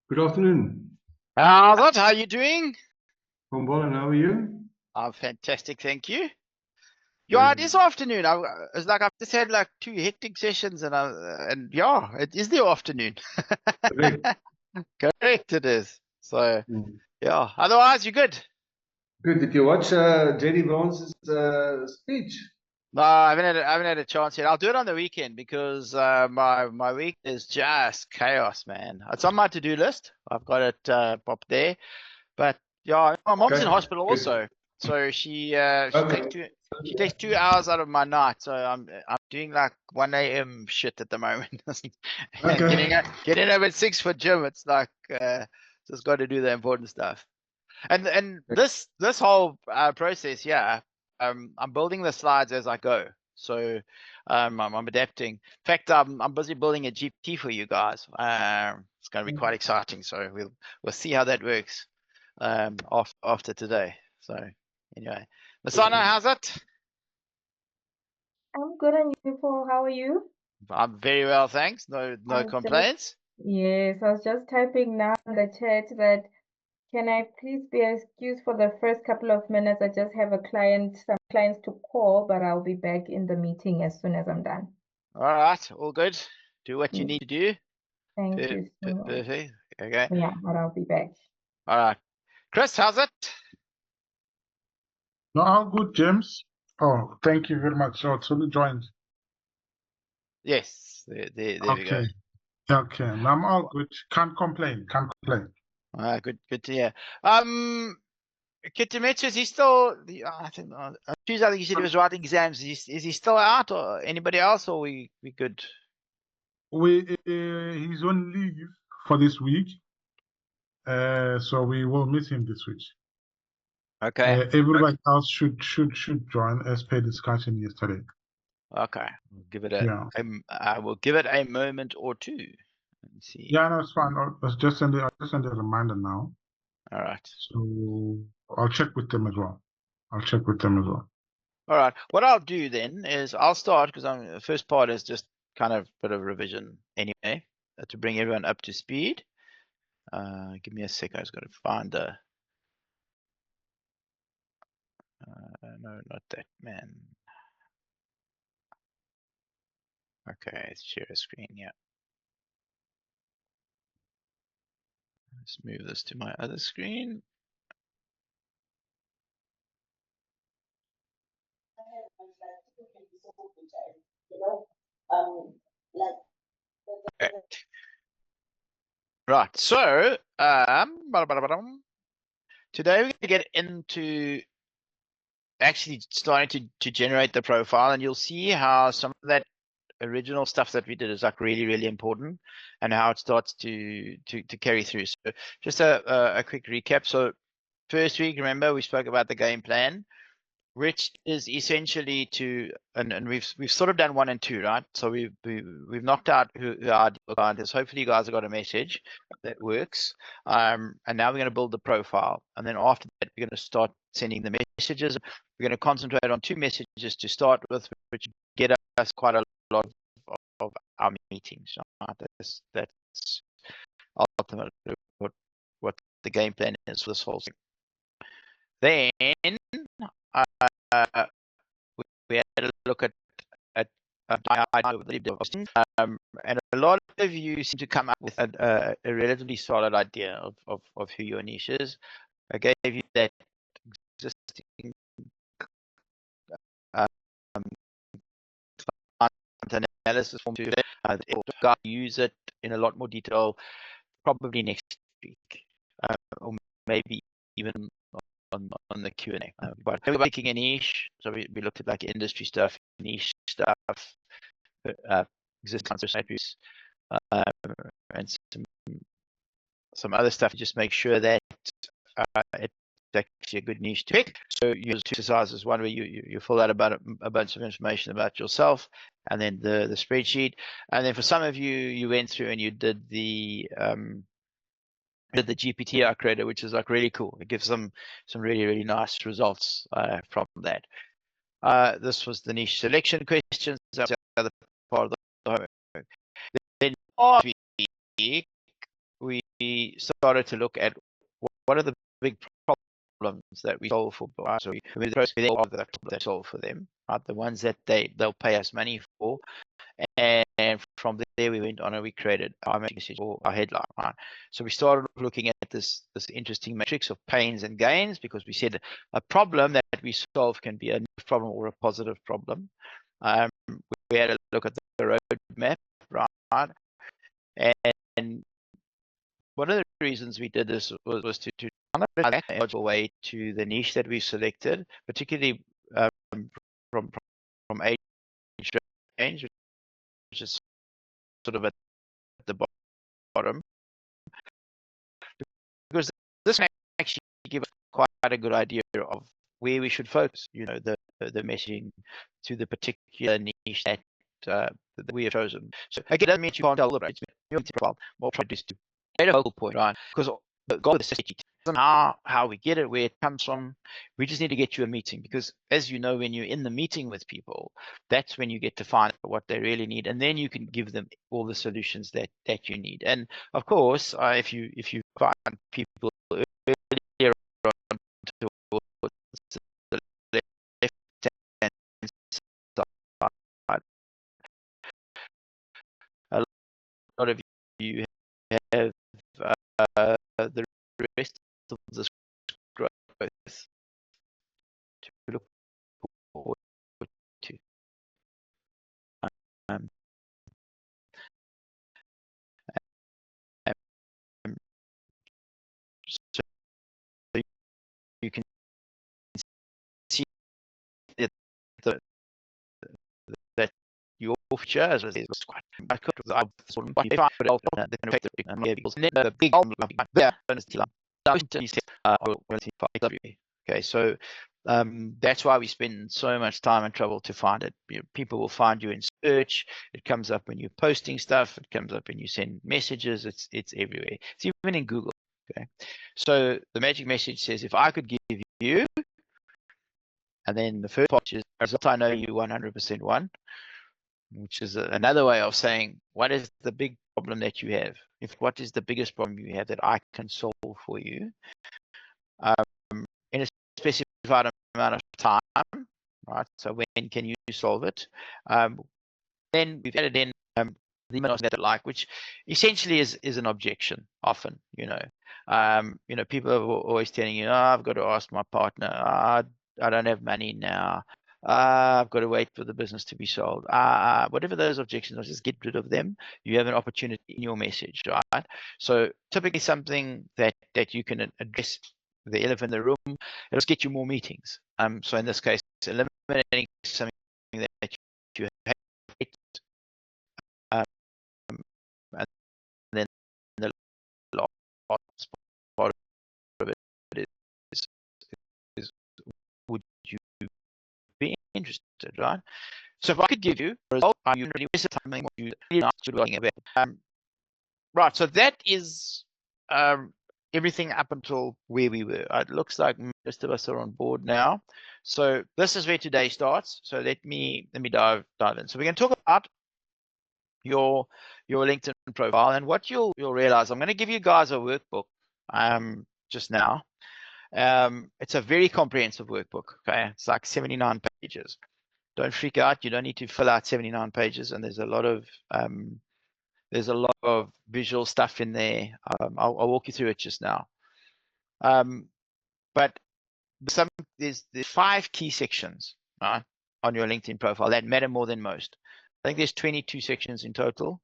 Good afternoon. How are you doing? I'm well, and how are you? I'm fantastic, thank you. Yeah, it is afternoon. It's like I've just had like 2 hectic sessions, and yeah, it is the afternoon. Correct. Correct, it is. So Mm. yeah. Otherwise, you're good. Good. Did you watch JD Vance's speech? No, I haven't had a chance yet. I'll do it on the weekend because my week is just chaos, man. It's on my to-do list. I've got it up there. But yeah, my mom's in Okay. hospital Good. also, so she Okay. takes 2 hours out of my night. So I'm doing like 1 a.m. shit at the moment, and Okay. getting up at 6 for gym. It's like just got to do the important stuff. And this whole process, yeah, I'm building the slides as I go. So I'm adapting. In fact, I'm busy building a GPT for you guys. It's going to be quite exciting. So we'll see how that works after today. So anyway, Masana, how's it? I'm good, and you, Paul? How are you? I'm very well, thanks. No I'm just, complaints. yes, I was just typing now in the chat that can I please be excused for the first couple of minutes? I just have some clients to call, but I'll be back in the meeting as soon as I'm done. All right, all good. Do what you Yes, need to do. thank you so much. Perfect. Okay. Yeah, but I'll be back. All right. Chris, how's it? No, all good, James. Oh, thank you very much. So it's only joined. Yes, there we go. Okay. Okay. No, I'm all good. Can't complain. Can't complain. Good to hear. Kitimitch, is he still? I think Tuesday. I think he said he was writing exams. Is he still out, or anybody else, or we good? He's on leave for this week. So we will miss him this week. Okay. Everybody else should join as per discussion yesterday. Okay. We'll give it I will give it a moment or two. Let's see. Yeah, no, it's fine. I'll just send a reminder now. All right. So I'll check with them as well. All right. What I'll do then is I'll start because the first part is just kind of a bit of revision anyway to bring everyone up to speed. Give me a sec. I was going to find a. No, not that, man. Okay, let's share a screen. Yeah. Let's move this to my other screen. Okay. Right. So, today we're going to get into actually starting to generate the profile, and you'll see how some of that original stuff that we did is like really important, and how it starts to carry through. So, just a quick recap. So, first week, remember we spoke about the game plan, which is essentially and we've sort of done 1 and 2, right? So we've knocked out who our client is. Hopefully you guys have got a message that works. And now we're going to build the profile, and then after that we're going to start sending the messages. We're going to concentrate on 2 messages to start with, which get us quite a lot of our meetings. Right? That's ultimately what the game plan is for this whole thing. Then we had a look at and a lot of you seem to come up with a relatively solid idea of who your niche is. I gave you that existing analysis form to use it in a lot more detail probably next week, or maybe even on the Q&A. But we were picking a niche, so we looked at like industry stuff, niche stuff, existing societies, and some other stuff. Just make sure that it's actually a good niche to pick. So you use 2 exercises: one where you fill out about a bunch of information about yourself, and then the spreadsheet. And then for some of you, you went through and you did the GPT creator, which is like really cool. It gives some really nice results from that. This was the niche selection questions. That was the other part of the homework. Then last week we started to look at what are the big problems that we solve for. Right? So we the process that solve for them, right? The ones that they'll pay us money for, and from there we went on and we created our message or our headline. Right? So we started looking at this interesting matrix of pains and gains, because we said a problem that we solve can be a negative problem or a positive problem. We had a look at the roadmap, right? And one of the reasons we did this was to find a way to the niche that we selected, particularly from age range, which is sort of at the bottom, because this can actually give us quite a good idea of where we should focus, you know, the messaging to the particular niche that we have chosen. So again, that means you can't tell the profile. What we'll try to do is to get a focal point, right? Because the goal of the strategy isn't how we get it, where it comes from. We just need to get you a meeting, because as you know, when you're in the meeting with people, that's when you get to find what they really need, and then you can give them all the solutions that you need. And of course, if you find people earlier on towards the left-hand side, a lot of you have the rest of this growth to look forward to. So you can see that that your feature as well is quite sort of okay, so that's why we spend so much time and trouble to find it. You know, people will find you in search. It comes up when you're posting stuff. It comes up when you send messages. It's everywhere. It's even in Google. Okay, so the magic message says, if I could give you, and then the first part is result I know you 100% won, which is another way of saying, what is the big problem that you have? What is the biggest problem you have that I can solve for you in a specified amount of time, right? So when can you solve it? Then we've added in the email that like, which essentially is an objection. Often, you know, people are always telling you, oh, I've got to ask my partner. I don't have money now. I've got to wait for the business to be sold. Whatever those objections are, just get rid of them. You have an opportunity in your message, right? So typically something that you can address the elephant in the room, it'll get you more meetings. So in this case, eliminating something that you hate, and then the last part of it is would you be interested, right? So if I could give you a result, are you really wasted time what you really about? Right, so that is everything up until where we were. It looks like most of us are on board now. So this is where today starts. So let me dive in. So we're going to talk about your LinkedIn profile, and what you'll realize. I'm going to give you guys a workbook just now. It's a very comprehensive workbook. Okay, it's like 79 pages. Don't freak out. You don't need to fill out 79 pages, and there's a lot of visual stuff in there. I'll walk you through it just now. But there's 5 key sections, right, on your LinkedIn profile that matter more than most. I think there's 22 sections in total.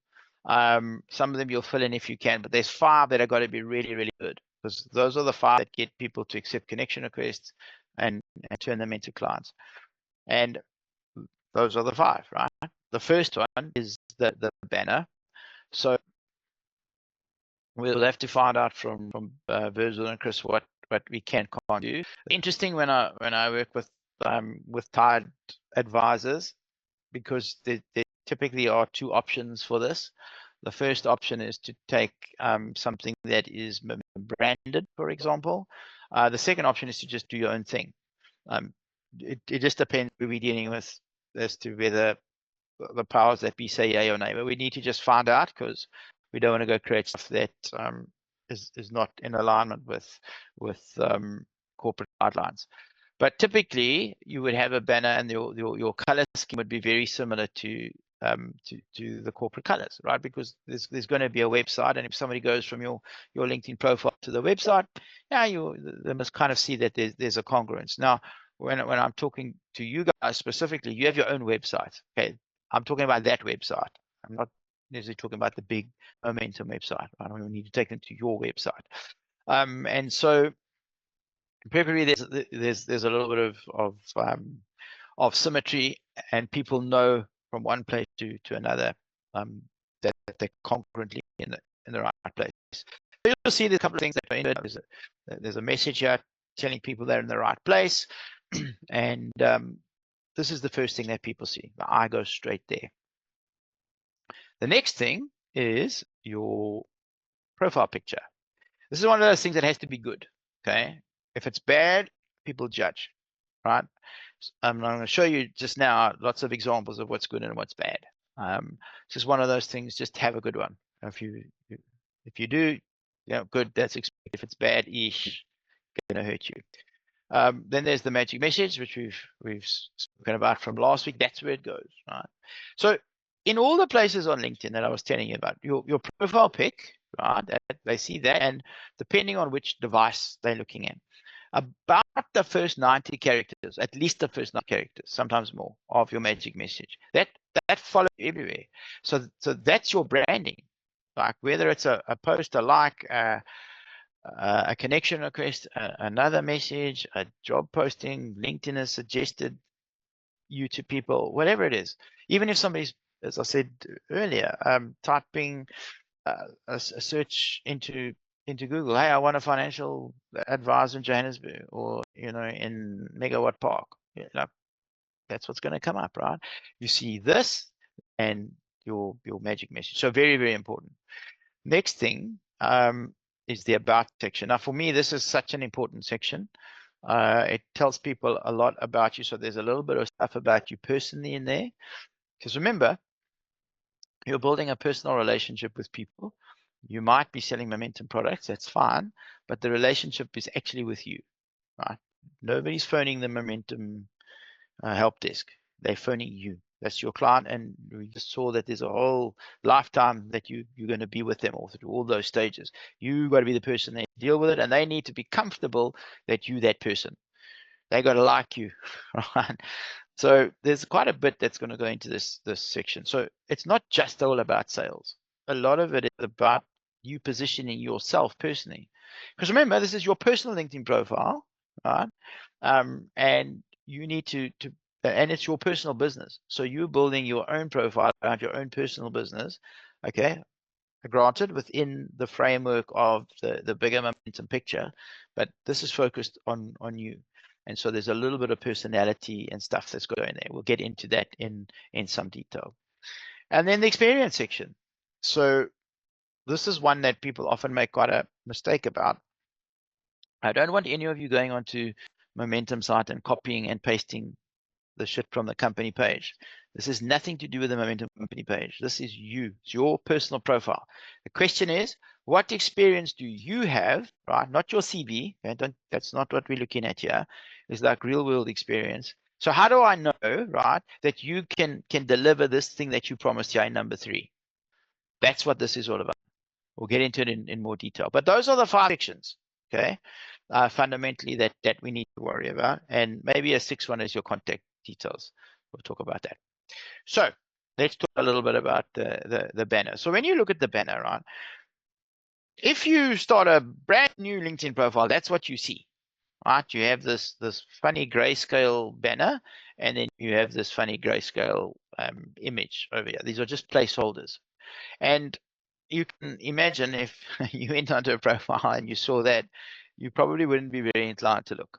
Some of them you'll fill in if you can, but there's 5 that are got to be really, really good, because those are the 5 that get people to accept connection requests and turn them into clients. And those are the 5, right? The first one is the banner. So we'll have to find out from Virgil and Chris what we can't do. Interesting when I work with Tide advisors, because there typically are 2 options for this. The first option is to take something that is branded, for example. The second option is to just do your own thing. It just depends who we're dealing with as to whether the powers that be say yay or nay. But we need to just find out, because We don't want to go create stuff that is not in alignment with corporate guidelines. But typically, you would have a banner, and your color scheme would be very similar to the corporate colors, right? Because there's going to be a website, and if somebody goes from your LinkedIn profile to the website, yeah, they must kind of see that there's a congruence. Now, when I'm talking to you guys specifically, you have your own website. Okay, I'm talking about that website. I'm not necessarily talking about the big Momentum website. I don't need to take them to your website. And so preferably there's a little bit of symmetry, and people know from one place to another that they're congruently in the right place. So you'll see there's a couple of things that are in it. There's a message here telling people they're in the right place, and this is the first thing that people see. The eye goes straight there. The next thing is your profile picture. This is one of those things that has to be good. Okay, if it's bad, people judge, right? I'm going to show you just now lots of examples of what's good and what's bad. It's just one of those things. Just have a good one. If you do, good, that's expected. If it's bad, ish, going to hurt you. Then there's the magic message, which we've spoken about from last week. That's where it goes, right? So in all the places on LinkedIn that I was telling you about, your profile pic, right? They see that, and depending on which device they're looking at, about the first 90 characters, at least the first 90 characters, sometimes more, of your magic message, that follows everywhere. So that's your branding. Like whether it's a post, a like, a connection request, another message, a job posting, LinkedIn has suggested you to people, whatever it is. Even if somebody's, as I said earlier, typing a search into Google, hey, I want a financial advisor in Johannesburg, or in Megawatt Park. That's what's going to come up, right? You see this and your magic message. So very, very important. Next thing is the about section. Now, for me, this is such an important section. It tells people a lot about you. So there's a little bit of stuff about you personally in there. Because remember, you're building a personal relationship with people. You might be selling Momentum products, that's fine, but the relationship is actually with you, right? Nobody's phoning the Momentum help desk. They're phoning you. That's your client, and we just saw that there's a whole lifetime that you're going to be with them all through all those stages. You got to be the person that deal with it, and they need to be comfortable that you're that person. They got to like you, right? So there's quite a bit that's going to go into this section. So it's not just all about sales. A lot of it is about you positioning yourself personally. Because remember, this is your personal LinkedIn profile, right? And you need to and it's your personal business. So you're building your own profile around your own personal business, okay? Granted, within the framework of the bigger Momentum picture, but this is focused on you. And so there's a little bit of personality and stuff that's going there. We'll get into that in some detail. And then the experience section. So this is one that people often make quite a mistake about. I don't want any of you going onto Momentum site and copying and pasting the shit from the company page. This has nothing to do with the Momentum company page. This is you. It's your personal profile. The question is, what experience do you have, right? Not your CV. Okay? That's not what we're looking at here. It's like real world experience. So how do I know, right, that you can deliver this thing that you promised here in number 3? That's what this is all about. We'll get into it in more detail. But those are the 5 sections, okay, fundamentally that we need to worry about. And maybe a 6th one is your contact details. We'll talk about that. So let's talk a little bit about the banner. So when you look at the banner, right, if you start a brand new LinkedIn profile, that's what you see, right? You have this funny grayscale banner, and then you have this funny grayscale image over here. These are just placeholders. And you can imagine if you went onto a profile and you saw that, you probably wouldn't be very inclined to look.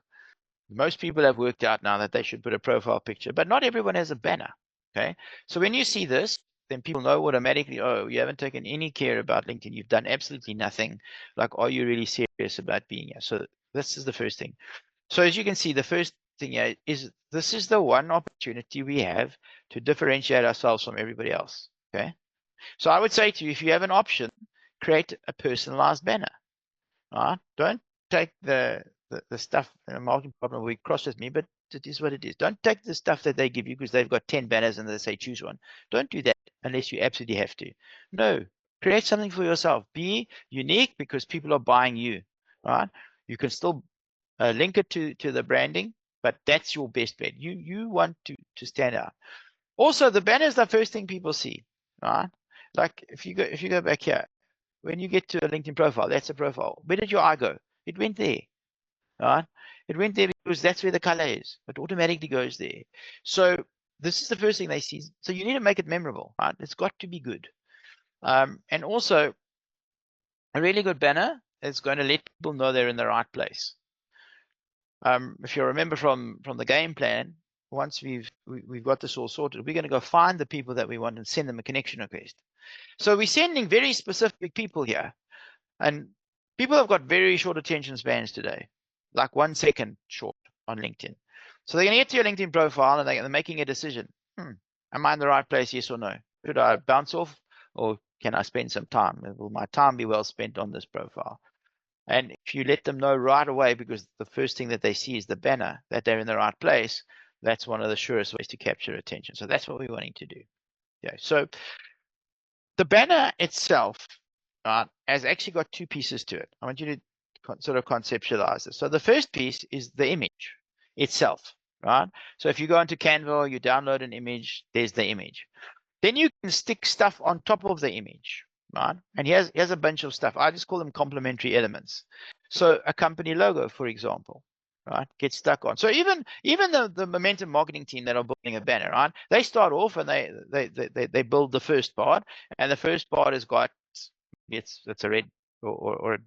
Most people have worked out now that they should put a profile picture, but not everyone has a banner, okay? So when you see this, then people know automatically, oh, you haven't taken any care about LinkedIn. You've done absolutely nothing. Like, are you really serious about being here? So this is the first thing. So as you can see, the first thing here is this is the one opportunity we have to differentiate ourselves from everybody else, okay? So I would say to you, if you have an option, create a personalized banner. Right? Don't take the stuff, marketing department will be cross with me, but it is what it is. Don't take the stuff that they give you because they've got 10 banners and they say choose one. Don't do that unless you absolutely have to. No, create something for yourself. Be unique because people are buying you, right? You can still link it to the branding, but that's your best bet. You want to stand out. Also, the banner is the first thing people see, right? Like if you go back here, when you get to a LinkedIn profile, that's a profile. Where did your eye go? It went there, right? It went there because that's where the color is. It automatically goes there. So this is the first thing they see. So you need to make it memorable, right? It's got to be good. And also, a really good banner is going to let people know they're in the right place. If you remember from the game plan, once we've got this all sorted, we're going to go find the people that we want and send them a connection request. So we're sending very specific people here, and people have got very short attention spans today, like 1 second short on LinkedIn. So they're going to get to your LinkedIn profile and they're making a decision. Am I in the right place? Yes or no? Should I bounce off or can I spend some time? Will my time be well spent on this profile? And if you let them know right away, because the first thing that they see is the banner, that they're in the right place, that's one of the surest ways to capture attention. So that's what we're wanting to do. Yeah. So the banner itself has actually got 2 pieces to it. I want you to sort of conceptualize this. So the first piece is the image itself, right? So if you go into Canva, you download an image, there's the image. Then you can stick stuff on top of the image, right? And here's a bunch of stuff. I just call them complementary elements. So a company logo, for example, right, gets stuck on. So even the Momentum marketing team that are building a banner, right? They start off and they build the first part, and the first part has got it's a red or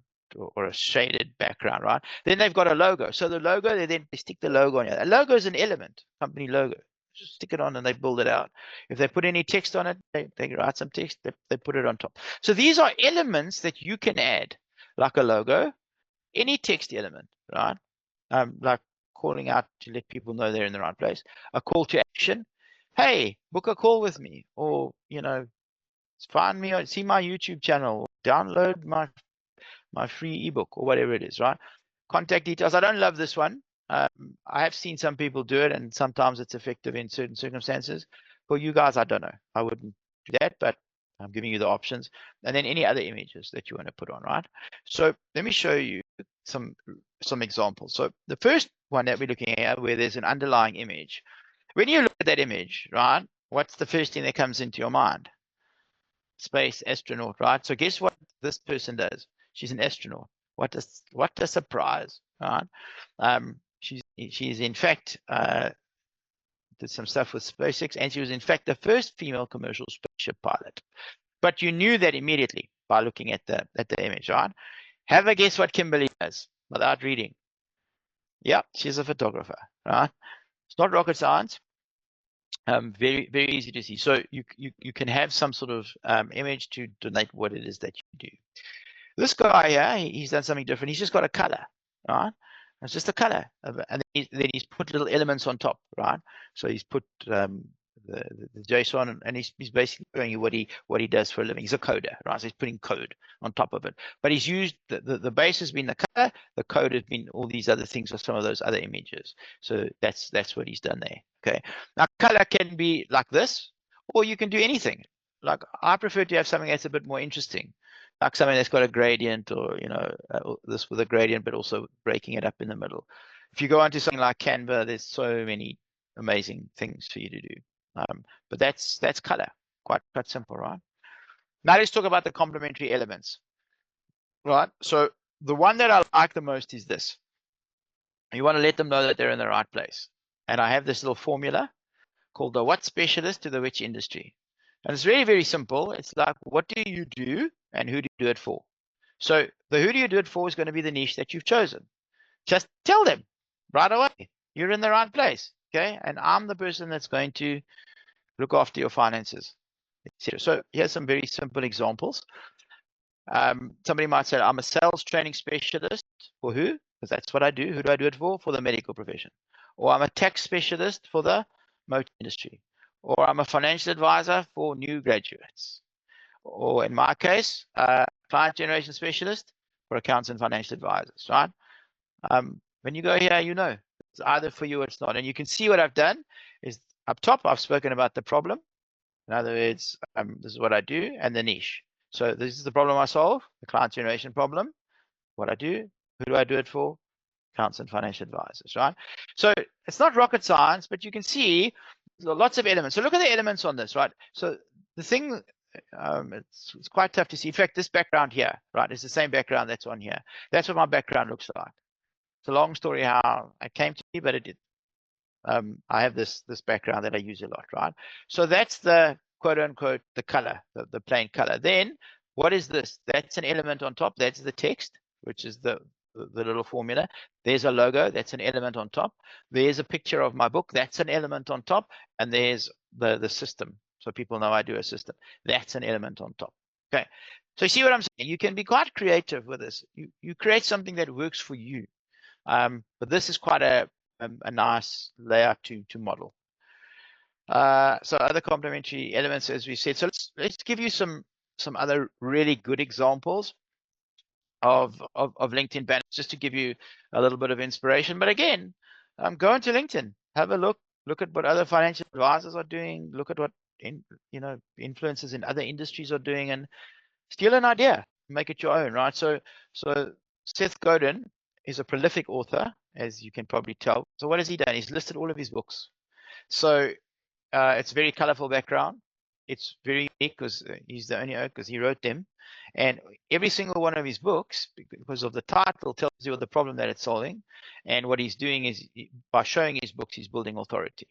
a shaded background, right? Then they've got a logo. So the logo, they stick the logo on it. A logo is an element, company logo. Just stick it on and they build it out. If they put any text on it, they write some text, they put it on top. So these are elements that you can add, like a logo, any text element, right? Like calling out to let people know they're in the right place. A call to action. Hey, book a call with me, or find me, see my YouTube channel, download my free ebook or whatever it is, right? Contact details. I don't love this one. I have seen some people do it, and sometimes it's effective in certain circumstances. For you guys, I don't know. I wouldn't do that, but I'm giving you the options. And then any other images that you want to put on, right? So let me show you some examples. So the first one that we're looking at, where there's an underlying image. When you look at that image, right, what's the first thing that comes into your mind? Space astronaut, right? So guess what this person does? She's an astronaut. What a surprise, right? She's in fact did some stuff with SpaceX, and she was in fact the first female commercial spaceship pilot. But you knew that immediately by looking at the image, right? Have a guess what Kimberly does without reading. Yeah, she's a photographer, right? It's not rocket science. Very, very easy to see. So you can have some sort of image to denote what it is that you do. This guy here, he's done something different. He's just got a color, right? It's just a color, and then he's put little elements on top, right? So he's put the JSON, and he's basically showing you what he does for a living. He's a coder, right? So he's putting code on top of it. But he's used the base has been the color, the code has been all these other things or some of those other images. So that's what he's done there. Okay. Now color can be like this, or you can do anything. Like I prefer to have something that's a bit more interesting, like something that's got a gradient, or this with a gradient, but also breaking it up in the middle. If you go onto something like Canva, there's so many amazing things for you to do. But that's color, quite simple, right? Now let's talk about the complementary elements, right? So the one that I like the most is this. You want to let them know that they're in the right place. And I have this little formula called the what specialist to the which industry. And it's very, very simple. It's like, what do you do and who do you do it for? So the who do you do it for is going to be the niche that you've chosen. Just tell them right away, you're in the right place. Okay. And I'm the person that's going to look after your finances, etc. So here's some very simple examples. Somebody might say, I'm a sales training specialist. For who? Because that's what I do. Who do I do it for? For the medical profession. Or I'm a tax specialist for the motor industry. Or I'm a financial advisor for new graduates. or in my case, client generation specialist for accounts and financial advisors, right? When you go here, you know, it's either for you or it's not. And you can see what I've done is up top, I've spoken about the problem. In other words, this is what I do and the niche. So this is the problem I solve, the client generation problem. What I do, who do I do it for? Accounts and financial advisors, right? So it's not rocket science, but you can see lots of elements. So look at the elements on this, right? So the thing, it's quite tough to see. In fact, this background here, right, is the same background that's on here. That's what my background looks like. It's a long story how it came to me, but it did. I have this background that I use a lot, right? So that's the quote unquote the color, the plain color. Then what is this? That's an element on top. That's the text, which is the little formula. There's a logo. That's an element on top. There's a picture of my book. That's an element on top. And there's the system. So people know I do a system. That's an element on top. Okay. So you see what I'm saying? You can be quite creative with this. You create something that works for you. But this is quite a nice layout to model. So other complementary elements, as we said. So let's give you some other really good examples of LinkedIn banners, just to give you a little bit of inspiration. But again, go into LinkedIn, have a look at what other financial advisors are doing, look at what influencers in other industries are doing, and steal an idea, make it your own, right? So Seth Godin is a prolific author, as you can probably tell. So what has he done? He's listed all of his books. So it's very colorful background. It's very unique because he's the only because he wrote them. And every single one of his books, because of the title, tells you the problem that it's solving. And what he's doing is, by showing his books, he's building authority.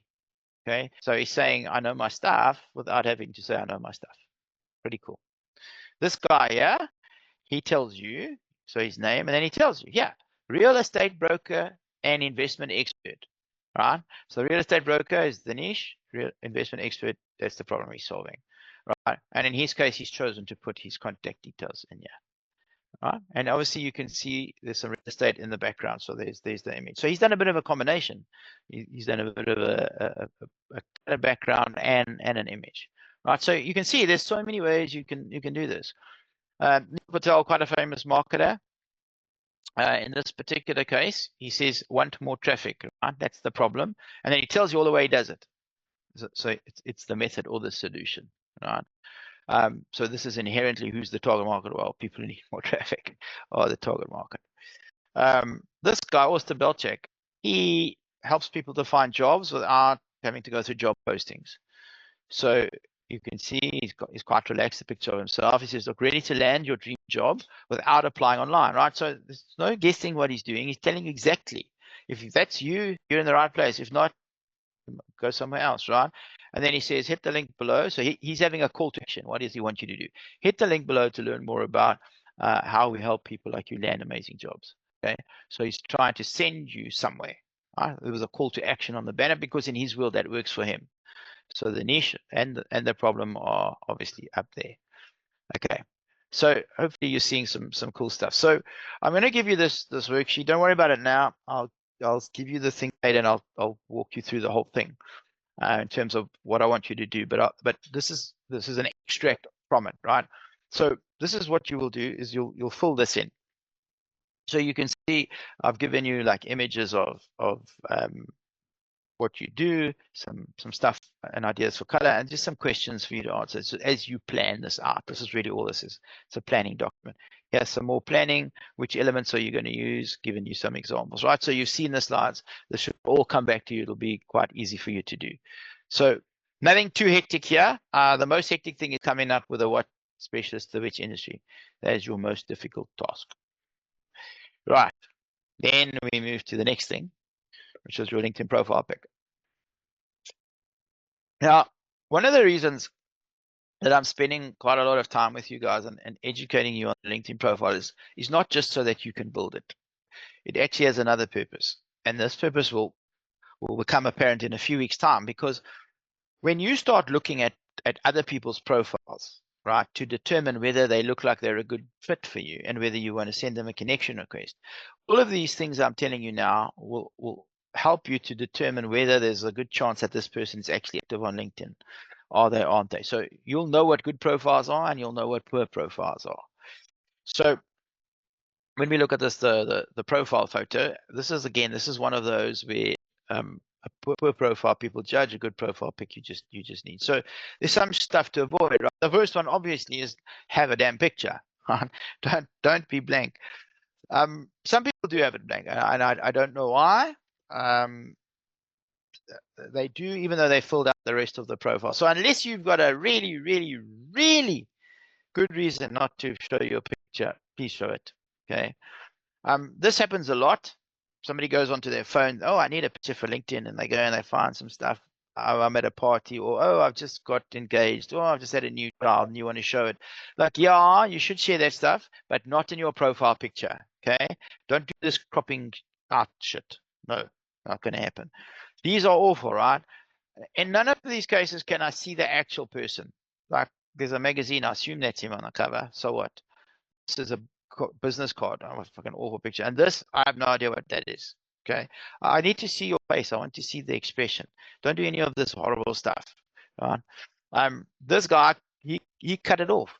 Okay, so he's saying, I know my stuff, without having to say, I know my stuff. Pretty cool. This guy here, he tells you, so his name, and then he tells you, yeah, real estate broker and investment expert, right? So real estate broker is the niche, real investment expert, that's the problem he's solving, right? And in his case, he's chosen to put his contact details in here, right? And obviously you can see there's some real estate in the background. So there's the image. So he's done a bit of a combination. He's done a bit of a background and an image, right? So you can see there's so many ways you can do this. Neil Patel, quite a famous marketer. In this particular case, he says, want more traffic, right? That's the problem. And then he tells you all the way he does it. So it's the method or the solution, right? So this is inherently who's the target market. Well, people who need more traffic are the target market. This guy, Austin Belchak, he helps people to find jobs without having to go through job postings. So you can see he's quite relaxed, the picture of himself. He says, look, ready to land your dream job without applying online, right? So there's no guessing what he's doing. He's telling you exactly. If that's you, you're in the right place. If not, go somewhere else, right? And then he says, hit the link below. So he's having a call to action. What does he want you to do? Hit the link below to learn more about how we help people like you land amazing jobs. Okay, so he's trying to send you somewhere. Right? There was a call to action on the banner because in his world that works for him. So the niche and the problem are obviously up there. Okay, so hopefully you're seeing some cool stuff. So I'm going to give you this worksheet. Don't worry about it now. I'll give you the thing later, and I'll walk you through the whole thing in terms of what I want you to do. But this is an extract from it, right? So this is what you will do is you'll fill this in. So you can see I've given you like images of what you do, some stuff and ideas for color, and just some questions for you to answer. So as you plan this out, this is really all this is. It's a planning document. Here's some more planning. Which elements are you going to use? Giving you some examples, right? So you've seen the slides. This should all come back to you. It'll be quite easy for you to do. So nothing too hectic here. The most hectic thing is coming up with a what specialist, the which industry. That is your most difficult task. Right. Then we move to the next thing, which is your LinkedIn profile pick. Now, one of the reasons that I'm spending quite a lot of time with you guys and educating you on the LinkedIn profile is not just so that you can build it. It actually has another purpose. And this purpose will become apparent in a few weeks' time, because when you start looking at other people's profiles, right, to determine whether they look like they're a good fit for you and whether you want to send them a connection request, all of these things I'm telling you now will help you to determine whether there's a good chance that this person is actually active on LinkedIn. are they, aren't they? So you'll know what good profiles are and you'll know what poor profiles are. So when we look at this, the profile photo, this is one of those where a poor profile people judge, a good profile pic you just need. So there's some stuff to avoid, right? The first one obviously is have a damn picture. Don't be blank. Some people do have it blank, and I don't know why. They do, even though they filled out the rest of the profile. So unless you've got a really, really, really good reason not to show your picture, please show it. Okay. This happens a lot. Somebody goes onto their phone. Oh, I need a picture for LinkedIn, and they go and they find some stuff. Oh, I'm at a party, or oh, I've just got engaged, or I've just had a new child, and you want to show it. Like, yeah, you should share that stuff, but not in your profile picture. Okay. Don't do this cropping out shit. No, not going to happen. These are awful, right? In none of these cases can I see the actual person. Like, there's a magazine, I assume that's him on the cover. So what? This is a business card. Oh, a fucking awful picture. And this, I have no idea what that is. Okay. I need to see your face. I want to see the expression. Don't do any of this horrible stuff. Right? This guy, he cut it off.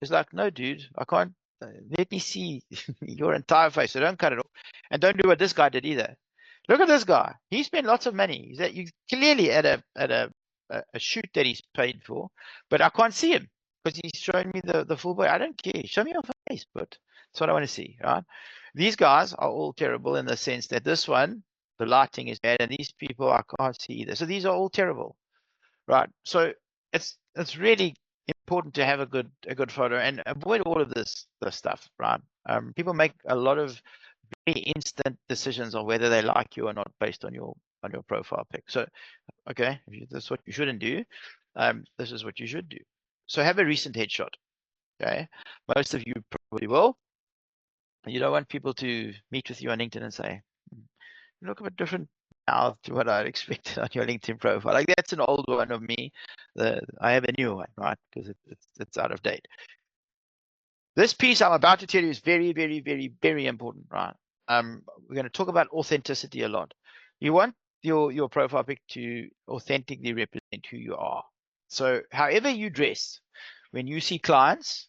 He's like, no, dude, I can't. Let me see your entire face. So don't cut it off. And don't do what this guy did either. Look at this guy. He spent lots of money. He's at, you clearly at a shoot that he's paid for, but I can't see him because he's showing me the full body. I don't care. Show me your face, but that's what I want to see, right? These guys are all terrible in the sense that this one, the lighting is bad, and these people I can't see either. So these are all terrible, right? So it's really important to have a good photo and avoid all of this stuff, right? People make a lot of very instant decisions on whether they like you or not based on your profile pic. So, okay, that's what you shouldn't do. This is what you should do. So have a recent headshot. Okay, most of you probably will. You don't want people to meet with you on LinkedIn and say, you look a bit different now to what I expected on your LinkedIn profile. Like, that's an old one of me. I have a new one, right? Because it's out of date. This piece I'm about to tell you is very, very, very, very important, right? We're going to talk about authenticity a lot. You want your profile pic to authentically represent who you are. So however you dress, when you see clients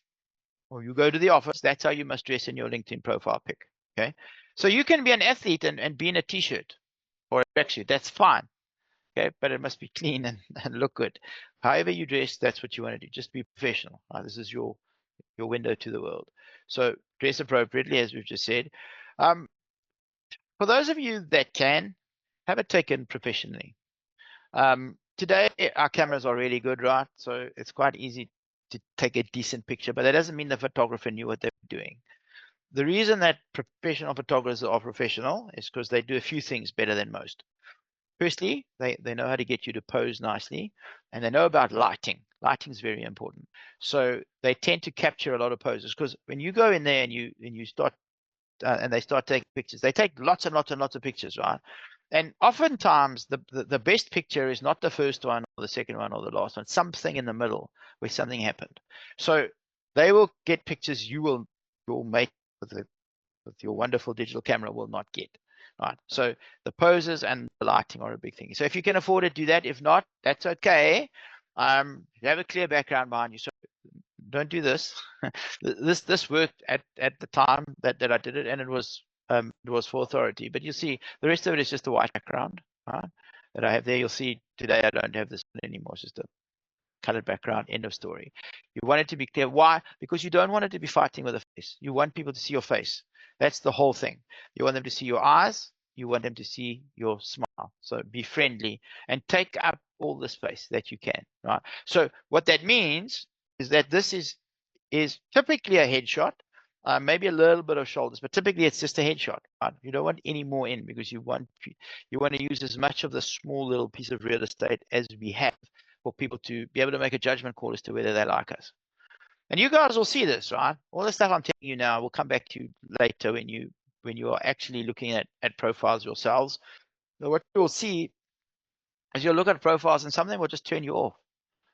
or you go to the office, that's how you must dress in your LinkedIn profile pic. Okay. So you can be an athlete and be in a t-shirt or a tracksuit. That's fine. Okay. But it must be clean and look good. However you dress, that's what you want to do. Just be professional. Right? This is your window to the world. So dress appropriately, as we've just said. For those of you that can, have it taken professionally. Today, our cameras are really good, right? So it's quite easy to take a decent picture, but that doesn't mean the photographer knew what they were doing. The reason that professional photographers are professional is because they do a few things better than most. Firstly, they know how to get you to pose nicely, and they know about lighting. Lighting is very important. So they tend to capture a lot of poses, because when you go in there and you start and they start taking pictures, they take lots and lots and lots of pictures, right? And oftentimes the best picture is not the first one or the second one or the last one, something in the middle where something happened. So they will get pictures your mate with your wonderful digital camera will not get. Right. So the poses and the lighting are a big thing. So if you can afford it, do that. If not, that's okay. You have a clear background behind you. So don't do this. This worked at the time that I did it, and it was for authority. But you see, the rest of it is just a white background, right? That I have there. You'll see today I don't have this anymore. It's just a colored background. End of story. You want it to be clear. Why? Because you don't want it to be fighting with a face. You want people to see your face. That's the whole thing. You want them to see your eyes. You want them to see your smile. So be friendly and take up all the space that you can, right? So what that means is that this is typically a headshot, maybe a little bit of shoulders, but typically it's just a headshot, right? You don't want any more in, because you want to use as much of the small little piece of real estate as we have for people to be able to make a judgment call as to whether they like us. And you guys will see this, right? All the stuff I'm telling you now will come back to you later when you are actually looking at profiles yourselves. So what you'll see is you'll look at profiles and something will just turn you off.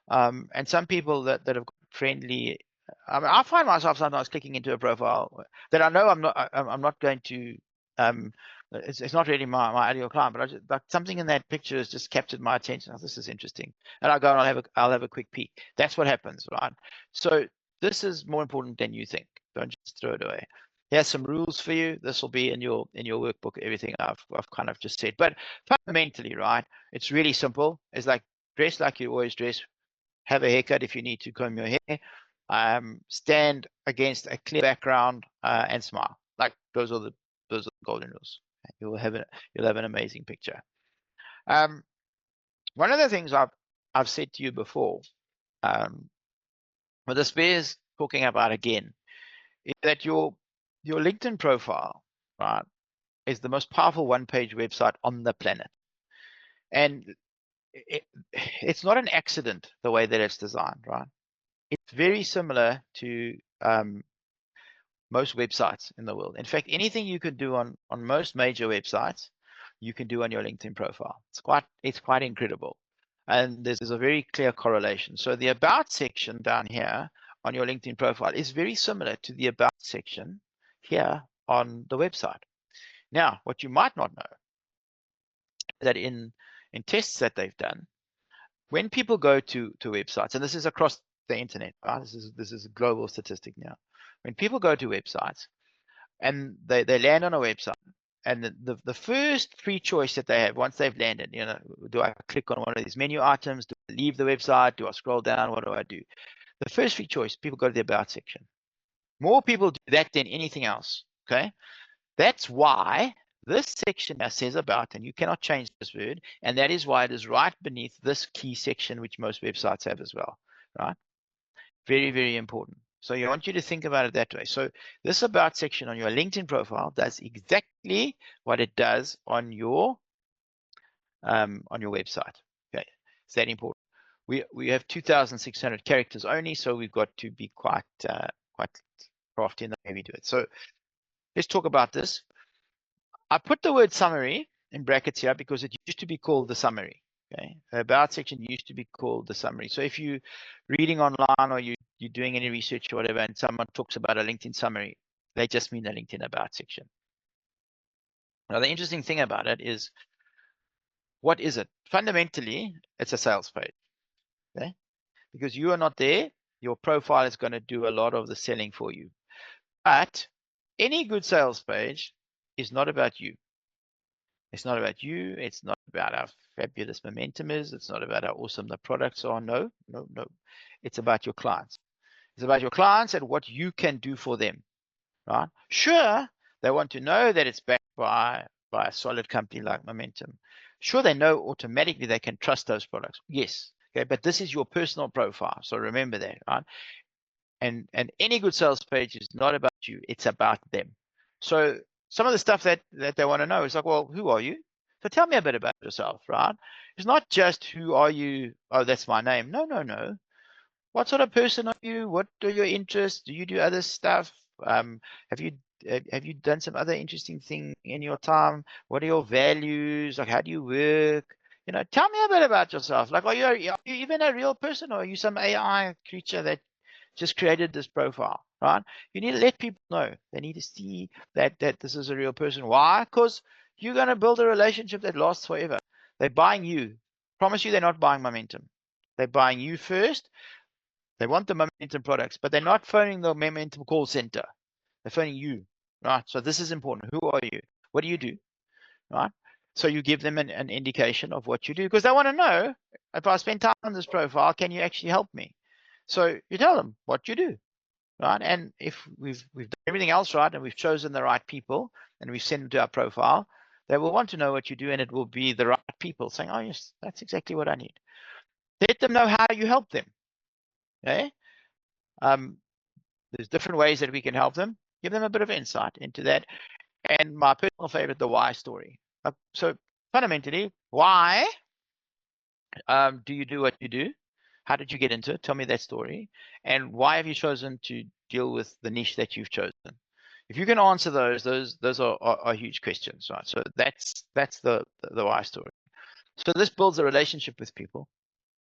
And some people that have got friendly, I mean, I find myself sometimes clicking into a profile that I know I'm not going to It's not really my ideal client, but I just, like something in that picture has just captured my attention. Oh, this is interesting, and I'll go and I'll have a quick peek. That's what happens, right? So this is more important than you think. Don't just throw it away. Here's some rules for you. This will be in your workbook. Everything I've kind of just said, but fundamentally, right? It's really simple. It's like dress like you always dress. Have a haircut if you need to, comb your hair. Stand against a clear background and smile. Like those are the golden rules. You'll have an amazing picture. One of the things I've said to you before, but this bears talking about again, is that your LinkedIn profile, right, is the most powerful one-page website on the planet, and it's not an accident the way that it's designed, right? It's very similar to most websites in the world. In fact, anything you could do on most major websites, you can do on your LinkedIn profile. It's quite incredible. And there's a very clear correlation. So the about section down here on your LinkedIn profile is very similar to the about section here on the website. Now, what you might not know is that in tests that they've done, when people go to websites, and this is across the internet, right? This is a global statistic now. When people go to websites and they land on a website, and the first free choice that they have once they've landed, you know, do I click on one of these menu items? Do I leave the website? Do I scroll down? What do I do? The first free choice, people go to the about section. More people do that than anything else. Okay, that's why this section now says about, and you cannot change this word, and that is why it is right beneath this key section, which most websites have as well, right? Very, very important. So I want you to think about it that way. So this about section on your LinkedIn profile does exactly what it does on your website. Okay, it's that important. We have 2,600 characters only, so we've got to be quite crafty in the way we do it. So let's talk about this. I put the word summary in brackets here because it used to be called the summary. Okay, the about section used to be called the summary. So if you're reading online or you're doing any research or whatever, and someone talks about a LinkedIn summary, they just mean the LinkedIn about section. Now, the interesting thing about it is, what is it? Fundamentally, it's a sales page. Okay, because you are not there, your profile is going to do a lot of the selling for you. But any good sales page is not about you. It's not about you. It's not about how fabulous momentum is. It's not about how awesome the products are. No. It's about your clients. It's about your clients and what you can do for them, right? Sure, they want to know that it's backed by a solid company like Momentum. Sure, they know automatically they can trust those products. Yes. Okay, but this is your personal profile. So remember that, right? And any good sales page is not about you. It's about them. So some of the stuff that they want to know is like, well, who are you? So tell me a bit about yourself, right? It's not just who are you? Oh, that's my name. No. What sort of person are you? What are your interests? Do you do other stuff? Have you done some other interesting thing in your time? What are your values? Like, how do you work? You know, tell me a bit about yourself. Like, are you even a real person, or are you some AI creature that just created this profile, right? You need to let people know. They need to see that this is a real person. Why? Because you're going to build a relationship that lasts forever. They're buying you. Promise you they're not buying Momentum. They're buying you first. They want the Momentum products, but they're not phoning the Momentum call center. They're phoning you, right? So this is important. Who are you? What do you do, right? So you give them an indication of what you do, because they want to know, if I spend time on this profile, can you actually help me? So you tell them what you do, right? And if we've done everything else right, and we've chosen the right people, and we've sent them to our profile, they will want to know what you do, and it will be the right people saying, oh yes, that's exactly what I need. Let them know how you help them. Okay. There's different ways that we can help them. Give them a bit of insight into that. And my personal favorite, the why story. So fundamentally, why do you do what you do? How did you get into it? Tell me that story. And why have you chosen to deal with the niche that you've chosen? If you can answer those are huge questions, right? So that's the why story. So this builds a relationship with people.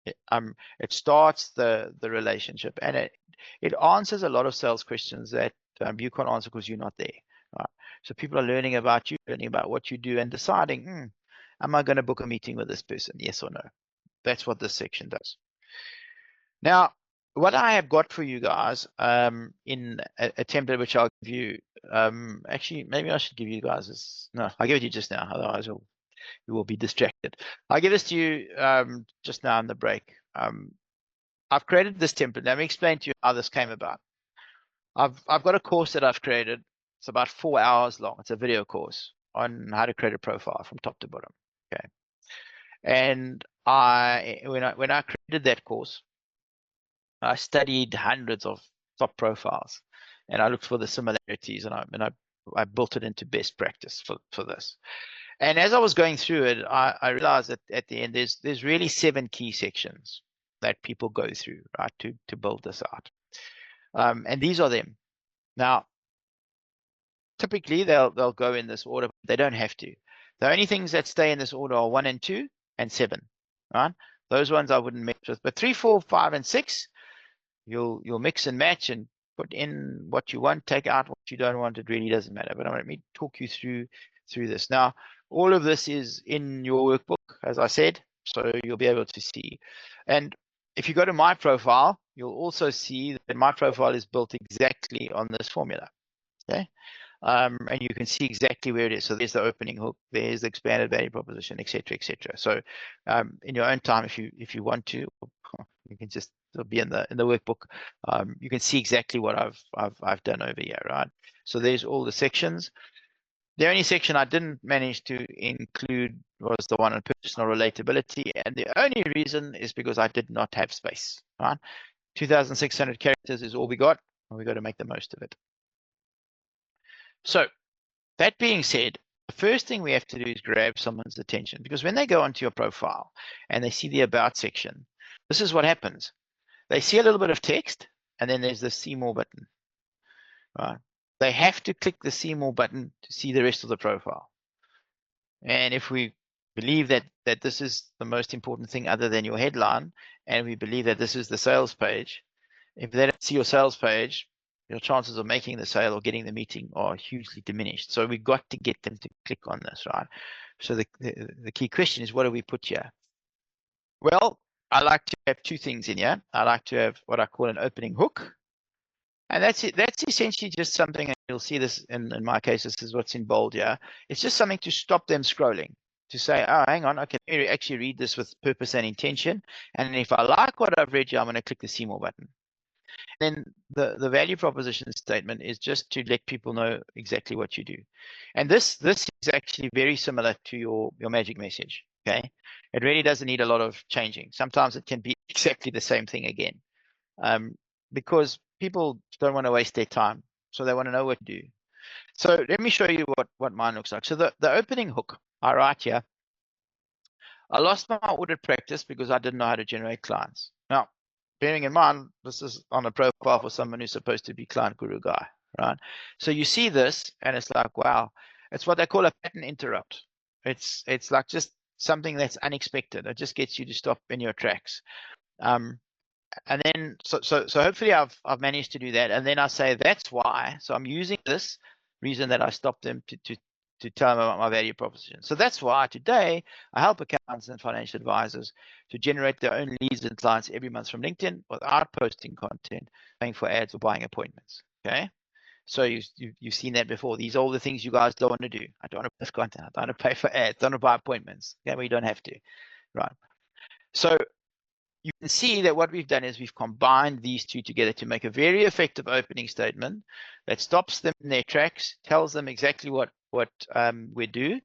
It starts the relationship, and it answers a lot of sales questions that you can't answer because you're not there, Right? So people are learning about you, learning about what you do, and deciding, am I going to book a meeting with this person? Yes or no? That's what this section does. Now, what I have got for you guys in a template which I'll give you, actually, maybe I should give you guys this. No, I'll give it to you just now, otherwise you will be distracted. I'll give this to you just now in the break. I've created this template. Let me explain to you how this came about. I've got a course that I've created. It's about 4 hours long. It's a video course on how to create a profile from top to bottom. Okay. And when I created that course, I studied hundreds of top profiles, and I looked for the similarities, and I built it into best practice for this. And as I was going through it, I realized that at the end there's really 7 key sections that people go through, right, to build this out. And these are them. Now, typically they'll go in this order, but they don't have to. The only things that stay in this order are 1 and 2 and 7, right? Those ones I wouldn't mix with, but 3, 4, 5, and 6, you'll mix and match and put in what you want, take out what you don't want. It really doesn't matter. But let me talk you through this. Now, all of this is in your workbook, as I said, so you'll be able to see. And if you go to my profile, you'll also see that my profile is built exactly on this formula. Okay. And you can see exactly where it is. So there's the opening hook, there's the expanded value proposition, etc., etc. So in your own time, if you want to, you can just be in the workbook. You can see exactly what I've done over here, right? So there's all the sections. The only section I didn't manage to include was the one on personal relatability, and the only reason is because I did not have space. Right, 2,600 characters is all we got, and we got to make the most of it. So that being said, the first thing we have to do is grab someone's attention, because when they go onto your profile and they see the about section, this is what happens. They see a little bit of text, and then there's the see more button. Right? They have to click the see more button to see the rest of the profile. And if we believe that this is the most important thing other than your headline, and we believe that this is the sales page, if they don't see your sales page, your chances of making the sale or getting the meeting are hugely diminished. So we've got to get them to click on this, right? So the key question is, what do we put here? Well, I like to have 2 things in here. I like to have what I call an opening hook. And that's it. That's essentially just something, and you'll see this in my case, this is what's in bold here. It's just something to stop them scrolling, to say, oh, hang on, I can actually read this with purpose and intention. And if I like what I've read here, I'm going to click the see more button. Then the value proposition statement is just to let people know exactly what you do. And this is actually very similar to your magic message. Okay, it really doesn't need a lot of changing. Sometimes it can be exactly the same thing again, because people don't want to waste their time, so they want to know what to do. So let me show you what mine looks like. So the opening hook, I write here, I lost my audit practice because I didn't know how to generate clients. Now, bearing in mind, this is on a profile for someone who's supposed to be client guru guy, right? So you see this, and it's like, wow, it's what they call a pattern interrupt. It's like just something that's unexpected. It just gets you to stop in your tracks. And then, so hopefully I've managed to do that. And then I say, that's why. So I'm using this reason that I stopped them to tell them about my value proposition. So that's why today I help accountants and financial advisors to generate their own leads and clients every month from LinkedIn without posting content, paying for ads, or buying appointments. Okay. So you've seen that before. These are all the things you guys don't want to do. I don't want to post content. I don't want to pay for ads. I don't want to buy appointments. Okay, well, you don't have to, right? So you can see that what we've done is we've combined these 2 together to make a very effective opening statement that stops them in their tracks, tells them exactly what we do,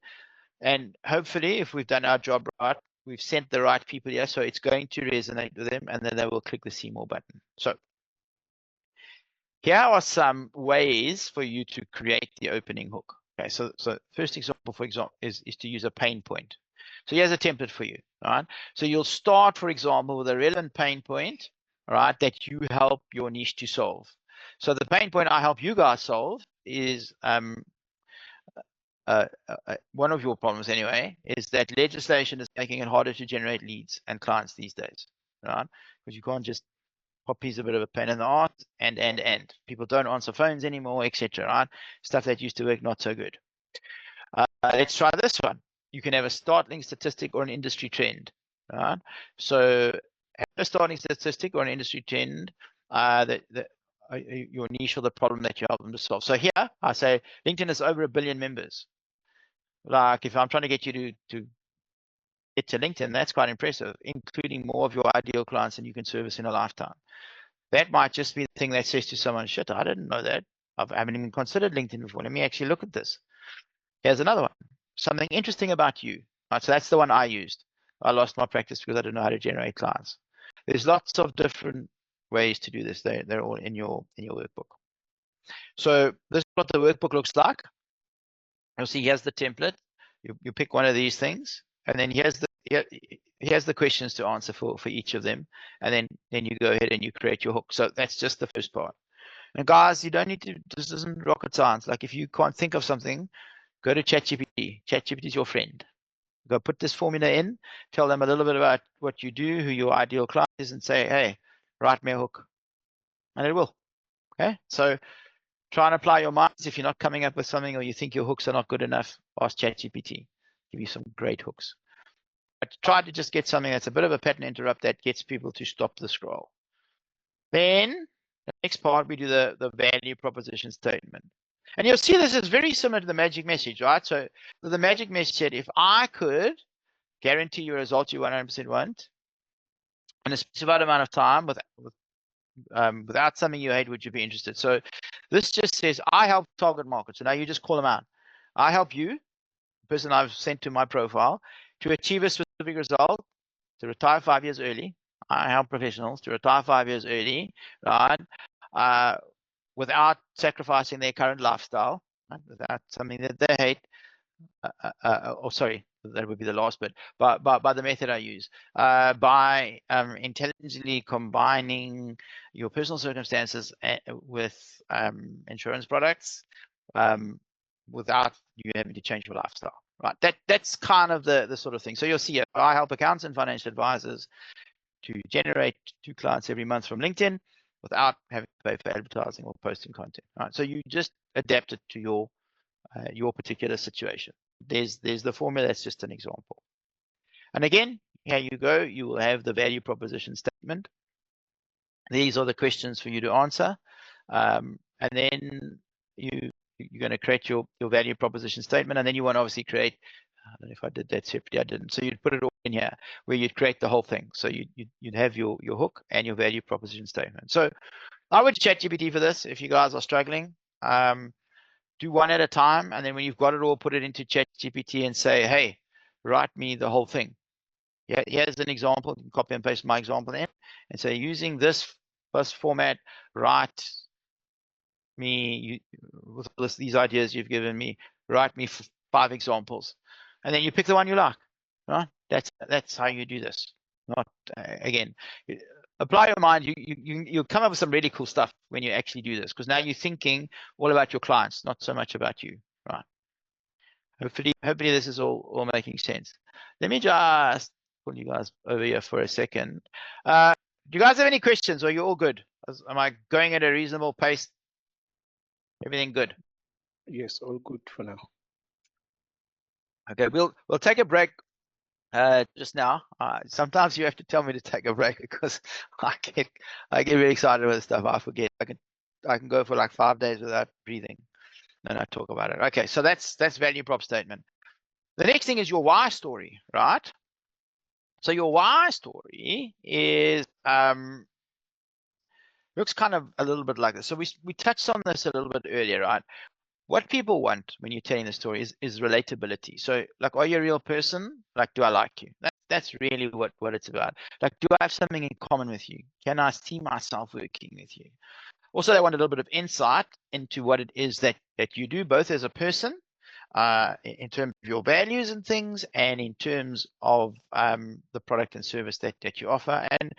and hopefully, if we've done our job right, we've sent the right people here, so it's going to resonate with them, and then they will click the see more button. So here are some ways for you to create the opening hook. Okay, so first example, for example, is to use a pain point. So here's a template for you, right? So you'll start, for example, with a relevant pain point, right, that you help your niche to solve. So the pain point I help you guys solve is one of your problems anyway, is that legislation is making it harder to generate leads and clients these days, right? Because you can't just Poppy's a bit of a pain in the ass, and people don't answer phones anymore, etc. Right? Stuff that used to work not so good. Let's try this one. You can have a startling statistic or an industry trend. Right? So have a starting statistic or an industry trend that your niche or the problem that you help them to solve. So here I say LinkedIn has over 1 billion members. Like if I'm trying to get you to get to LinkedIn, that's quite impressive, including more of your ideal clients than you can service in a lifetime. That might just be the thing that says to someone, shit, I didn't know that. I haven't even considered LinkedIn before. Let me actually look at this. Here's another one. Something interesting about you. Right, so that's the one I used. I lost my practice because I didn't know how to generate clients. There's lots of different ways to do this. They're all in your workbook. So this is what the workbook looks like. You'll see here's the template. You pick one of these things, and then here's the questions to answer for each of them, and then you go ahead and you create your hook. So that's just the first part. And guys, you don't need to. This isn't rocket science. Like if you can't think of something, go to ChatGPT. ChatGPT is your friend. Go put this formula in, tell them a little bit about what you do, who your ideal client is, and say, hey, write me a hook. And it will. Okay. So try and apply your minds. If you're not coming up with something or you think your hooks are not good enough, ask ChatGPT. Give you some great hooks. But try to just get something that's a bit of a pattern interrupt that gets people to stop the scroll. Then the next part, we do the value proposition statement. And you'll see this is very similar to the magic message, right? So the magic message said, if I could guarantee you a result you 100% want in a specified amount of time without something you hate, would you be interested? So this just says, I help target markets. So now you just call them out. I help you, the person I've sent to my profile, to achieve a specific result, to retire 5 years early. I help professionals to retire 5 years early, right? Without sacrificing their current lifestyle, right? Without something that they hate. Sorry, that would be the last bit. But by the method I use, by intelligently combining your personal circumstances with insurance products, without you having to change your lifestyle. Right. That's kind of the sort of thing. So you'll see it. I help accountants and financial advisors to generate 2 clients every month from LinkedIn without having to pay for advertising or posting content. Right. So you just adapt it to your particular situation. There's the formula. That's just an example. And again, here you go. You will have the value proposition statement. These are the questions for you to answer, and then you're going to create your value proposition statement, and then you want to obviously create. I don't know if I did that separately. I didn't. So you'd put it all in here where you'd create the whole thing. So you'd have your hook and your value proposition statement. So I would ChatGPT for this if you guys are struggling. Do one at a time, and then when you've got it all, put it into ChatGPT and say, hey, write me the whole thing. Yeah, here's an example. You can copy and paste my example in and say, using this first format, write me, with these ideas you've given me, write me 5 examples. And then you pick the one you like, right? That's how you do this. Not, again, apply your mind. You'll come up with some really cool stuff when you actually do this, because now you're thinking all about your clients, not so much about you, right? Hopefully this is all making sense. Let me just pull you guys over here for a second. Do you guys have any questions, or are you all good? Am I going at a reasonable pace? Everything good? Yes, all good for now. Okay, we'll take a break just now. Sometimes you have to tell me to take a break because I get really excited with stuff. I forget. I can go for like 5 days without breathing and I talk about it. Okay, so that's value prop statement. The next thing is your why story, right? So your why story is looks kind of a little bit like this. So we touched on this a little bit earlier, right? What people want when you're telling the story is relatability. So like, are you a real person? Like, do I like you? That's really what it's about. Like, do I have something in common with you? Can I see myself working with you? Also, they want a little bit of insight into what it is that you do, both as a person, in terms of your values and things, and in terms of the product and service that you offer, and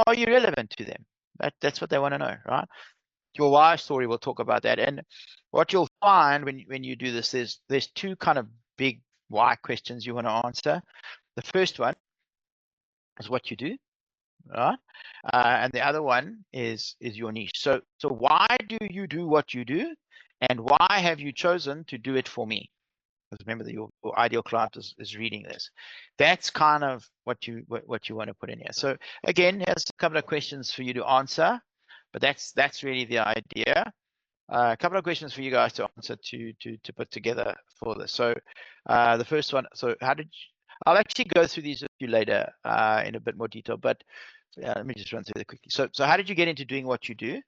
are you relevant to them? That's what they want to know, right? Your why story will talk about that. And what you'll find when you do this, there's 2 kind of big why questions you want to answer. The first one is what you do. right? And the other one is your niche. So why do you do what you do, and why have you chosen to do it for me? Because remember that your ideal client is reading this. That's kind of what you want to put in here. So again, here's a couple of questions for you to answer, but that's really the idea. A couple of questions for you guys to answer to put together for this. So the first one, so how did you, I'll actually go through these with you later in a bit more detail, but let me just run through it quickly. So how did you get into doing what you do?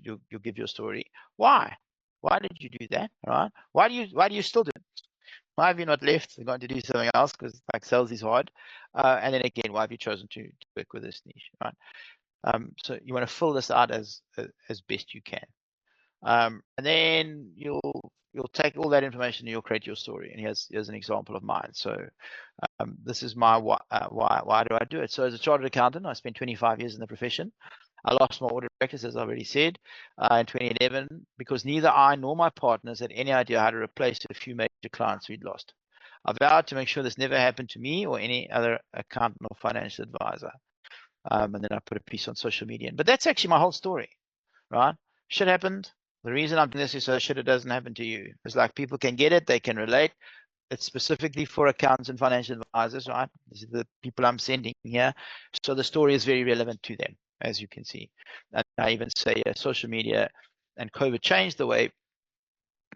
You'll give your story. Why did you do that? All right. Why do you still do it? Why have you not left and gone to do something else? Because like sales is hard. And then again, why have you chosen to work with this niche? Right. So you want to fill this out as best you can. And then you'll take all that information and you'll create your story. And here's an example of mine. So this is my why do I do it? So as a chartered accountant, I spent 25 years in the profession. I lost my audit practice, as I already said, in 2011, because neither I nor my partners had any idea how to replace a few major clients we'd lost. I vowed to make sure this never happened to me or any other accountant or financial advisor. And then I put a piece on social media. But that's actually my whole story, right? Shit happened. The reason I'm doing this is so shit it doesn't happen to you. It's like people can get it, they can relate. It's specifically for accountants and financial advisors, right? These are the people I'm sending here. So the story is very relevant to them, as you can see. And I even say social media and COVID changed the way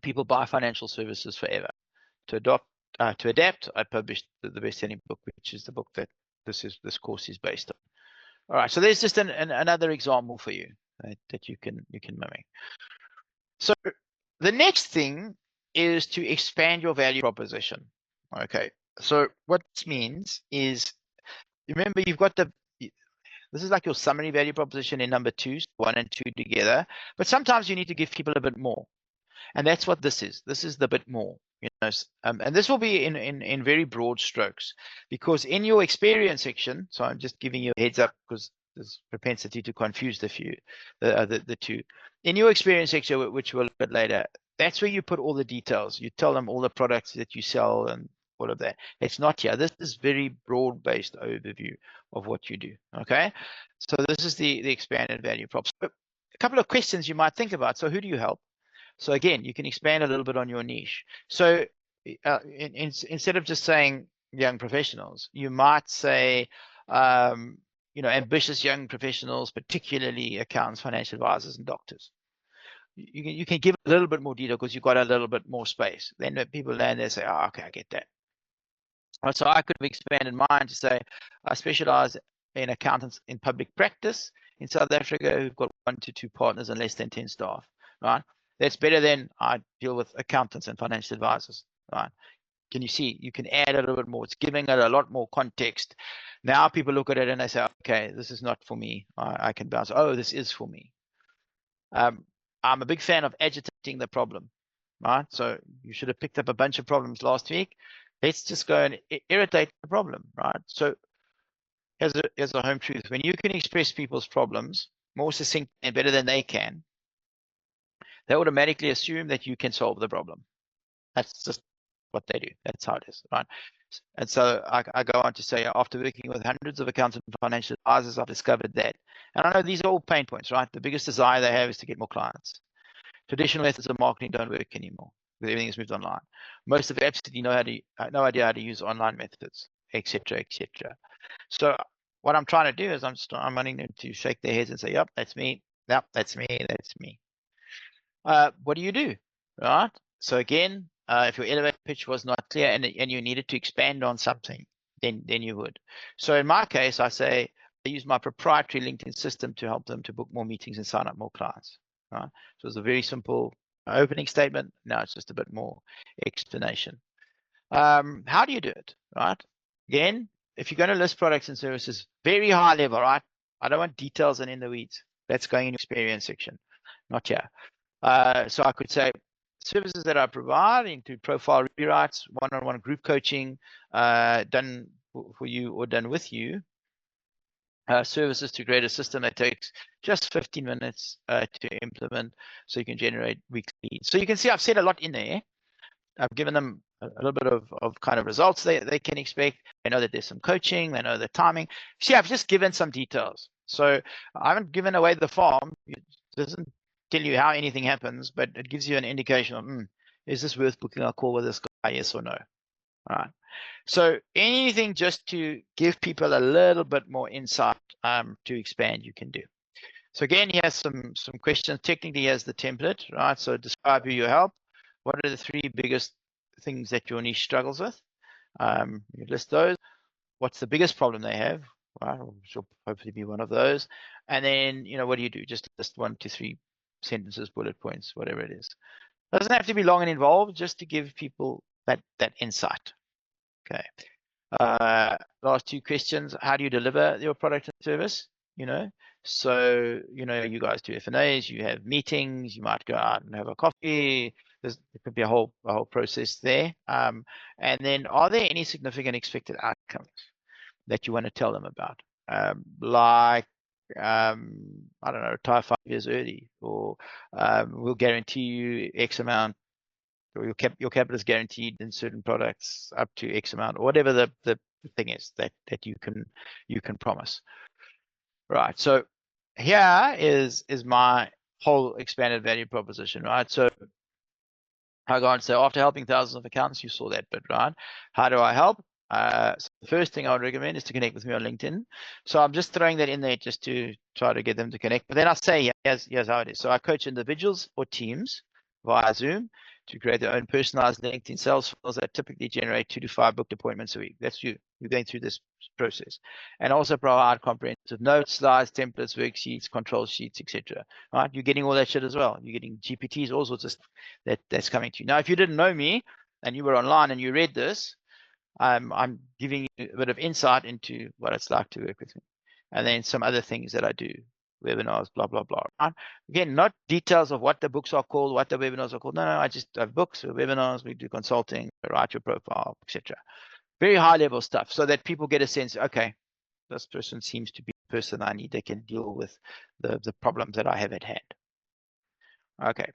people buy financial services forever. To adapt, I published the best-selling book, which is the book that this course is based on. All right, so there's just another example for you that you can mimic. So the next thing is to expand your value proposition. Okay, so what this means is, remember you've got this is like your summary value proposition in number 2, 1 and 2 together, but sometimes you need to give people a bit more. And that's what this is. This is the bit more, you know, and this will be in very broad strokes, because in your experience section, so I'm just giving you a heads up because there's propensity to confuse the two. In your experience section, which we'll look at later, that's where you put all the details. You tell them all the products that you sell and all of that. It's not here. This is very broad-based overview of what you do. Okay, so this is the expanded value props. A couple of questions you might think about. So who do you help? So again, you can expand a little bit on your niche. So instead of just saying young professionals, you might say, you know, ambitious young professionals, particularly accountants, financial advisors, and doctors. You can give a little bit more detail because you've got a little bit more space. Then when people land there, say, oh, okay, I get that. So I could have expanded mine to say, I specialize in accountants in public practice in South Africa who've got 1 to 2 partners and less than 10 staff, right? That's better than I deal with accountants and financial advisors, right? Can you see? You can add a little bit more. It's giving it a lot more context. Now people look at it and they say, okay, this is not for me. I can bounce. Oh, this is for me. I'm a big fan of agitating the problem, right? So you should have picked up a bunch of problems last week. Let's just go and irritate the problem, right? So here's a home truth. When you can express people's problems more succinct and better than they can, they automatically assume that you can solve the problem. That's just what they do. That's how it is, right? And so I go on to say, after working with hundreds of accountants and financial advisors, I've discovered that. And I know these are all pain points, right? The biggest desire they have is to get more clients. Traditional methods of marketing don't work anymore because everything has moved online. Most of them absolutely no idea how to use online methods, etc., etc. So what I'm trying to do is I'm wanting them to shake their heads and say, yep, that's me. Yep, that's me. That's me. What do you do, right? So again, if your elevator pitch was not clear and you needed to expand on something, then you would. So in my case, I say I use my proprietary LinkedIn system to help them to book more meetings and sign up more clients. Right? So it's a very simple opening statement. Now it's just a bit more explanation. How do you do it, right? Again, if you're going to list products and services, very high level, right? I don't want details and in the weeds. That's going in experience section, not here. So I could say services that I provide include profile rewrites, one-on-one group coaching, done for you or done with you. Services to create a system that takes just 15 minutes to implement so you can generate weekly leads. So you can see I've said a lot in there. I've given them a little bit of kind of results they can expect. They know that there's some coaching, they know the timing. See, I've just given some details. So I haven't given away the farm. It doesn't tell you how anything happens, but it gives you an indication of, is this worth booking a call with this guy, yes or no? All right. So anything just to give people a little bit more insight to expand, you can do. So again, he has some questions. Technically, he has the template, right? So describe who you help. What are the 3 biggest things that your niche struggles with? You list those. What's the biggest problem they have? Well, which will hopefully be one of those. And then, what do you do? Just list 1 to 3 sentences, bullet points, whatever it is. Doesn't have to be long and involved, just to give people that insight. Okay. Last 2 questions. How do you deliver your product and service? So, you guys do F&As, you have meetings, you might go out and have a coffee. There could be a whole process there. And then, are there any significant expected outcomes that you want to tell them about? Like, I don't know, retire 5 years early, or we'll guarantee you X amount, or your capital is guaranteed in certain products up to X amount, or whatever the thing is that you can promise. Right. So here is my whole expanded value proposition, right? So I go on to say, after helping thousands of accountants, you saw that bit, right? How do I help? So the first thing I would recommend is to connect with me on LinkedIn. So I'm just throwing that in there just to try to get them to connect. But then I say, here's how it is. So I coach individuals or teams via Zoom to create their own personalized LinkedIn sales funnels that typically generate 2 to 5 booked appointments a week. That's you. You're going through this process. And also provide comprehensive notes, slides, templates, worksheets, control sheets, etc. Right? You're getting all that shit as well. You're getting GPTs, all sorts of stuff that's coming to you. Now, if you didn't know me and you were online and you read this, I'm giving you a bit of insight into what it's like to work with me. And then some other things that I do, webinars, blah, blah, blah. Right? Again, not details of what the books are called, what the webinars are called. No, I just have books, webinars, we do consulting, write your profile, etc. Very high level stuff, so that people get a sense, okay, this person seems to be the person I need. They can deal with the problems that I have at hand. Okay.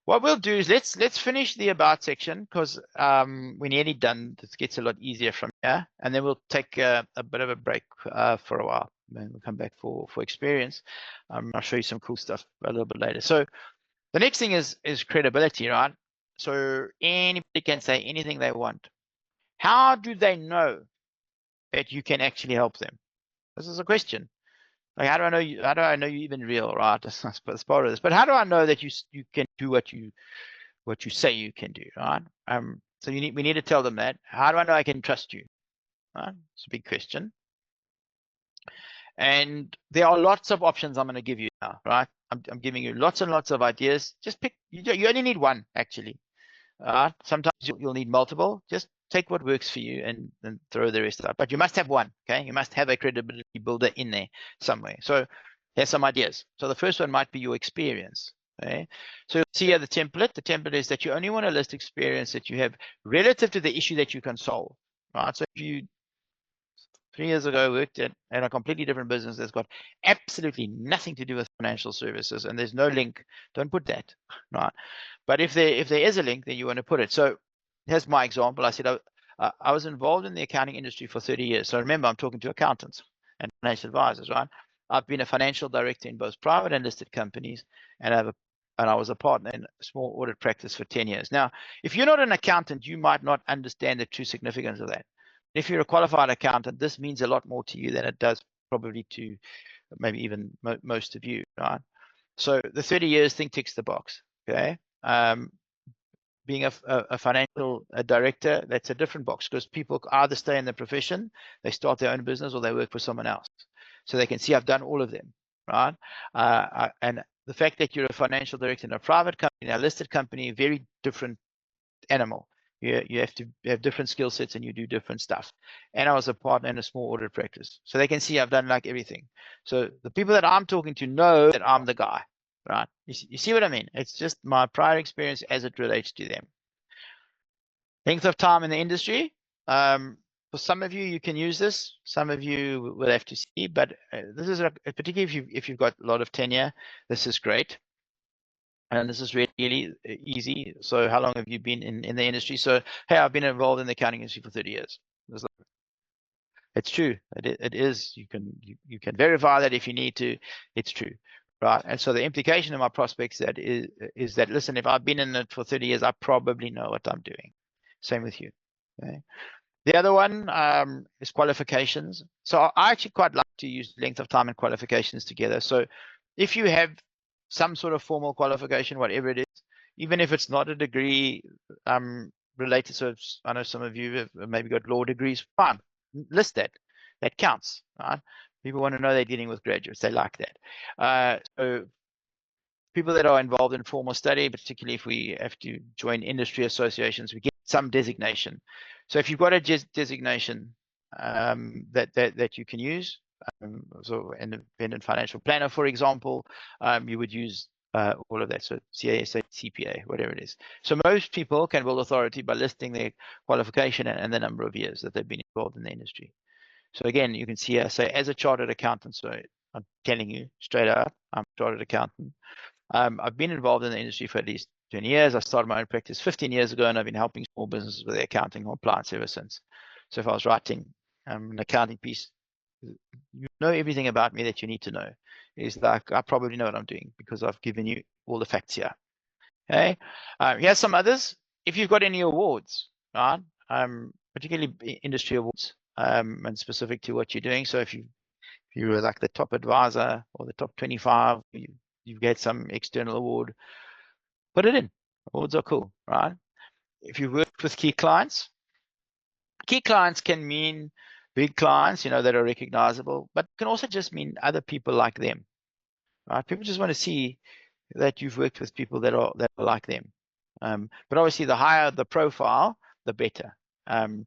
What we'll do is let's finish the about section, because we're nearly done. This gets a lot easier from here, and then we'll take a bit of a break for a while. Then we'll come back for experience. I'll show you some cool stuff a little bit later. So the next thing is credibility, right? So anybody can say anything they want. How do they know that you can actually help them? This is a question. Like, how do I know you? How do I know you even real, right? That's part of this. But how do I know that you can do what you say you can do, right? So we need to tell them that. How do I know I can trust you? Right? It's a big question. And there are lots of options I'm going to give you now, right? I'm giving you lots and lots of ideas. Just pick. You only need one, actually. Sometimes you'll need multiple. Just take what works for you and throw the rest out. But you must have one, okay? You must have a credibility builder in there somewhere. So here's some ideas. So the first one might be your experience, okay? So see here the template. The template is that you only want to list experience that you have relative to the issue that you can solve, right? So if you 3 years ago worked at a completely different business that's got absolutely nothing to do with financial services and there's no link, don't put that, right? But if there is a link, then you want to put it. So here's my example. I said I was involved in the accounting industry for 30 years. So remember, I'm talking to accountants and financial advisors, right? I've been a financial director in both private and listed companies, and I was a partner in a small audit practice for 10 years. Now, if you're not an accountant, you might not understand the true significance of that. If you're a qualified accountant, this means a lot more to you than it does probably to maybe even most of you, right? So the 30 years thing ticks the box, okay? Being a financial director, that's a different box, because people either stay in the profession, they start their own business, or they work for someone else. So they can see I've done all of them, right? And the fact that you're a financial director in a private company, a listed company, very different animal. You have to have different skill sets and you do different stuff. And I was a partner in a small audit practice. So they can see I've done like everything. So the people that I'm talking to know that I'm the guy, right? You see what I mean? It's just my prior experience as it relates to them. Length of time in the industry. For some of you, you can use this. Some of you will have to see, but this is particularly if you've got a lot of tenure, this is great. And this is really, really easy. So how long have you been in the industry? So, hey, I've been involved in the accounting industry for 30 years. It's true. It is. You can verify that if you need to. It's true, right? And so the implication of my prospects that is that, listen, if I've been in it for 30 years, I probably know what I'm doing. Same with you. Okay. The other one is qualifications. So I actually quite like to use length of time and qualifications together. So if you have some sort of formal qualification, whatever it is, even if it's not a degree related, so I know some of you have maybe got law degrees, fine, list that. That counts, right? People want to know they're dealing with graduates. They like that. So people that are involved in formal study, particularly if we have to join industry associations, we get some designation. So if you've got a designation that you can use, so independent financial planner, for example, you would use all of that. So CASA, CPA, whatever it is. So most people can build authority by listing their qualification and the number of years that they've been involved in the industry. So again, you can see here, say as a chartered accountant, so I'm telling you straight up, I'm a chartered accountant. I've been involved in the industry for at least 20 years. I started my own practice 15 years ago, and I've been helping small businesses with their accounting compliance ever since. So if I was writing an accounting piece, you know everything about me that you need to know. Is like, I probably know what I'm doing because I've given you all the facts here. Okay. Here's some others. If you've got any awards, right? Particularly industry awards, and specific to what you're doing. So if you were like the top advisor or the top 25, you get some external award, put it in. Awards are cool, right? If you work with key clients can mean big clients, you know, that are recognizable, but can also just mean other people like them, right? People just want to see that you've worked with people that are like them. But obviously, the higher the profile, the better. And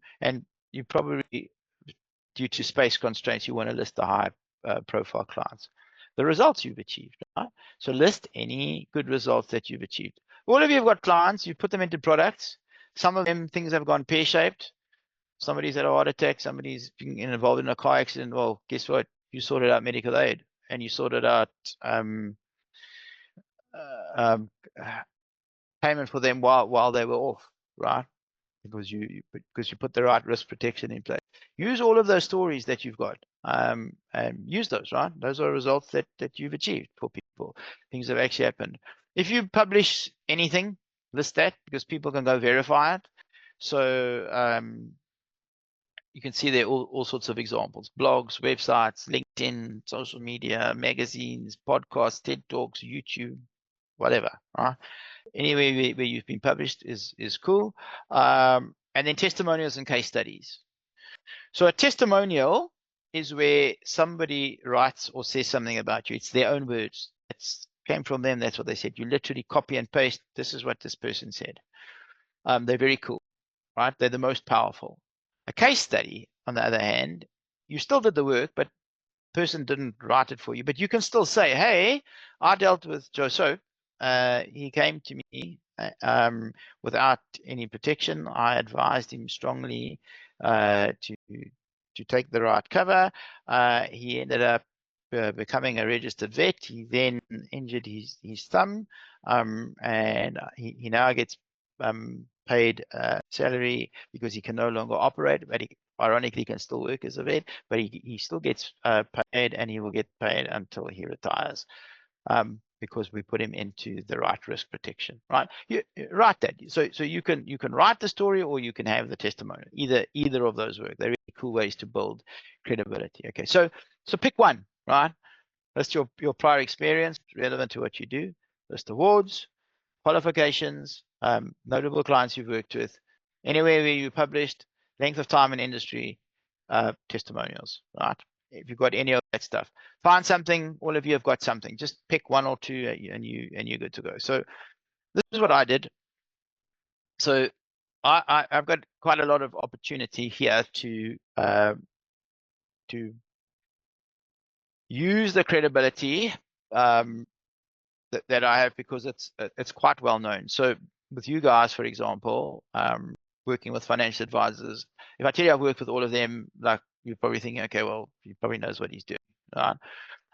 you probably, due to space constraints, you want to list the high profile clients. The results you've achieved, right? So list any good results that you've achieved. All of you have got clients, you put them into products. Some of them, things have gone pear-shaped. Somebody's had a heart attack, somebody's been involved in a car accident. Well, guess what? You sorted out medical aid and you sorted out payment for them while they were off, right? Because you put the right risk protection in place. Use all of those stories that you've got, and use those, right? Those are results that you've achieved for people. Things have actually happened. If you publish anything, list that, because people can go verify it. So you can see there all sorts of examples: blogs, websites, LinkedIn, social media, magazines, podcasts, TED Talks, YouTube, whatever, right? Anywhere where you've been published is cool. And then testimonials and case studies. So a testimonial is where somebody writes or says something about you. It's their own words. It came from them. That's what they said. You literally copy and paste. This is what this person said. They're very cool, right? They're the most powerful. A case study, on the other hand, you still did the work, but the person didn't write it for you. But you can still say, hey, I dealt with Joe Soap. He came to me without any protection. I advised him strongly to take the right cover. He ended up becoming a registered vet. He then injured his thumb, and he now gets paid salary because he can no longer operate, but he ironically can still work as a vet, but he still gets paid, and he will get paid until he retires. Because we put him into the right risk protection, right? You write that. So you can write the story, or you can have the testimonial. Either of those work. They're really cool ways to build credibility. Okay, so pick one, right? List your prior experience relevant to what you do. List awards, qualifications, notable clients you've worked with, anywhere where you published, length of time in industry, testimonials, right? If you've got any of that stuff, find something. All of you have got something. Just pick one or two, and you're good to go. So this is what I did. So I've got quite a lot of opportunity here to use the credibility that I have, because it's quite well known. So with you guys, for example, working with financial advisors, if I tell you I've worked with all of them, like, you're probably thinking, okay, well, he probably knows what he's doing, right?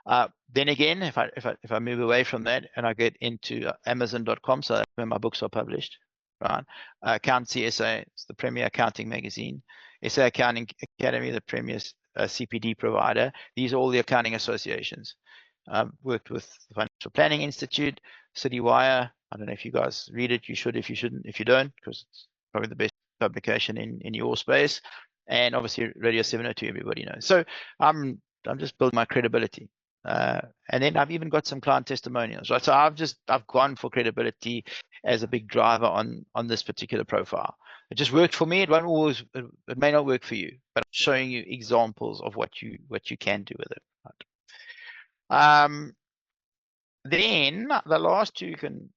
Then again, if I move away from that and I get into Amazon.com, so that's where my books are published, right? Accountancy SA, it's the premier accounting magazine. SA Accounting Academy, the premier CPD provider. These are all the accounting associations. I've worked with the Financial Planning Institute, Citywire. I don't know if you guys read it. You should. If you shouldn't, if you don't, because it's probably the best publication in your space. And obviously Radio 702, everybody knows. So I'm just building my credibility. And then I've even got some client testimonials, right? So I've gone for credibility as a big driver on this particular profile. It just worked for me. It won't always, it may not work for you, but I'm showing you examples of what you can do with it. Right? Then the last two can,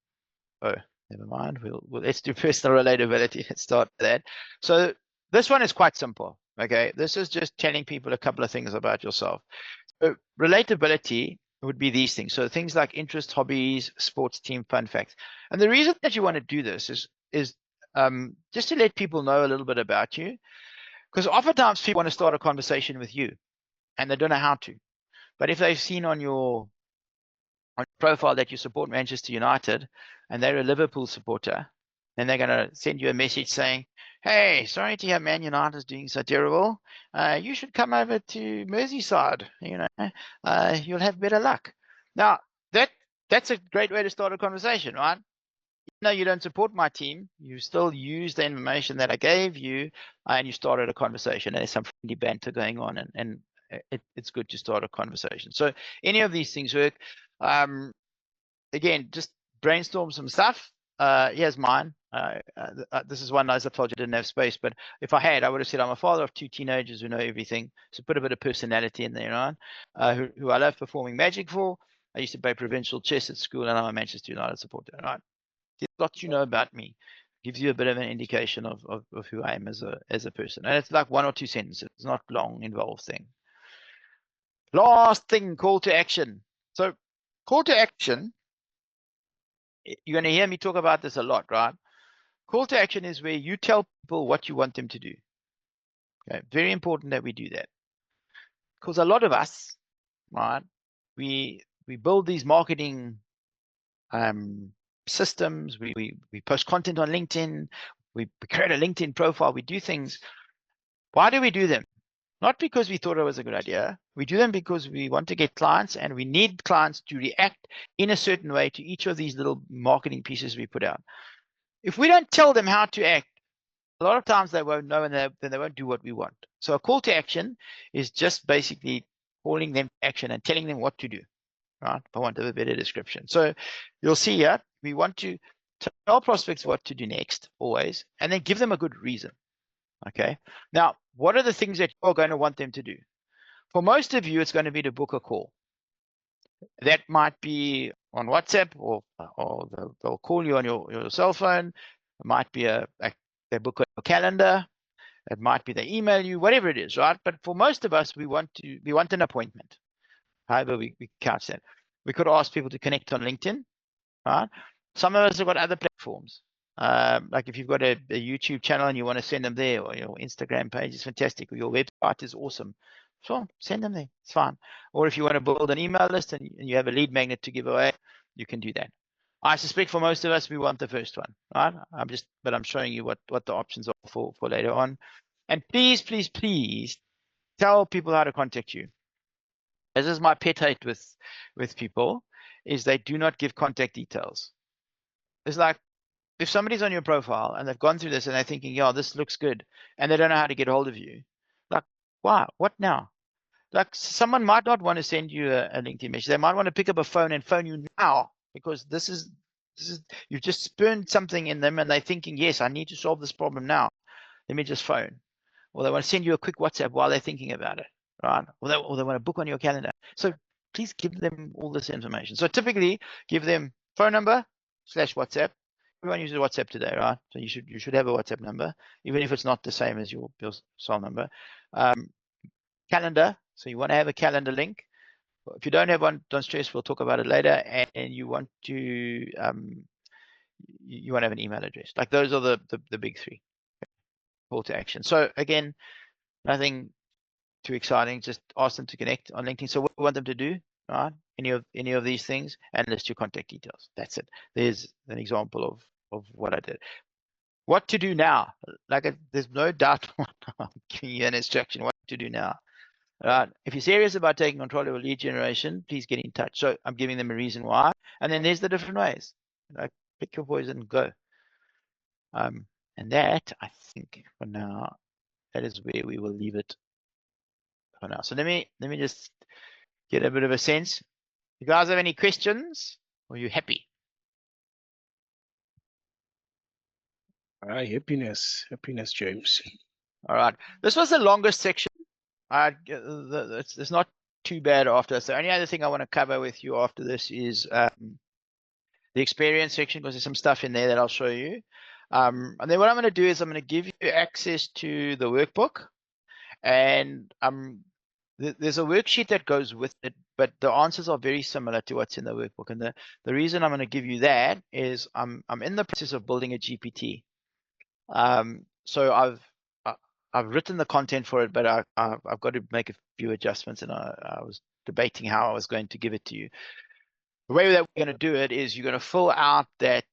oh, never mind. Let's do personal relatability. Let's start with that. So this one is quite simple. Okay, this is just telling people a couple of things about yourself. So relatability would be these things. So things like interest, hobbies, sports team, fun facts. And the reason that you want to do this is just to let people know a little bit about you, because oftentimes people want to start a conversation with you and they don't know how to. But if they've seen on your profile that you support Manchester United and they're a Liverpool supporter, then they're going to send you a message saying, hey, sorry to hear Man United is doing so terrible. You should come over to Merseyside. You know, you'll have better luck. Now, that's a great way to start a conversation, right? No, you don't support my team. You still use the information that I gave you, and you started a conversation. And there's some friendly banter going on, and it's good to start a conversation. So any of these things work. Again, just brainstorm some stuff. Here's mine. This is one as I told you I didn't have space, but if I had, I would have said I'm a father of two teenagers who know everything. So put a bit of personality in there, right? Who I love performing magic for. I used to play provincial chess at school, and I'm a Manchester United supporter, right? There's lots you know about me. Gives you a bit of an indication of who I am as a person. And it's like 1 or 2 sentences. It's not long, involved thing. Last thing, call to action. So call to action, you're going to hear me talk about this a lot, right? Call to action is where you tell people what you want them to do. Okay, very important that we do that. Because a lot of us, right, we build these marketing systems, we post content on LinkedIn, we create a LinkedIn profile, we do things. Why do we do them? Not because we thought it was a good idea. We do them because we want to get clients, and we need clients to react in a certain way to each of these little marketing pieces we put out. If we don't tell them how to act, a lot of times they won't know, and then they won't do what we want. So a call to action is just basically calling them to action and telling them what to do, right? If I want to have a better description. So you'll see here, we want to tell prospects what to do next, always, and then give them a good reason. Okay. Now, what are the things that you're going to want them to do? For most of you, it's going to be to book a call. That might be on WhatsApp, or they'll call you on your cell phone. It might be they book a calendar. It might be they email you, whatever it is, right? But for most of us, we want an appointment. However, we couch that. We could ask people to connect on LinkedIn, right? Some of us have got other platforms. Like if you've got a YouTube channel and you want to send them there, or your Instagram page is fantastic, or your website is awesome, sure, send them there. It's fine. Or if you want to build an email list and you have a lead magnet to give away, you can do that. I suspect for most of us, we want the first one, right? But I'm showing you what the options are for later on. And please, please, please tell people how to contact you. This is my pet hate with people, is they do not give contact details. It's like, if somebody's on your profile and they've gone through this and they're thinking, yeah, this looks good, and they don't know how to get hold of you, like, wow, what now? Like, someone might not want to send you a LinkedIn message. They might want to pick up a phone and phone you now, because this is you've just spurned something in them, and they're thinking, yes, I need to solve this problem now. Let me just phone. Or they want to send you a quick WhatsApp while they're thinking about it, right? Or they want to book on your calendar. So please give them all this information. So typically, give them phone number / WhatsApp. Everyone uses WhatsApp today, right? So you should have a WhatsApp number, even if it's not the same as your cell number. Calendar. So you want to have a calendar link. If you don't have one, don't stress. We'll talk about it later. And you want to you want to have an email address. Like, those are the big 3. Call to action. So again, nothing too exciting. Just ask them to connect on LinkedIn. So what we want them to do, right? Any of these things, and list your contact details. That's it. There's an example of what I did. What to do now? There's no doubt I'm giving you an instruction what to do now. Right. If you're serious about taking control of lead generation, please get in touch. So I'm giving them a reason why. And then there's the different ways. Like pick your poison and go. And that, I think for now, that is where we will leave it for now. So let me just get a bit of a sense. You guys have any questions? Or are you happy? Happiness, James. All right. This was the longest section. It's not too bad after this. The only other thing I want to cover with you after this is the experience section, because there's some stuff in there that I'll show you. And then what I'm going to do is I'm going to give you access to the workbook, and there's a worksheet that goes with it, but the answers are very similar to what's in the workbook. And the reason I'm going to give you that is I'm in the process of building a GPT. So I've written the content for it, but I've got to make a few adjustments, and I was debating how I was going to give it to you. The way that we're going to do it is you're going to fill out that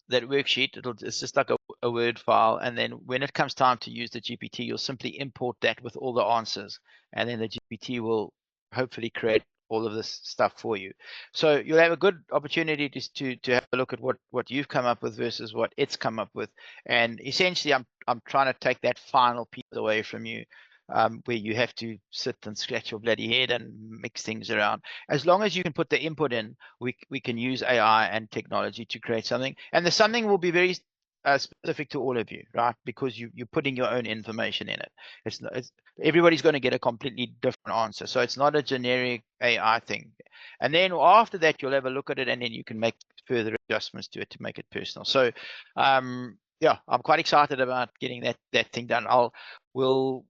that worksheet. It's just like a Word file, and then when it comes time to use the GPT, you'll simply import that with all the answers, and then the GPT will hopefully create all of this stuff for you. So you'll have a good opportunity to have a look at what you've come up with versus what it's come up with. And essentially I'm trying to take that final piece away from you, where you have to sit and scratch your bloody head and mix things around. As long as you can put the input in, we can use AI and technology to create something. And the something will be very specific to all of you, right? Because you're putting your own information in it. Everybody's going to get a completely different answer. So it's not a generic AI thing. And then after that, you'll have a look at it, and then you can make further adjustments to it to make it personal. So yeah, I'm quite excited about getting that thing done. We'll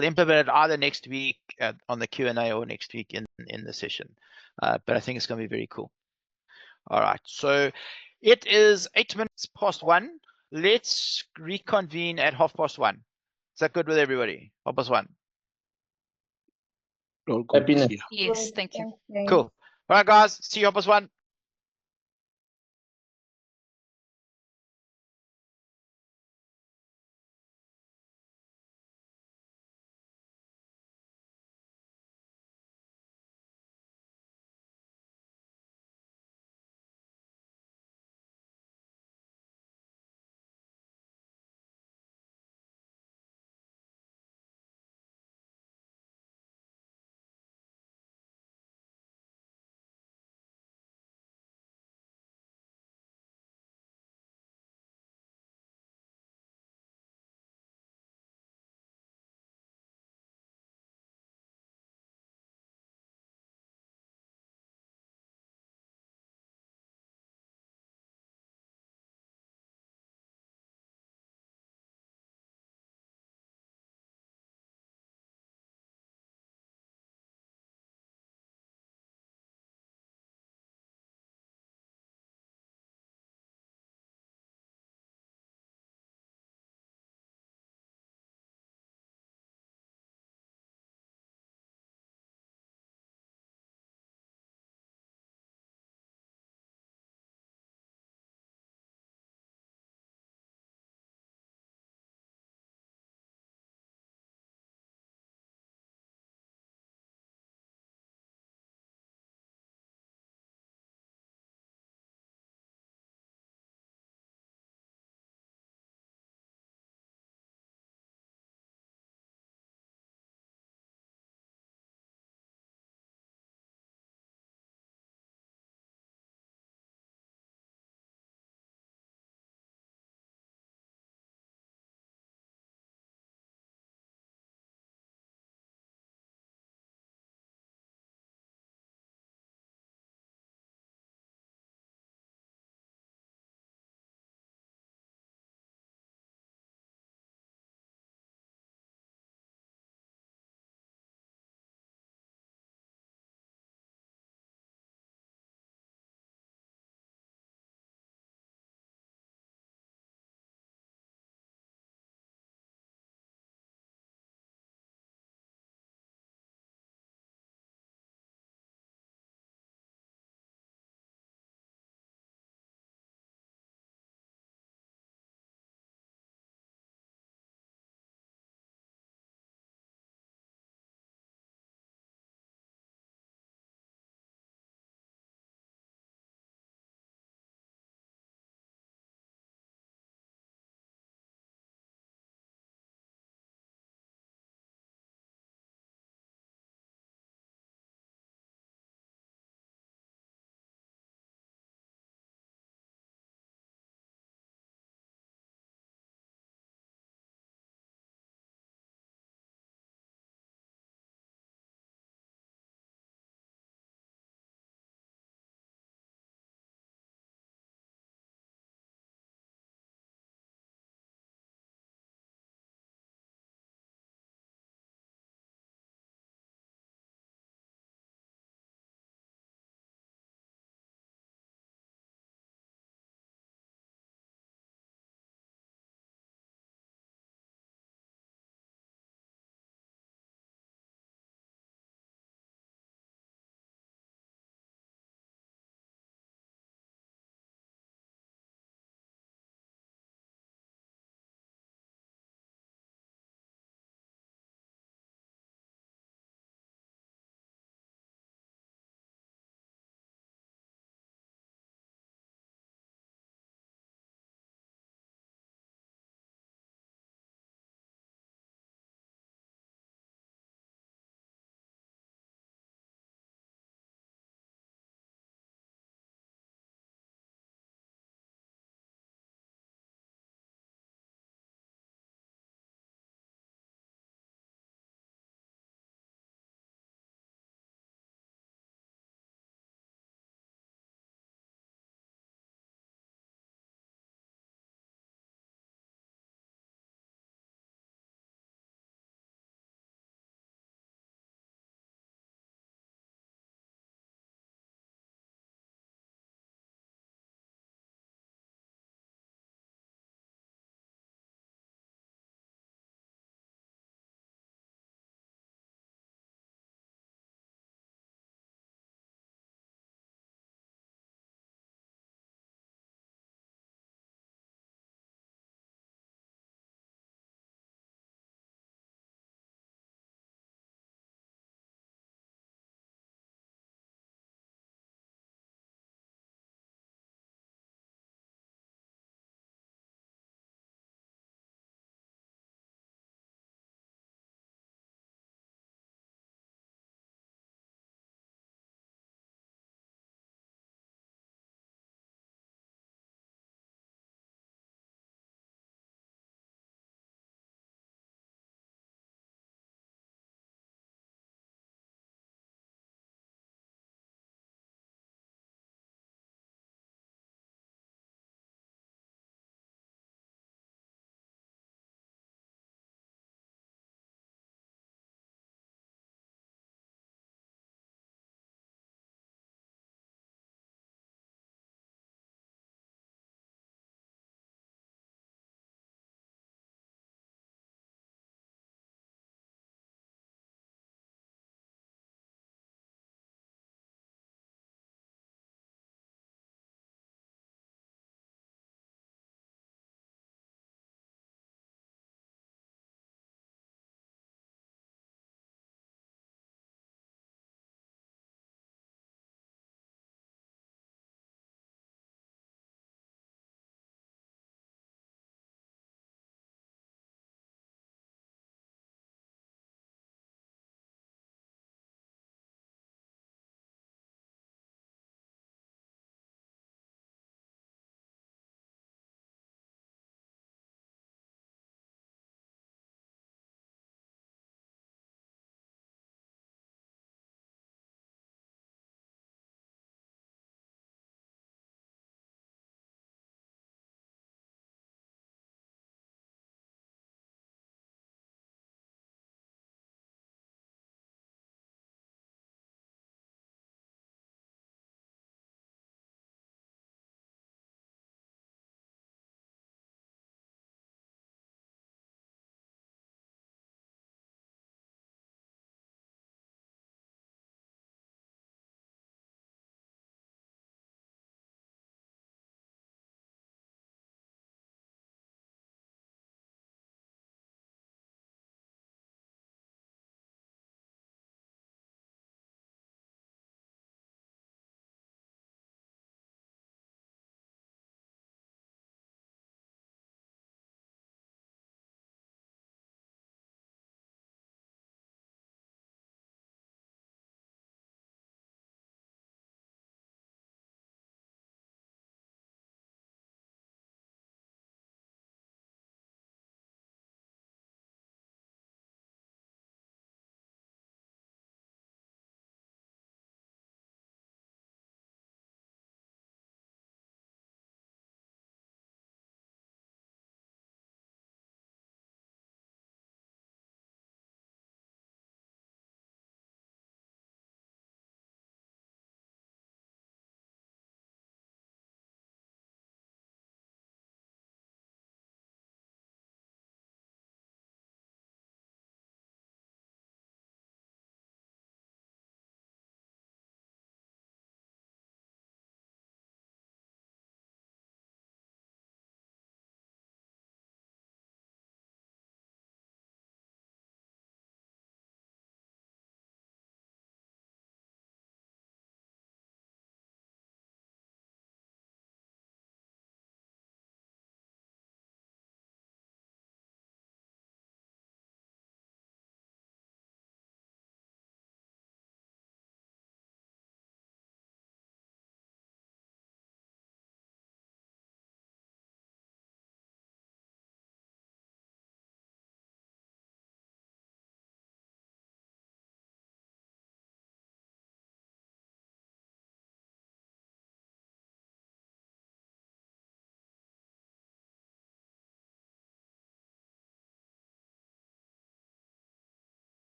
implement it either next week on the Q&A or next week in the session. But I think it's going to be very cool. All right, so it is 8 minutes past 1. Let's reconvene at 1:30. Is that good with everybody? 1:30. All good. Happiness. Yeah. Yes, thank you. Cool. All right, guys. See you 1:30.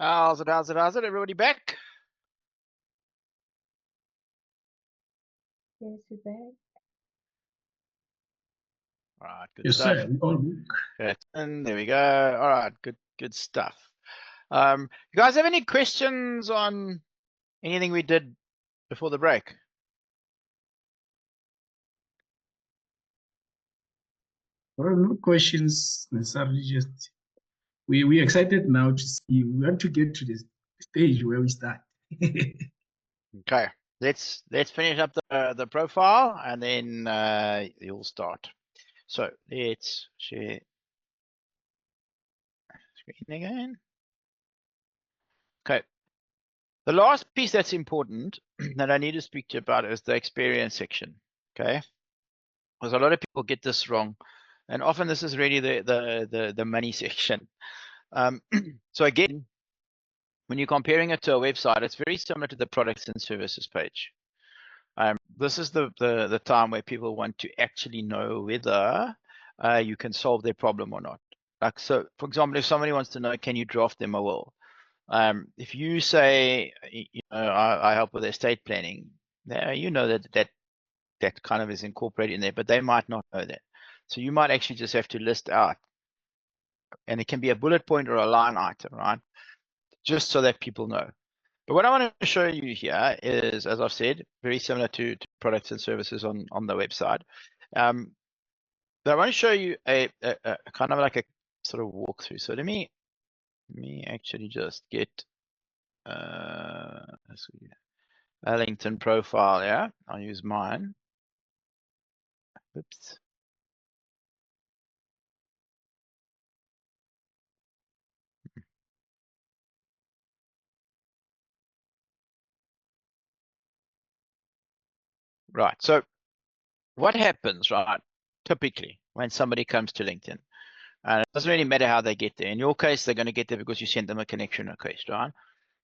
How's it? Everybody back? Yes, you back. All right, good Yes, stuff. sir. We all look. Good. And there we go. All right, good stuff. You guys have any questions on anything we did before the break? Well, no questions necessarily. Just we excited now to see. We want to get to this stage where we start. Okay, let's finish up the profile and then you'll start. So let's share screen again. Okay. The last piece that's important that I need to speak to you about is the experience section. Okay. Because a lot of people get this wrong. And often this is really the money section. So again, when you're comparing it to a website, it's very similar to the products and services page. This is the time where people want to actually know whether you can solve their problem or not. Like, so for example, if somebody wants to know, can you draft them a will? If you say, you know, I help with estate planning, you know that kind of is incorporated in there, but they might not know that. So you might actually just have to list out, and it can be a bullet point or a line item, right? Just so that people know. But what I want to show you here is, as I've said, very similar to products and services on the website. But I want to show you a kind of like a sort of walkthrough. So let me actually just get a LinkedIn profile. Yeah, I'll use mine. Oops. Right. So what happens, right, typically when somebody comes to LinkedIn? And it doesn't really matter how they get there. In your case, they're going to get there because you sent them a connection request, right?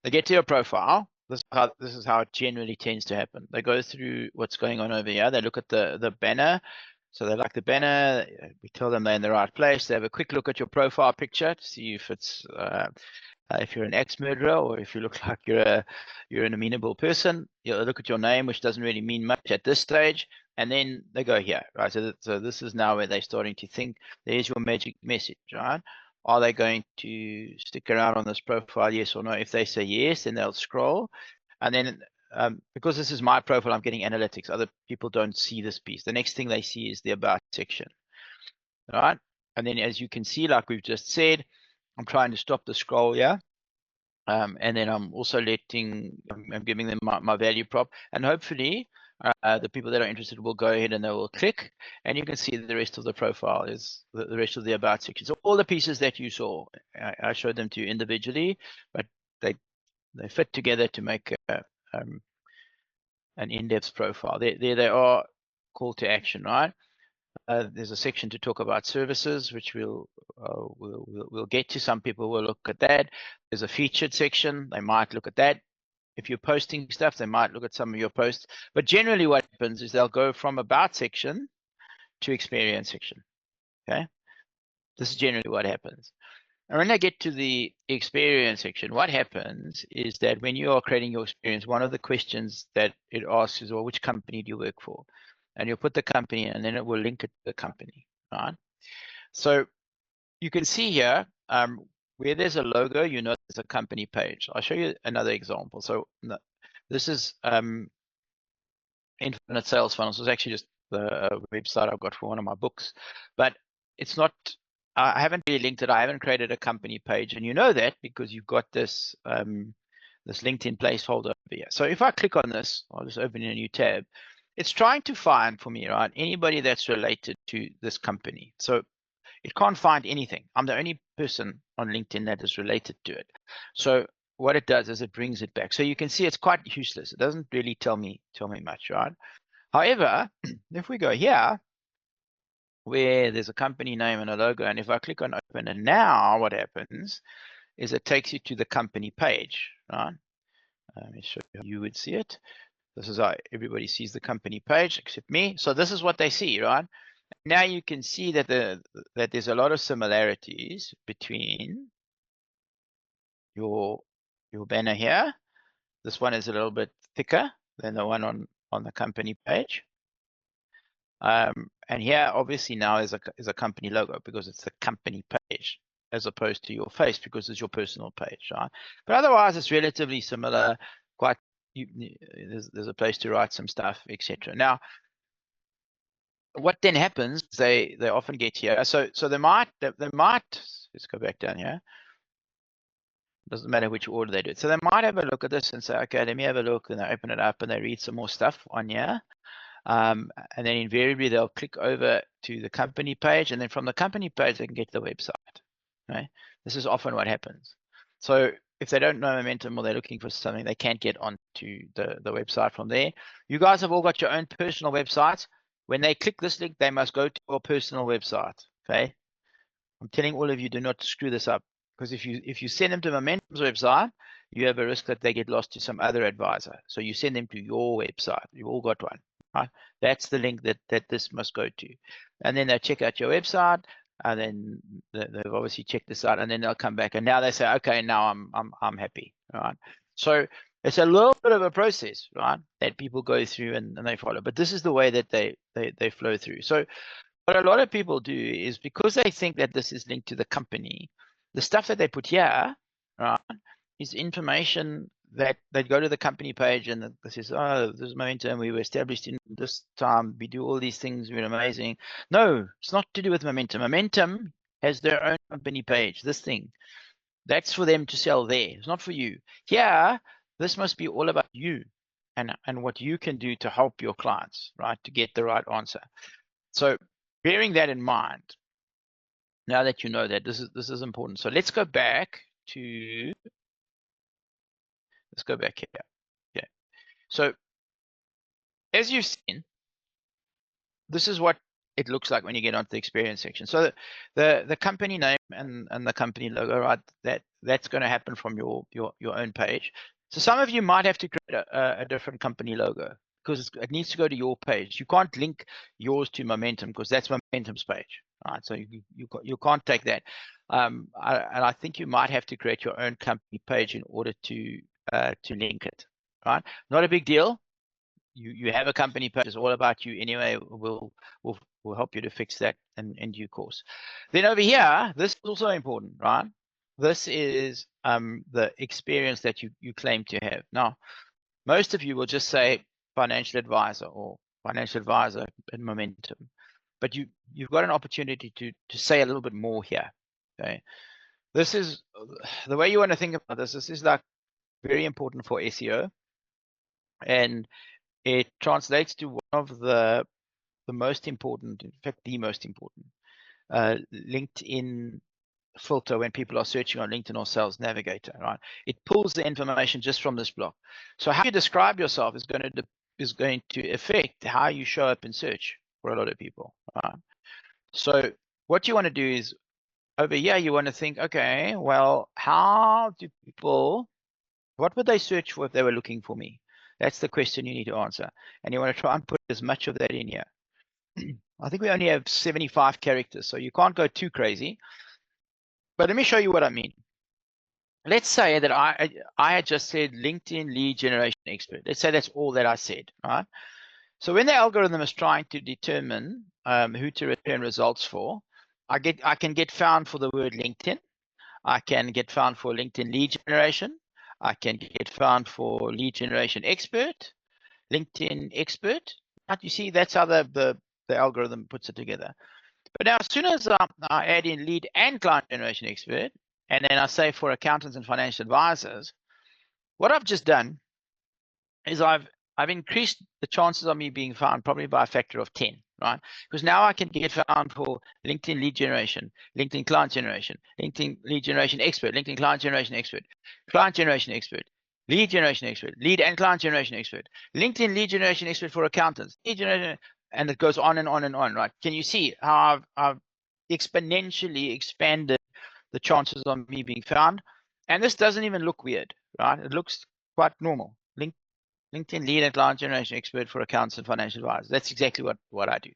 They get to your profile. This is how it generally tends to happen. They go through what's going on over here. They look at the banner. So they like the banner. We tell them they're in the right place. They have a quick look at your profile picture to see if it's if you're an ex-murderer or if you look like you're an amenable person. You'll look at your name, which doesn't really mean much at this stage, and then they go here, right? So this is now where they're starting to think. There's your magic message, right? Are they going to stick around on this profile, yes or no? If they say yes, then they'll scroll, and then because this is my profile, I'm getting analytics. Other people don't see this piece. The next thing they see is the about section, right? And then as you can see, like we've just said, I'm trying to stop the scroll here. And then I'm also I'm giving them my value prop, and hopefully the people that are interested will go ahead and they will click, and you can see the rest of the profile is the rest of the about section. So all the pieces that you saw, I showed them to you individually, but they fit together to make an in-depth profile. There they are, call to action, right? There's a section to talk about services, which we'll get to. Some people will look at that. There's a featured section. They might look at that. If you're posting stuff, they might look at some of your posts. But generally what happens is they'll go from about section to experience section. Okay. This is generally what happens. And when they get to the experience section, what happens is that when you are creating your experience, one of the questions that it asks is, well, which company do you work for? And you'll put the company in, and then it will link it to the company, right? So you can see here, where there's a logo, you know there's a company page. I'll show you another example. So this is Infinite Sales Funnels. It's actually just the website I've got for one of my books, but it's not, I haven't really linked it. I haven't created a company page, and you know that because you've got this this LinkedIn placeholder over here. So if I click on this, I'll just open in a new tab. It's trying to find for me, right, anybody that's related to this company. So it can't find anything. I'm the only person on LinkedIn that is related to it. So what it does is it brings it back. So you can see it's quite useless. It doesn't really tell me much, right? However, if we go here, where there's a company name and a logo, and if I click on open, and now what happens is it takes you to the company page, right? Let me show you how you would see it. This is how everybody sees the company page except me. So this is what they see, right? Now you can see that that there's a lot of similarities between your your banner here. This one is a little bit thicker than the one on the company page. And here, obviously, now is a company logo because it's the company page as opposed to your face because it's your personal page, right? But otherwise, it's relatively similar. Quite, there's a place to write some stuff, etc. Now, what then happens? They often get here. So they might. Let's go back down here. Doesn't matter which order they do it. So they might have a look at this and say, okay, let me have a look, and they open it up and they read some more stuff on here. And then invariably they'll click over to the company page, and then from the company page they can get to the website. Right? This is often what happens. So if they don't know Momentum or they're looking for something, they can't get onto the website from there. You guys have all got your own personal websites. When they click this link, they must go to your personal website. Okay, I'm telling all of you, do not screw this up, because if you send them to Momentum's website, you have a risk that they get lost to some other advisor. So you send them to your website. You've all got one. Right? That's the link that this must go to, and then they check out your website, and then they've obviously checked this out, and then they'll come back, and now they say, okay, now I'm happy. Right? So it's a little bit of a process, right, that people go through and they follow, but this is the way that they flow through. So what a lot of people do is, because they think that this is linked to the company, the stuff that they put here, right, is information that they go to the company page and it says, oh, this is Momentum, we were established in this time, we do all these things, we're amazing. No, it's not to do with Momentum. Momentum has their own company page, this thing. That's for them to sell there. It's not for you. Here, this must be all about you and what you can do to help your clients, right, to get the right answer. So bearing that in mind, now that you know that, this is important. So let's go back to, let's go back here. Yeah. So as you've seen, this is what it looks like when you get onto the experience section. So the company name and the company logo, right, that's going to happen from your own page. So some of you might have to create a different company logo because it needs to go to your page. You can't link yours to Momentum because that's Momentum's page, right? So you can't take that. And I think you might have to create your own company page in order to link it, right? Not a big deal. You have a company page, it's all about you anyway. We'll help you to fix that in due course. Then over here, this is also important, right? This is the experience that you claim to have. Now, most of you will just say financial advisor or financial advisor in Momentum, but you've got an opportunity to say a little bit more here. Okay, this is the way you want to think about this. This is like very important for SEO, and it translates to one of the most important, in fact, the most important LinkedIn filter when people are searching on LinkedIn or Sales Navigator, right? It pulls the information just from this block. So how you describe yourself is going to affect how you show up in search for a lot of people, right? So what you want to do is over here, you want to think, okay, well, how do people, what would they search for if they were looking for me? That's the question you need to answer. And you want to try and put as much of that in here. I think we only have 75 characters, so you can't go too crazy. But let me show you what I mean. Let's say that I had just said LinkedIn lead generation expert. Let's say that's all that I said, right? So when the algorithm is trying to determine who to return results for, I can get found for the word LinkedIn. I can get found for LinkedIn lead generation. I can get found for lead generation expert, LinkedIn expert. You see, that's how the algorithm puts it together. But now, as soon as I add in lead and client generation expert, and then I say for accountants and financial advisors, what I've just done is I've increased the chances of me being found probably by a factor of 10, right? Because now I can get found for LinkedIn lead generation, LinkedIn client generation, LinkedIn lead generation expert, LinkedIn client generation expert, lead generation expert, lead and client generation expert, LinkedIn lead generation expert for accountants, lead generation, and it goes on and on and on, right? Can you see how I've exponentially expanded the chances of me being found? And this doesn't even look weird, right? It looks quite normal. LinkedIn lead and client generation expert for accountants and financial advisors. That's exactly what I do.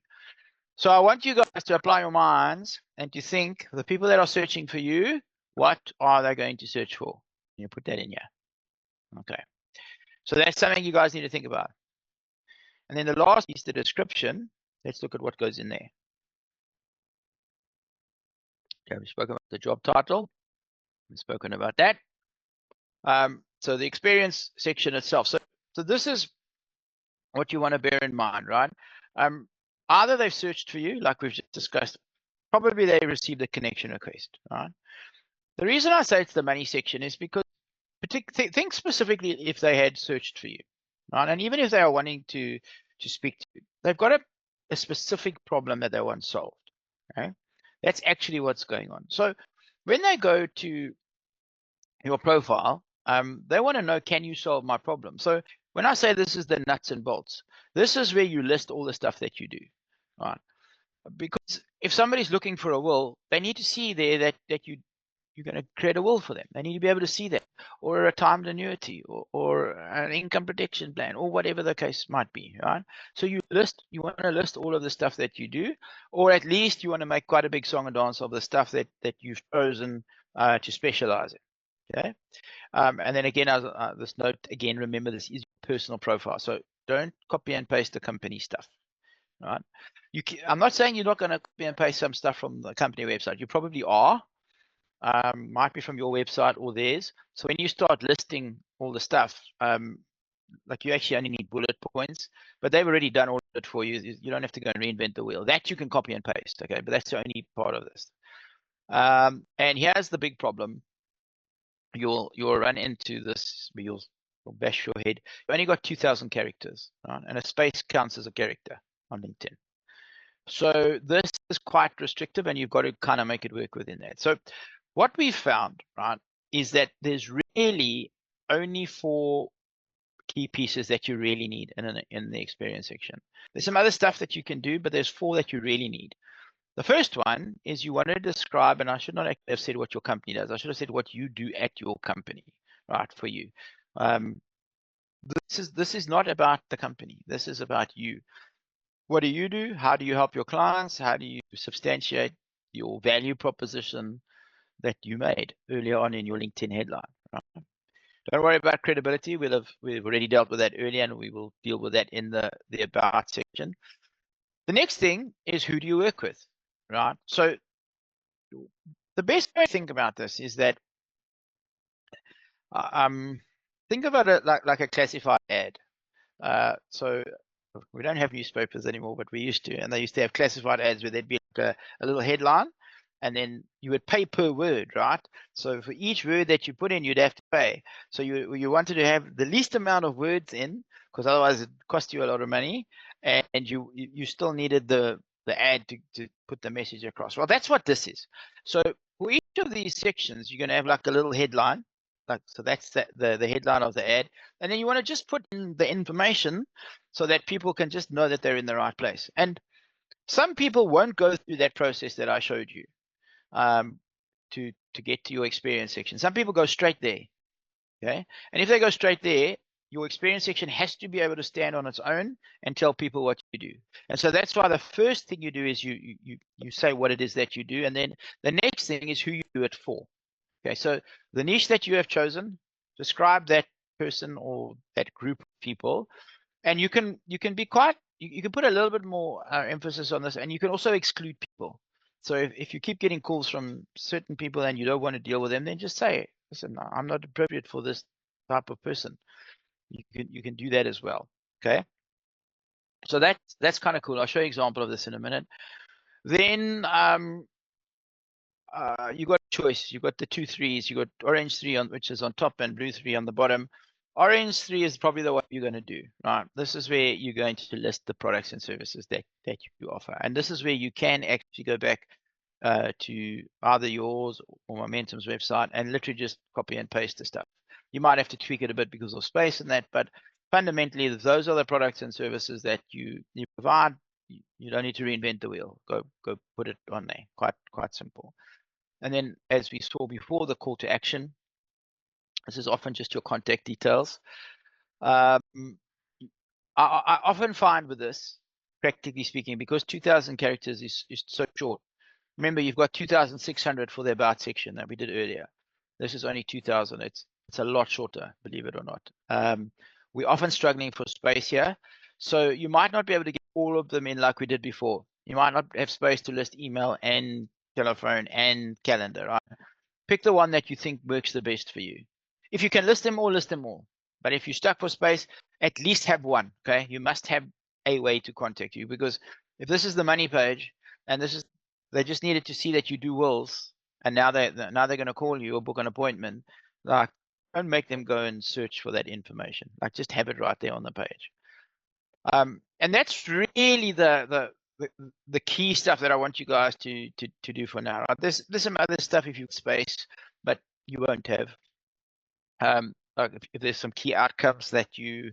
So I want you guys to apply your minds and to think the people that are searching for you, what are they going to search for? You put that in here. Okay, so that's something you guys need to think about. And then the last piece, the description. Let's look at what goes in there. Okay, we've spoken about the job title. We've spoken about that. So the experience section itself. So this is what you want to bear in mind, right? Either they've searched for you, like we've just discussed, probably they received a connection request, right? The reason I say it's the money section is because think specifically if they had searched for you, right? And even if they are wanting to speak to you, they've got a specific problem that they want solved, okay? That's actually what's going on. So when they go to your profile, they want to know, can you solve my problem? So when I say this is the nuts and bolts, this is where you list all the stuff that you do, right? Because if somebody's looking for a will, they need to see there that you're going to create a will for them. They need to be able to see that, or a retirement annuity, or an income protection plan, or whatever the case might be, right? So you want to list all of the stuff that you do, or at least you want to make quite a big song and dance of the stuff that you've chosen to specialize in. Okay, and then again, this note again, remember this is your personal profile, so don't copy and paste the company stuff, right? I'm not saying you're not going to copy and paste some stuff from the company website. You probably are, might be from your website or theirs. So when you start listing all the stuff, like you actually only need bullet points, but they've already done all of it for you. You don't have to go and reinvent the wheel. That you can copy and paste, okay? But that's the only part of this. And here's the big problem. You'll run into this, you'll bash your head. You've only got 2,000 characters, right? And a space counts as a character on LinkedIn. So this is quite restrictive, and you've got to kind of make it work within that. So what we found, right, is that there's really only 4 key pieces that you really need in the experience section. There's some other stuff that you can do, but there's 4 that you really need. The first one is you want to describe, and I should not have said what your company does. I should have said what you do at your company, right, for you. This is not about the company. This is about you. What do you do? How do you help your clients? How do you substantiate your value proposition that you made earlier on in your LinkedIn headline, right? Don't worry about credibility. We've already dealt with that earlier, and we will deal with that in the about section. The next thing is, who do you work with? Right. So the best way to think about this is that think about it like a classified ad. So we don't have newspapers anymore, but we used to, and they used to have classified ads where there'd be like a little headline, and then you would pay per word, right? So for each word that you put in, you'd have to pay. So you wanted to have the least amount of words in, because otherwise it cost you a lot of money, and you still needed the ad to put the message across. Well, that's what this is. So for each of these sections, you're going to have like a little headline. So that's the headline of the ad. And then you want to just put in the information so that people can just know that they're in the right place. And some people won't go through that process that I showed you to get to your experience section. Some people go straight there. Okay. And if they go straight there, your experience section has to be able to stand on its own and tell people what you do. And so that's why the first thing you do is you say what it is that you do. And then the next thing is who you do it for. Okay, so the niche that you have chosen, describe that person or that group of people, and you can be quite, you can put a little bit more emphasis on this, and you can also exclude people. So if you keep getting calls from certain people and you don't want to deal with them, then just say, listen, I'm not appropriate for this type of person. You can do that as well. Okay, so that's kind of cool. I'll show you an example of this in a minute. Then you got choice. You got the 2 3s. You got orange 3 on, which is on top, and blue 3 on the bottom. Orange 3 is probably the one you're going to do, right? This is where you're going to list the products and services that you offer, and this is where you can actually go back to either yours or Momentum's website and literally just copy and paste the stuff. You might have to tweak it a bit because of space and that, but fundamentally, those are the products and services that you provide. You don't need to reinvent the wheel. Go put it on there. Quite simple. And then, as we saw before, the call to action. This is often just your contact details. I often find with this, practically speaking, because 2,000 characters is so short. Remember, you've got 2,600 for the about section that we did earlier. This is only 2,000. It's a lot shorter, believe it or not. We're often struggling for space here. So you might not be able to get all of them in like we did before. You might not have space to list email and telephone and calendar, right? Pick the one that you think works the best for you. If you can list them all, list them all. But if you're stuck for space, at least have one, okay? You must have a way to contact you, because if this is the money page and this is, they just needed to see that you do wills, and now they're going to call you or book an appointment, like, don't make them go and search for that information. Like, just have it right there on the page. And that's really the key stuff that I want you guys to do for now. Right? There's some other stuff if you have space, but you won't have. Like if there's some key outcomes that you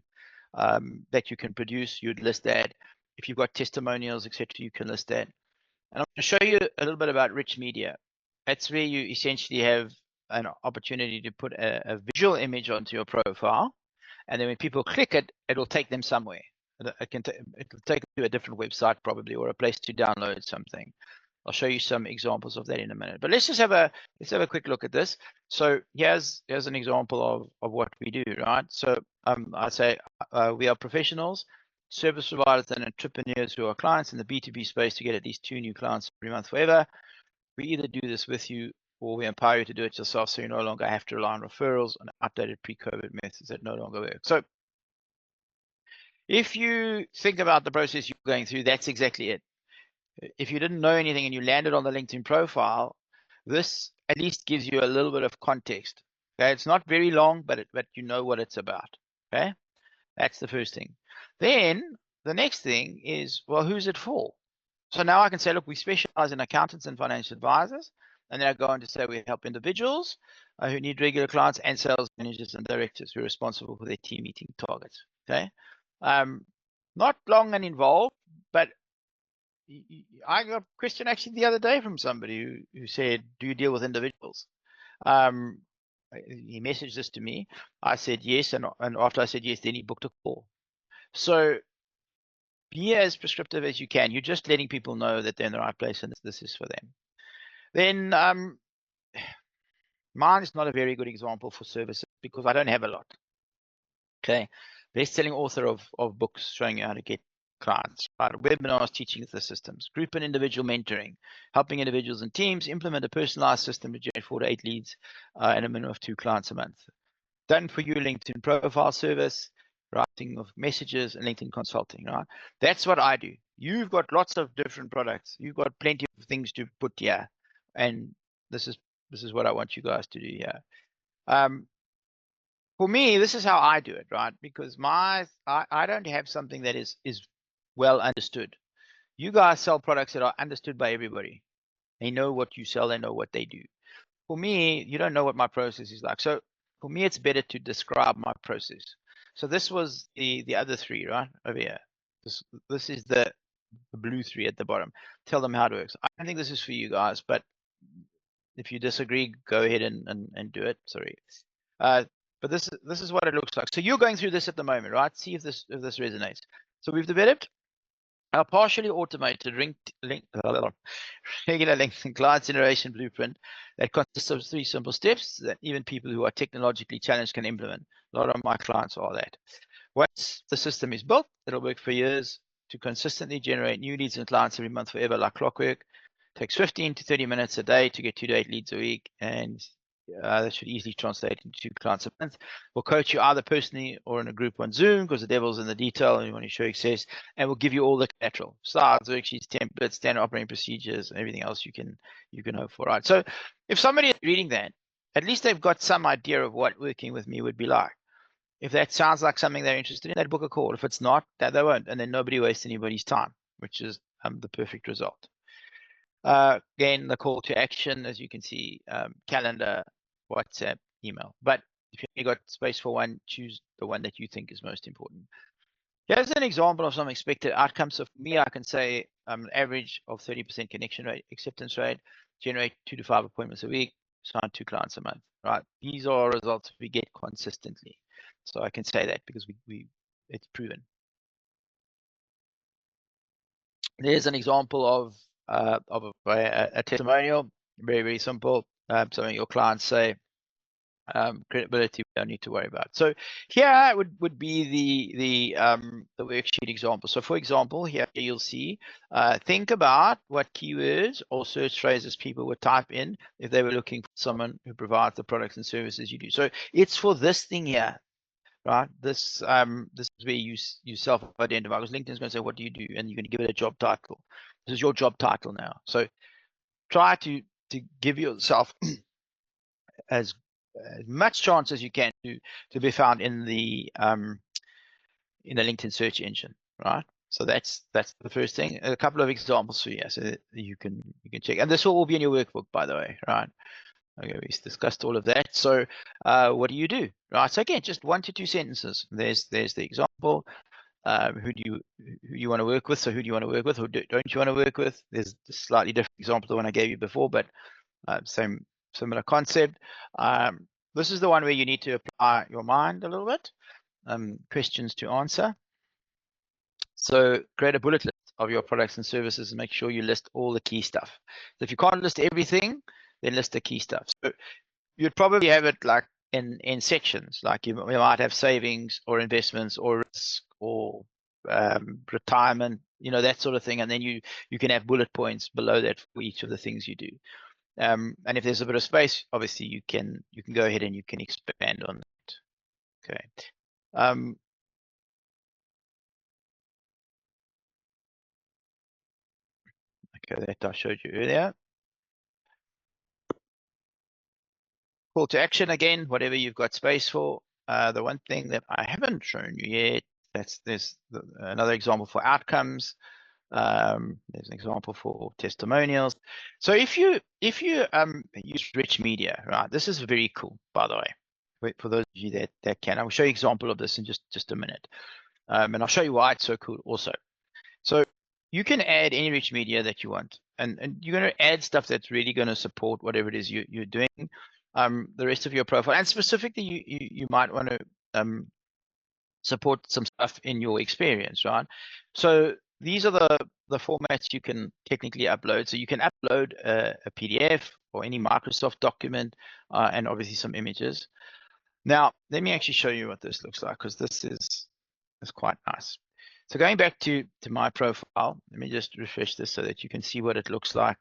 can produce, you'd list that. If you've got testimonials, etc., you can list that. And I'm going to show you a little bit about rich media. That's where you essentially have an opportunity to put a visual image onto your profile, and then when people click it, it'll take them somewhere. It'll take them to a different website probably, or a place to download something. I'll show you some examples of that in a minute. But let's have a quick look at this. So here's an example of what we do, right? So I'd say we are professionals, service providers, and entrepreneurs who are clients in the B2B space to get at least 2 new clients every month forever. We either do this with you, or we empower you to do it yourself, so you no longer have to rely on referrals and updated pre-COVID methods that no longer work. So if you think about the process you're going through, that's exactly it. If you didn't know anything and you landed on the LinkedIn profile, this at least gives you a little bit of context. Okay, it's not very long, but you know what it's about. Okay, that's the first thing. Then the next thing is, well, who's it for? So now I can say, look, we specialize in accountants and financial advisors. And then I go on to say we help individuals who need regular clients and sales managers and directors who are responsible for their team meeting targets. Okay, not long and involved, but I got a question actually the other day from somebody who said, do you deal with individuals? He messaged this to me. I said yes, and after I said yes, then he booked a call. So be as prescriptive as you can. You're just letting people know that they're in the right place and this is for them. Then mine is not a very good example for services because I don't have a lot. Okay, best-selling author of books showing you how to get clients, right? Webinars teaching the systems, group and individual mentoring, helping individuals and teams implement a personalized system to generate 4 to 8 leads and a minimum of 2 clients a month. Done for you LinkedIn profile service, writing of messages, and LinkedIn consulting, right? That's what I do. You've got lots of different products. You've got plenty of things to put here. And this is what I want you guys to do here. For me, this is how I do it, right? Because I don't have something that is well understood. You guys sell products that are understood by everybody. They know what you sell, they know what they do. For me, you don't know what my process is like. So for me, it's better to describe my process. So this was the other 3, right? Over here. This is the blue 3 at the bottom. Tell them how it works. I don't think this is for you guys, but if you disagree, go ahead and do it. Sorry. But this is what it looks like. So you're going through this at the moment, right? See if this resonates. So we've developed a partially automated regular LinkedIn client generation blueprint that consists of 3 simple steps that even people who are technologically challenged can implement. A lot of my clients are that. Once the system is built, it'll work for years to consistently generate new leads and clients every month forever like clockwork. It takes 15 to 30 minutes a day to get 2 to 8 leads a week, and that should easily translate into 2 clients a month. We'll coach you either personally or in a group on Zoom because the devil's in the detail and we want to show success. And we'll give you all the collateral, slides, worksheets, templates, standard operating procedures, and everything else you can hope for, right? So if somebody is reading that, at least they've got some idea of what working with me would be like. If that sounds like something they're interested in, they'd book a call. If it's not, that they won't, and then nobody wastes anybody's time, which is the perfect result. Again, the call to action, as you can see, calendar, WhatsApp, email. But if you've got space for one, choose the one that you think is most important. Here's an example of some expected outcomes. So for me, I can say an average of 30% connection rate, acceptance rate, generate 2 to 5 appointments a week, sign 2 clients a month, right? These are results we get consistently. So I can say that because it's proven. There's an example of a testimonial, very, very simple. Some of your clients say, Credibility we don't need to worry about. So here would be the worksheet example. So for example, here you'll see, think about what keywords or search phrases people would type in if they were looking for someone who provides the products and services you do. So it's for this thing here, right? This is where you self-identify, because LinkedIn's going to say, what do you do? And you're going to give it a job title. This is your job title now. So try to give yourself as much chance as you can to be found in the LinkedIn search engine, right? So that's the first thing. A couple of examples for you, so that you can check, and this will all be in your workbook, by the way, right? Okay, we discussed all of that. So what do you do, right? So again, just 1 to 2 sentences. There's the example. Who you want to work with? So who do you want to work with, or don't you want to work with? There's a slightly different example to the one I gave you before, but similar concept. This is the one where you need to apply your mind a little bit. Questions to answer. So create a bullet list of your products and services and make sure you list all the key stuff. So if you can't list everything, then list the key stuff. So you'd probably have it like in sections, like you might have savings or investments or risk or retirement, that sort of thing. And then you can have bullet points below that for each of the things you do. And if there's a bit of space, obviously you can go ahead and you can expand on that. Okay. Okay, that I showed you earlier. Call to action again, whatever you've got space for. The one thing that I haven't shown you yet, there's another example for outcomes. There's an example for testimonials. So if you use rich media, right? This is very cool, by the way. For those of you that can, I will show you an example of this in just a minute, and I'll show you why it's so cool also. So you can add any rich media that you want, and you're going to add stuff that's really going to support whatever it is you're doing. The rest of your profile, and specifically you might want to support some stuff in your experience, right? So these are the formats you can technically upload. So you can upload a PDF or any Microsoft document, and obviously some images. Now, let me actually show you what this looks like, because this is quite nice. So going back to my profile, let me just refresh this so that you can see what it looks like.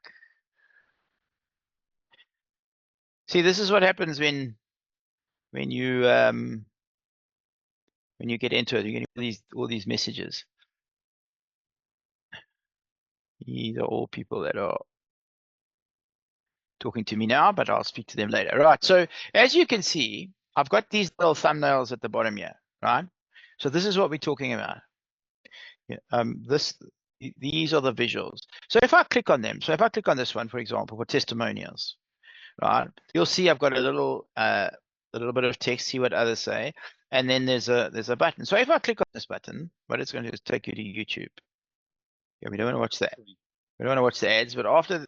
See, this is what happens when you get into it. You get all these messages. These are all people that are talking to me now, but I'll speak to them later. Right. So as you can see, I've got these little thumbnails at the bottom here, right? So this is what we're talking about. Yeah, these are the visuals. So if I click on them, so if I click on this one, for example, for testimonials, right, you'll see I've got a little bit of text, see what others say, and then there's a button. So if I click on this button, what it's going to do is take you to YouTube. Yeah, we don't want to watch that. We don't want to watch the ads, but after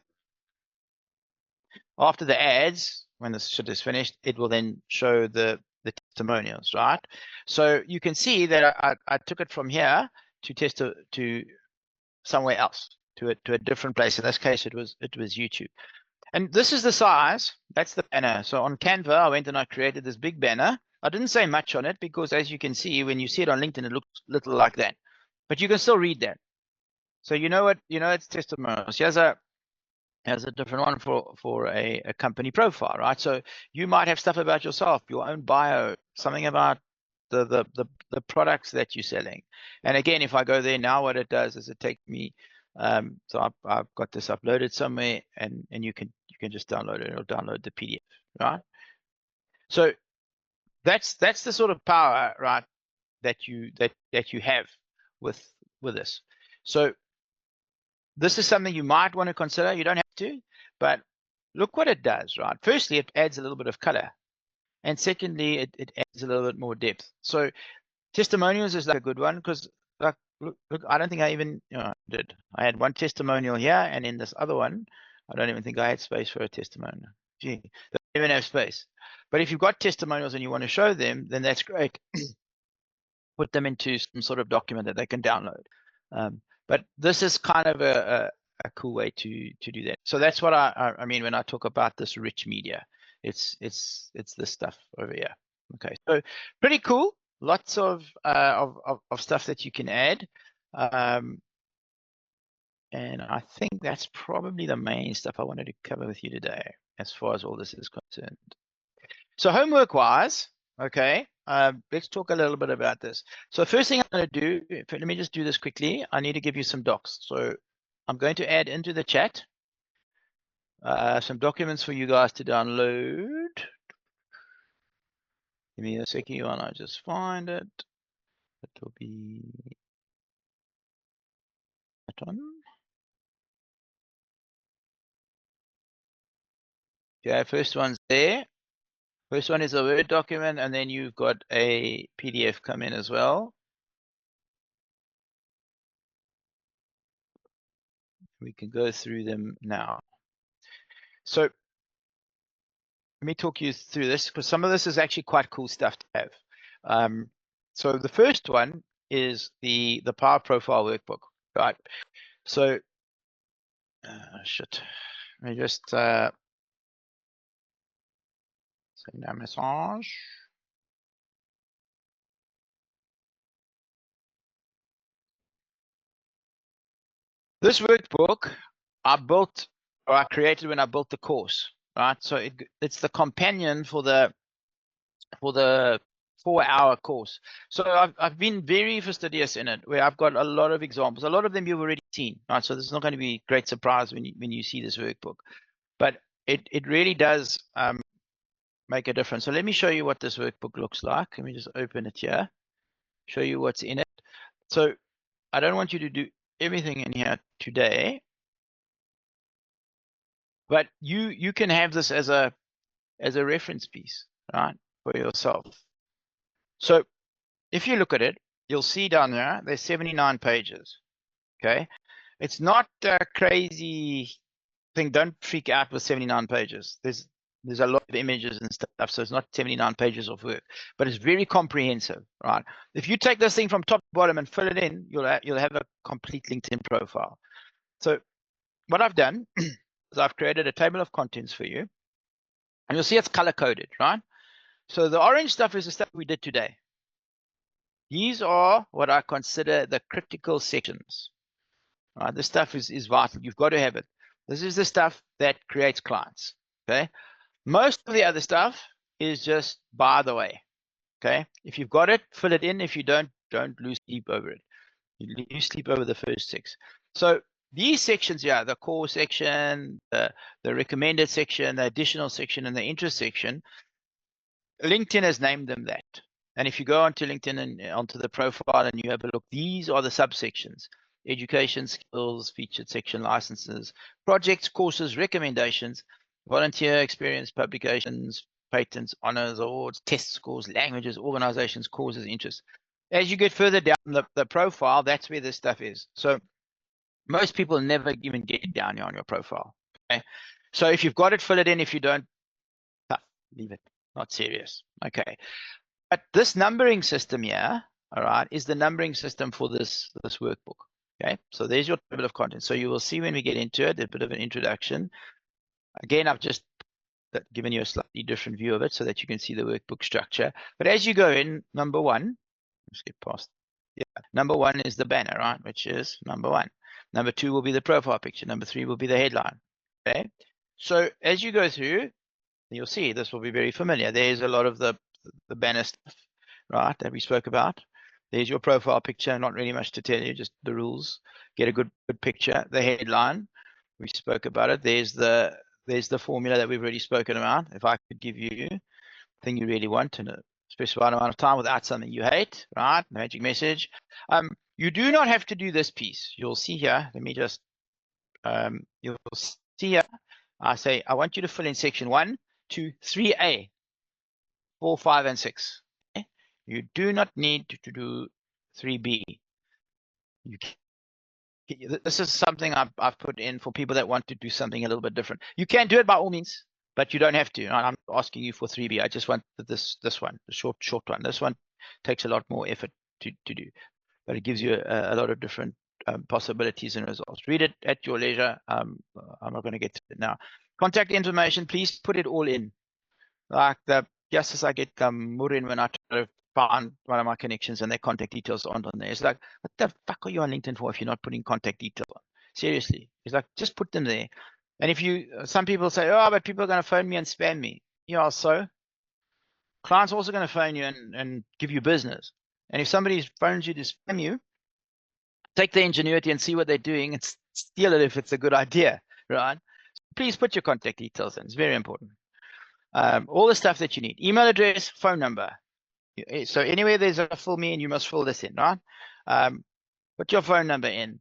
the ads, when this shit is finished, it will then show the testimonials, right? So you can see that I took it from here to somewhere else, to a different place. In this case, it was YouTube. And this is the size. That's the banner. So on Canva, I went and I created this big banner. I didn't say much on it because, as you can see, when you see it on LinkedIn, it looks little like that. But you can still read that. So it's testimonials. Here's a different one for a company profile, right? So you might have stuff about yourself, your own bio, something about the products that you're selling. And again, if I go there now, what it does is it takes me. So I've got this uploaded somewhere, and you can just download it or download the PDF, right? So that's the sort of power, right, that you have with this. So this is something you might want to consider. You don't have to, but look what it does, right? Firstly, it adds a little bit of color, and secondly, it adds a little bit more depth. So testimonials is like a good one, because look, I don't think I even did. I had one testimonial here, and in this other one, I don't even think I had space for a testimonial. Gee, they don't even have space. But if you've got testimonials and you want to show them, then that's great. Put them into some sort of document that they can download. But this is kind of a cool way to do that. So that's what I mean when I talk about this rich media. It's this stuff over here. Okay, so pretty cool. Lots of stuff that you can add. And I think that's probably the main stuff I wanted to cover with you today, as far as all this is concerned. So homework wise, okay, let's talk a little bit about this. So first thing I'm going to do, let me just do this quickly. I need to give you some docs. So I'm going to add into the chat some documents for you guys to download. Give me a second while I just find it. It will be that one. Okay, first one's there. First one is a Word document, and then you've got a PDF come in as well. We can go through them now. So let me talk you through this, because some of this is actually quite cool stuff to have. So the first one is the Power Profile workbook, right? So let me just send a message. This workbook I built, or I created when I built the course, right? So it's the companion for the 4-hour course. So I've been very fastidious in it, where I've got a lot of examples. A lot of them you've already seen, right? So this is not going to be a great surprise when you see this workbook, but it really does make a difference. So let me show you what this workbook looks like. Let me just open it here, show you what's in it. So I don't want you to do everything in here today, but you can have this as a reference piece, right, for yourself. So if you look at it, you'll see down there, there's 79 pages, okay? It's not a crazy thing. Don't freak out with 79 pages. There's a lot of images and stuff, so it's not 79 pages of work, but it's very comprehensive, right? If you take this thing from top to bottom and fill it in, you'll have a complete LinkedIn profile. So what I've done is I've created a table of contents for you, and you'll see it's color coded, right? So the orange stuff is the stuff we did today. These are what I consider the critical sections. Right? This stuff is vital. You've got to have it. This is the stuff that creates clients. Okay. Most of the other stuff is just by the way. Okay. If you've got it, fill it in. If you don't lose sleep over it. You lose sleep over the first 6. So these sections, yeah, the core section, the recommended section, the additional section, and the interest section, LinkedIn has named them that. And if you go onto LinkedIn and onto the profile and you have a look, these are the subsections: education, skills, featured section, licenses, projects, courses, recommendations, volunteer experience, publications, patents, honors, awards, test scores, languages, organizations, causes, interests. As you get further down the profile, that's where this stuff is. So most people never even get down here on your profile. Okay. So if you've got it, fill it in. If you don't, leave it. Not serious. Okay. But this numbering system here, all right, is the numbering system for this workbook. Okay, so there's your table of contents. So you will see when we get into it, a bit of an introduction. Again, I've just given you a slightly different view of it so that you can see the workbook structure. But as you go in, number 1, let's get past. Yeah, number 1 is the banner, right, which is number 1. Number 2 will be the profile picture. Number 3 will be the headline. Okay, so as you go through, you'll see this will be very familiar. There's a lot of the banner stuff, right, that we spoke about. There's your profile picture. Not really much to tell you, just the rules. Get a good picture. The headline, we spoke about it. There's the formula that we've already spoken about. If I could give you the thing you really want in a specified amount of time without something you hate, right? Magic message. You do not have to do this piece. You'll see here. Let me just. You'll see here. I say I want you to fill in section 1, 2, 3A, 4, 5, and 6. Okay? You do not need to do 3B. This is something I've put in for people that want to do something a little bit different. You can do it by all means, but you don't have to. I'm not asking you for 3B. I just want this one, the short one. This one takes a lot more effort to do, but it gives you a lot of different possibilities and results. Read it at your leisure. I'm not going to get to it now. Contact information, please put it all in. Like just as I get Murin when I try to find one of my connections and their contact details aren't on there. It's like, what the fuck are you on LinkedIn for if you're not putting contact details on? Seriously. It's like, just put them there. And if you, some people say, oh, but people are going to phone me and spam me. Yeah, so clients also going to phone you and give you business. And if somebody phones you to spam you, take the ingenuity and see what they're doing and steal it if it's a good idea, right? So please put your contact details in. It's very important. All the stuff that you need: email address, phone number. So anywhere there's a fill me in, you must fill this in, right? Put your phone number in,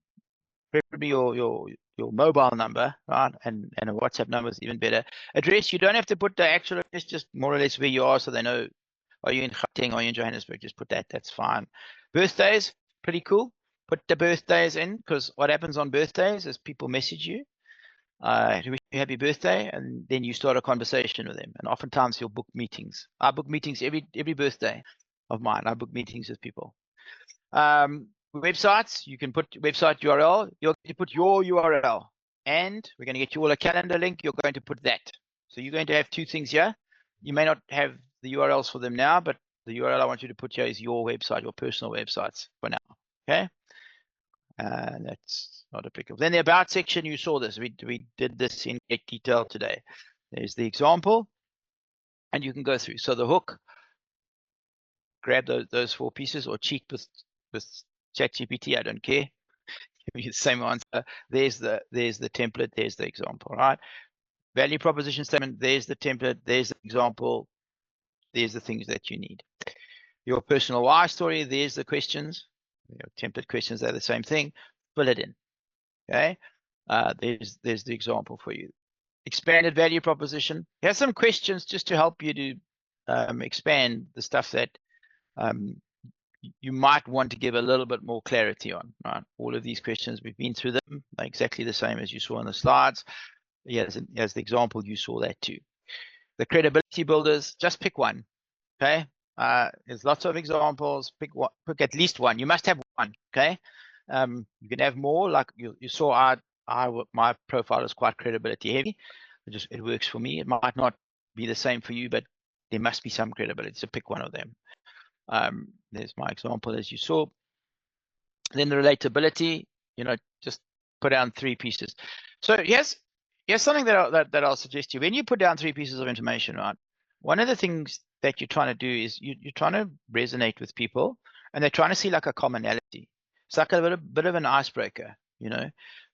preferably your mobile number, right? And a WhatsApp number is even better. Address, you don't have to put the actual address, just more or less where you are, so they know, are you in Gauteng, are you in Johannesburg? Just put that, that's fine. Birthdays, pretty cool. Put the birthdays in, because what happens on birthdays is people message you, to wish you happy birthday, and then you start a conversation with them. And oftentimes you'll book meetings. I book meetings every birthday of mine. I book meetings with people. Websites, you can put website URL. You're going to put your URL, and we're going to get you all a calendar link. You're going to put that. So you're going to have two things here. You may not have the URLs for them now, but the URL I want you to put here is your website, your personal websites for now. Okay. That's not applicable. Then the about section, you saw this. We did this in great detail today. There's the example, and you can go through. So the hook, grab those 4 pieces, or cheat with ChatGPT. I don't care. Give you the same answer. There's the template. There's the example. Right? Value proposition statement. There's the template. There's the example. There's the things that you need. Your personal why story. There's the questions. Your template questions. They're the same thing. Fill it in. Okay. There's the example for you. Expanded value proposition. Here's some questions just to help you to expand the stuff that you might want to give a little bit more clarity on. Right? All of these questions, we've been through them. They're exactly the same as you saw on the slides. Yeah, as the example, you saw that too. The credibility builders, just pick one. Okay. There's lots of examples. Pick at least one. You must have one. Okay. You can have more, like you saw. My profile is quite credibility heavy. It works for me. It might not be the same for you, but there must be some credibility. So pick one of them. There's my example, as you saw. Then the relatability. Just put down 3 pieces. So here's something that I'll suggest to you. When you put down 3 pieces of information, right? One of the things that you're trying to do is you're trying to resonate with people, and they're trying to see like a commonality. It's like a bit of an icebreaker,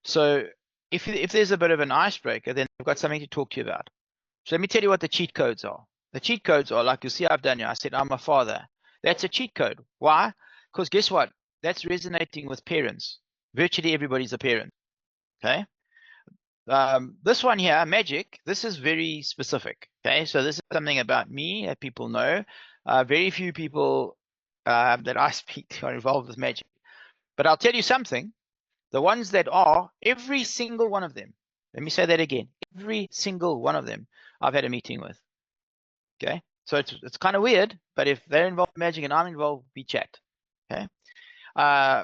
So if there's a bit of an icebreaker, then they've got something to talk to you about. So let me tell you what the cheat codes are. The cheat codes are, like you see I've done here. I said, I'm a father. That's a cheat code. Why? Because guess what? That's resonating with parents. Virtually everybody's a parent. Okay. This one here, magic, this is very specific. Okay. So this is something about me that people know. Very few people that I speak to are involved with magic. But I'll tell you something. The ones that are, every single one of them, let me say that again, every single one of them I've had a meeting with. Okay. So it's kind of weird, but if they're involved in magic and I'm involved, we chat. Okay.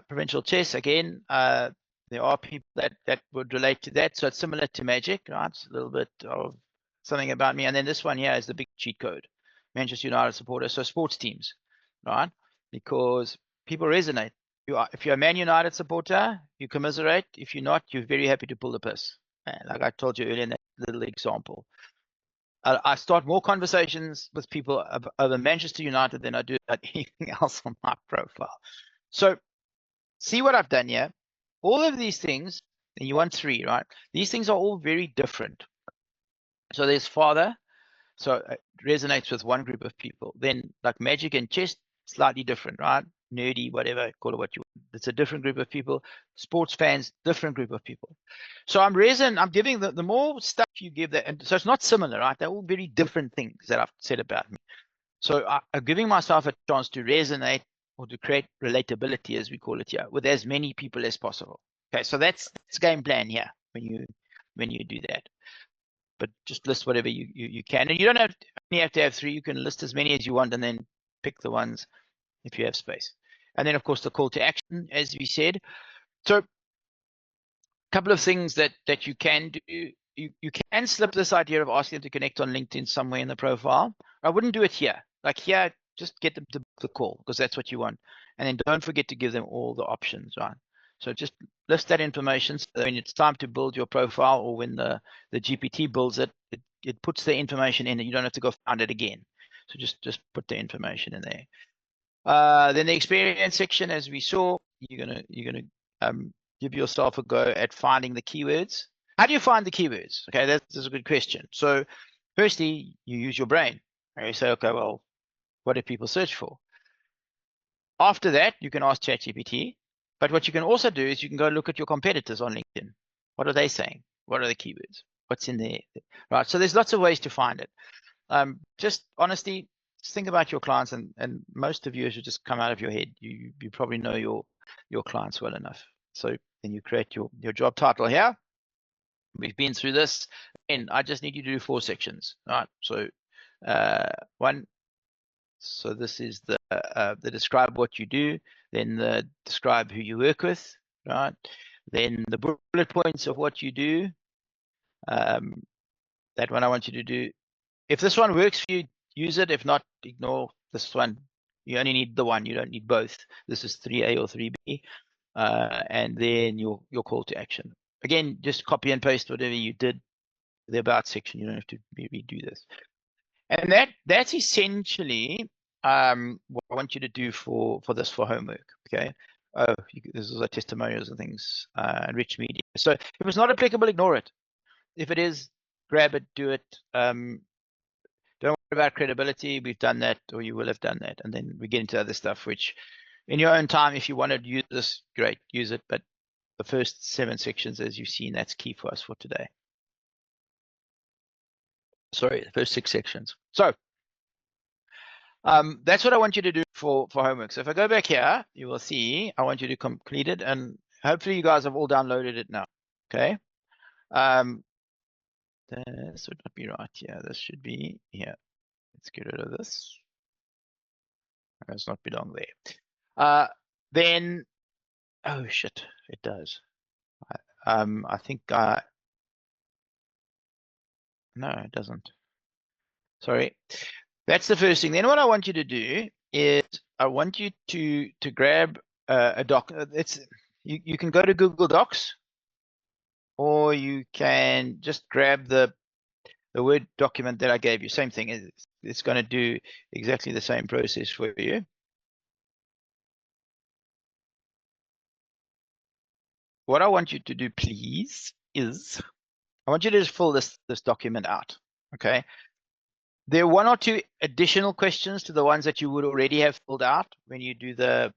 Provincial chess, again, there are people that would relate to that. So it's similar to magic, right? It's a little bit of something about me. And then this one here is the big cheat code. Manchester United supporter. So sports teams, right? Because people resonate. If you're a Man United supporter, you commiserate. If you're not, you're very happy to pull the piss. Like I told you earlier in that little example. I start more conversations with people over Manchester United than I do about anything else on my profile. So see what I've done here. All of these things, and you want 3, right? These things are all very different. So there's father. So it resonates with one group of people. Then like magic and chess, slightly different, right? Nerdy, whatever, call it what you want. It's a different group of people. Sports fans, different group of people. So I'm giving the more stuff you give that, and so it's not similar, right? They're all very different things that I've said about me. So I'm giving myself a chance to resonate or to create relatability, as we call it here, with as many people as possible. Okay, so that's game plan here when you do that. But just list whatever you can, and you don't have to have 3. You can list as many as you want, and then pick the ones if you have space. And then of course the call to action, as we said. So a couple of things that you can do you can slip this idea of asking them to connect on LinkedIn somewhere in the profile. I wouldn't do it here. Like here, just get them to book the call because that's what you want. And then don't forget to give them all the options, right? So just list that information so that when it's time to build your profile or when the GPT builds it, it puts the information in and you don't have to go find it again. So just put the information in there. Then the experience section, as we saw, you're gonna give yourself a go at finding the keywords. How do you find the keywords? Okay, that's a good question. So firstly, you use your brain. And you say, okay, well, what do people search for? After that, you can ask ChatGPT. But what you can also do is you can go look at your competitors on LinkedIn. What are they saying? What are the keywords? What's in there? Right. So there's lots of ways to find it. Just honestly, just think about your clients, and most of you should just come out of your head. You probably know your clients well enough. So then you create your job title here. We've been through this, and I just need you to do 4 sections. All right. So one. So this is the describe what you do, then the describe who you work with, right? Then the bullet points of what you do. That one I want you to do. If this one works for you, use it. If not, ignore this one. You only need the one. You don't need both. This is 3A or 3B. And then your call to action. Again, just copy and paste whatever you did, the about section. You don't have to redo this. And that's essentially what I want you to do for homework. Okay. Oh, this is testimonials and things, rich media. So if it's not applicable, ignore it. If it is, grab it, do it. Don't worry about credibility. We've done that, or you will have done that. And then we get into other stuff, which in your own time, if you want to use this, great, use it. But the first 7 sections, as you've seen, that's key for us for today. Sorry, the first 6 sections. So that's what I want you to do for homework. So if I go back here, you will see I want you to complete it, and hopefully you guys have all downloaded it now. Okay. This would not be right here. This should be here. Let's get rid of this. It does not belong there. Then, oh shit, it does. I think no, it doesn't. Sorry. That's the first thing. Then what I want you to do is I want you to grab a doc. You can go to Google Docs, or you can just grab the Word document that I gave you. Same thing. It's going to do exactly the same process for you. What I want you to do, please, is I want you to just fill this document out. Okay. There are 1 or 2 additional questions to the ones that you would already have filled out when you do the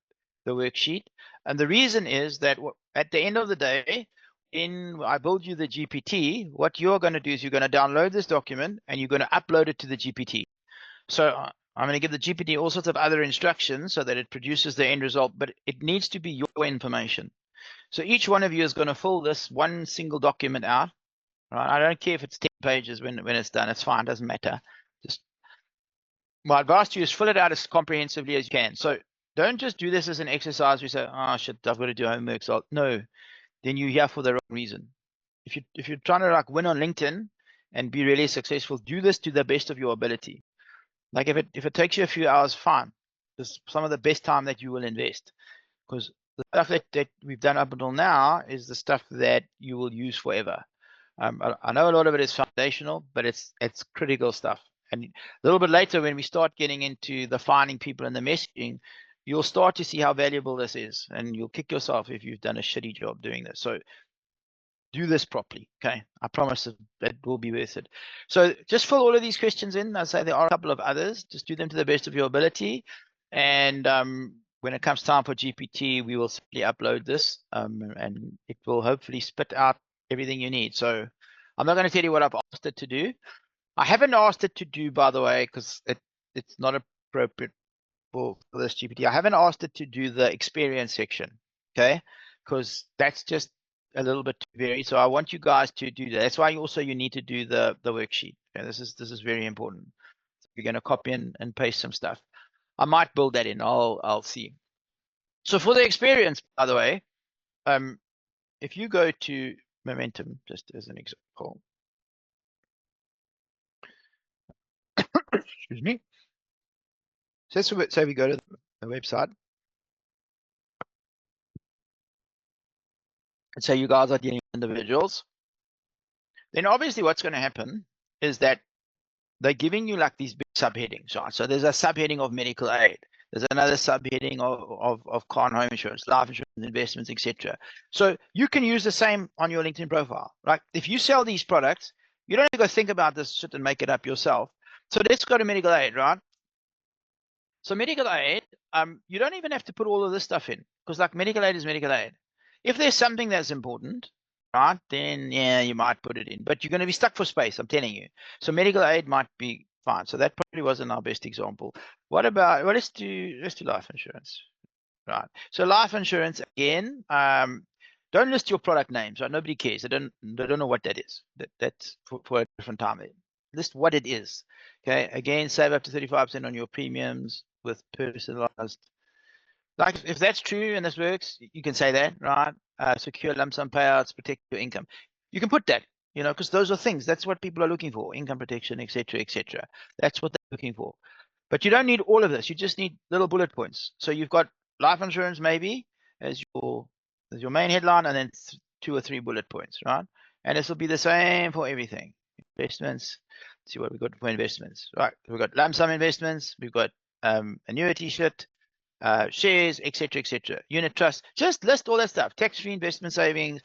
worksheet. And the reason is that at the end of the day, I build you the GPT, what you're going to do is you're going to download this document and you're going to upload it to the GPT. So I'm going to give the GPT all sorts of other instructions so that it produces the end result, but it needs to be your information. So each one of you is going to fill this one single document out. Right? I don't care if it's 10 pages when it's done. It's fine. It doesn't matter. Just my advice to you is fill it out as comprehensively as you can. So don't just do this as an exercise. We say, oh shit, I've got to do homework. So no, then you're here for the wrong reason. If you're trying to like win on LinkedIn and be really successful, do this to the best of your ability. Like if it takes you a few hours, fine. It's some of the best time that you will invest, because the stuff that we've done up until now is the stuff that you will use forever. I know a lot of it is foundational, but it's critical stuff. And a little bit later, when we start getting into the finding people and the messaging, you'll start to see how valuable this is, and you'll kick yourself if you've done a shitty job doing this. So do this properly, okay? I promise that will be worth it. So just fill all of these questions in. I'd say there are a couple of others. Just do them to the best of your ability. And when it comes time for GPT, we will simply upload this, and it will hopefully spit out everything you need. So I'm not going to tell you what I've asked it to do. I haven't asked it to do, by the way, because it's not appropriate for this GPT. I haven't asked it to do the experience section, okay? Because that's just a little bit too varied. So I want you guys to do that. That's why you need to do the worksheet. Okay? This is very important. So you're going to copy and paste some stuff. I might build that in. I'll see. So for the experience, by the way, if you go to Momentum, just as an example, Excuse me. So say we go to the website. And say you guys are dealing with individuals. Then obviously what's going to happen is that they're giving you like these big subheadings, right? So there's a subheading of medical aid. There's another subheading of car and home insurance, life insurance, investments, etc. So you can use the same on your LinkedIn profile, right? If you sell these products, you don't have to go think about this shit and make it up yourself. So let's go to medical aid, right? So medical aid, you don't even have to put all of this stuff in because like medical aid is medical aid. If there's something that's important, right, then yeah, you might put it in, but you're going to be stuck for space, I'm telling you. So medical aid might be fine. So that probably wasn't our best example. What about, well, let's do life insurance, right? So life insurance again, don't list your product names, right? Nobody cares. They don't know what that is. That's for a different time. List what it is. Okay, again, save up to 35% on your premiums with personalized. Like if that's true and this works, you can say that, right? Secure lump sum payouts, protect your income. You can put that, you know, because those are things. That's what people are looking for: income protection, etc., etc. That's what they're looking for. But you don't need all of this. You just need little bullet points. So you've got life insurance maybe as your main headline, and then 2 or 3 bullet points, right? And this will be the same for everything. Investments. Let's see what we've got for investments, right? We've got lump sum investments. We've got annuity shit. Shares, etc., etc. Unit trust. Just list all that stuff. Tax-free investment savings,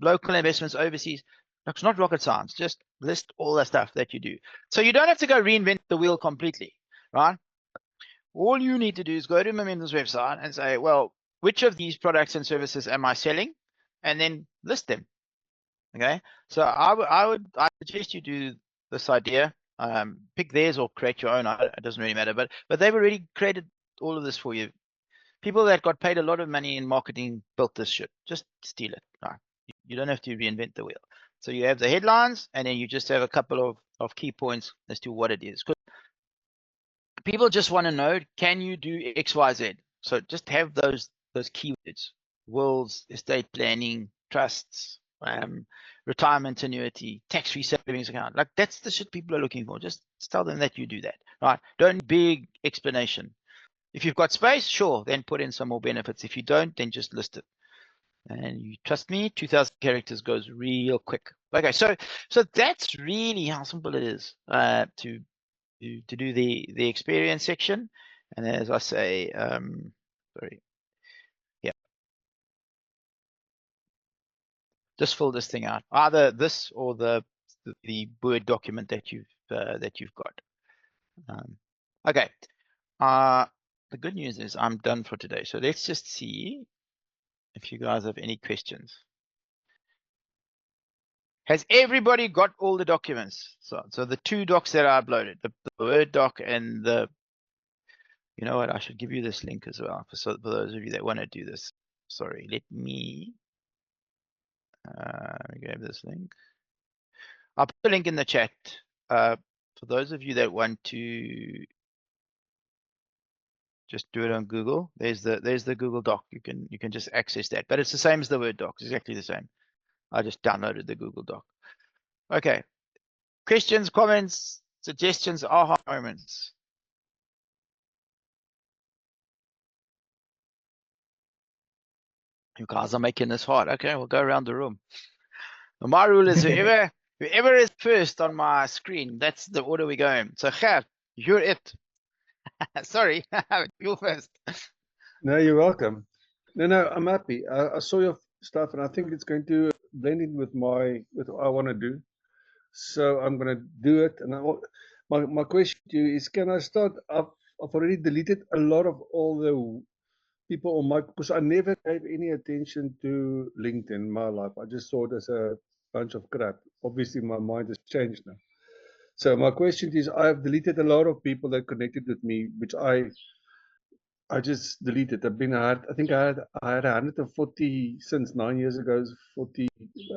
local investments overseas. It's not rocket science. Just list all the stuff that you do. So you don't have to go reinvent the wheel completely, right? All you need to do is go to Momentum's website and say, well, which of these products and services am I selling? And then list them. Okay. So I suggest you do this idea. Pick theirs or create your own. It doesn't really matter. But they've already created all of this for you. People that got paid a lot of money in marketing built this shit. Just steal it. Right? You don't have to reinvent the wheel. So you have the headlines, and then you just have a couple of key points as to what it is. Because people just want to know, can you do X, Y, Z? So just have those keywords: wills, estate planning, trusts, retirement annuity, tax-free savings account. Like that's the shit people are looking for. Just tell them that you do that. Right? Don't big explanation. If you've got space, sure, then put in some more benefits. If you don't, then just list it. And you trust me, 2,000 characters goes real quick. Okay, so that's really how simple it is to do the experience section. And as I say, sorry, yeah, just fill this thing out, either this or the Word document that you've got. Okay. The good news is I'm done for today. So let's just see if you guys have any questions. Has everybody got all the documents? So the 2 docs that I uploaded, the Word doc and the, you know what, I should give you this link as well for those of you that want to do this. Sorry, let me grab this link. I'll put the link in the chat. For those of you that want to just do it on Google, there's the Google Doc. You can just access that, but it's the same as the Word doc. It's exactly the same. I just downloaded the Google Doc. Okay. Questions, comments, suggestions, aha moments. You guys are making this hard. Okay, we'll go around the room. My rule is whoever is first on my screen, that's the order we go in. So Gert, you're it. Sorry, you first. No, you're welcome. No, I'm happy. I saw your stuff, and I think it's going to blend in with what I want to do. So I'm going to do it. And my question to you is, can I start? I've already deleted a lot of all the people on because I never gave any attention to LinkedIn in my life. I just saw it as a bunch of crap. Obviously, my mind has changed now. So my question is, I have deleted a lot of people that connected with me, which I just deleted. I think I had 140 since 9 years ago. 40.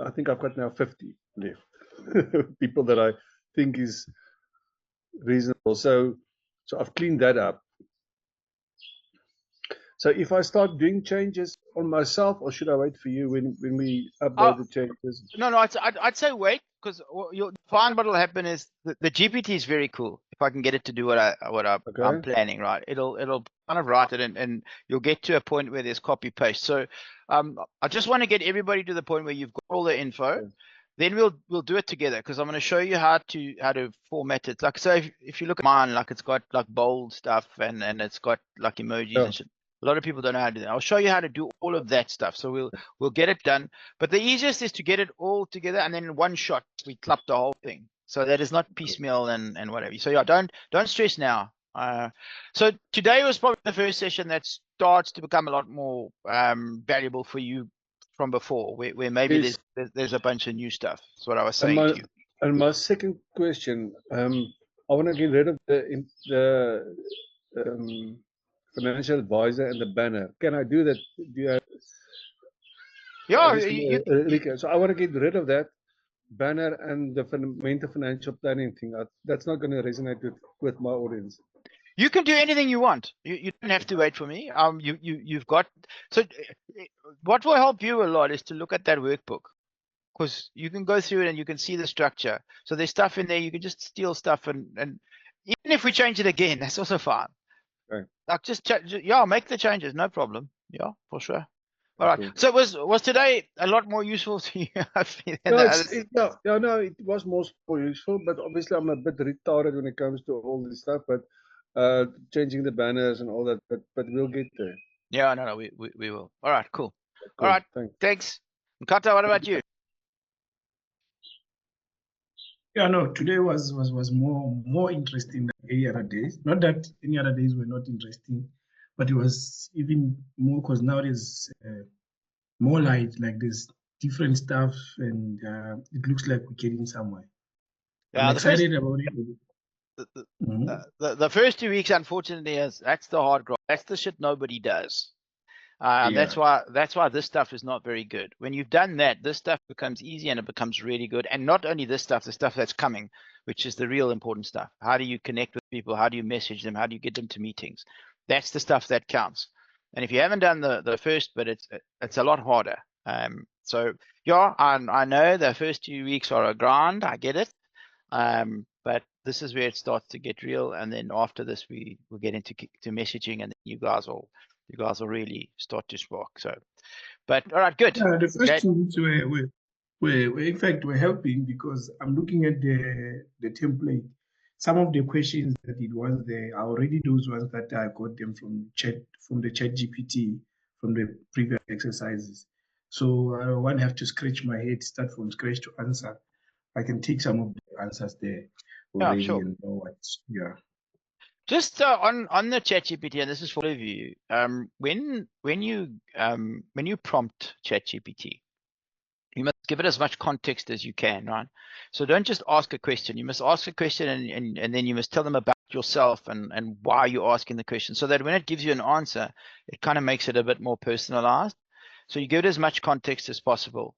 I think I've got now 50 left. People that I think is reasonable. So I've cleaned that up. So if I start doing changes on myself, or should I wait for you when we Oh, upload the changes? No, I'd say wait, because you'll find what will happen is the GPT is very cool. If I can get it to do what I'm Okay. planning, right? It'll kind of write it, and you'll get to a point where there's copy paste. So I just want to get everybody to the point where you've got all the info. Okay. Then we'll do it together, because I'm going to show you how to format it. Like, so if you look at mine, like it's got like bold stuff and it's got like emojis Yeah. and shit. A lot of people don't know how to do that. I'll show you how to do all of that stuff. So we'll get it done. But the easiest is to get it all together, and then in one shot we clap the whole thing. So that is not piecemeal and whatever. So yeah, don't stress now. So today was probably the first session that starts to become a lot more valuable for you from before, where maybe Yes. there's a bunch of new stuff. That's what I was And saying my, to you. and my second question, I want to get rid of the financial advisor and the banner. Can I do that? Do you have, Yeah, this, you Rika, so I want to get rid of that banner and the mental financial planning thing. That's not going to resonate with my audience. You can do anything you want. You don't have to wait for me. You've got, so what will help you a lot is to look at that workbook, because you can go through it and you can see the structure. So there's stuff in there, you can just steal stuff, and even if we change it again, that's also fine. Right. Like yeah, make the changes, no problem. Yeah, for sure. All right. Cool. So was today a lot more useful to you hopefully, than No, the others? no, it was more useful, but obviously I'm a bit retarded when it comes to all this stuff, but changing the banners and all that, but we'll get there. Yeah, no, we will. All right, cool. Cool. All right, Thanks. thanks. Nkata, what about you? Yeah, no, today was more interesting than any other days. Not that any other days were not interesting, but it was even more because now there's more light, like there's different stuff, and it looks like we're getting somewhere. Yeah, I'm excited about it. The first 2 weeks, unfortunately, that's the hard grind. That's the shit nobody does. Yeah. That's why this stuff is not very good. When you've done that, this stuff becomes easy and it becomes really good. And not only this stuff, the stuff that's coming, which is the real important stuff. How do you connect with people? How do you message them? How do you get them to meetings? That's the stuff that counts. And if you haven't done the first bit, it's a lot harder. So yeah, I know the first 2 weeks are a grind. I get it. But this is where it starts to get real. And then after this, we'll get into messaging, and then you guys will really start to spark. So, but all right, good. Yeah, the first Okay. 2 weeks were in fact were helping, because I'm looking at the template. Some of the questions that it was there are already those ones that I got them from the chat GPT from the previous exercises. So I won't have to scratch my head, start from scratch to answer. I can take some of the answers there already, sure. and know what. Yeah. Just on the ChatGPT, and this is for all of you. When you prompt ChatGPT, you must give it as much context as you can, right? So don't just ask a question. You must ask a question, and then you must tell them about yourself and why you're asking the question, so that when it gives you an answer, it kind of makes it a bit more personalized. So you give it as much context as possible,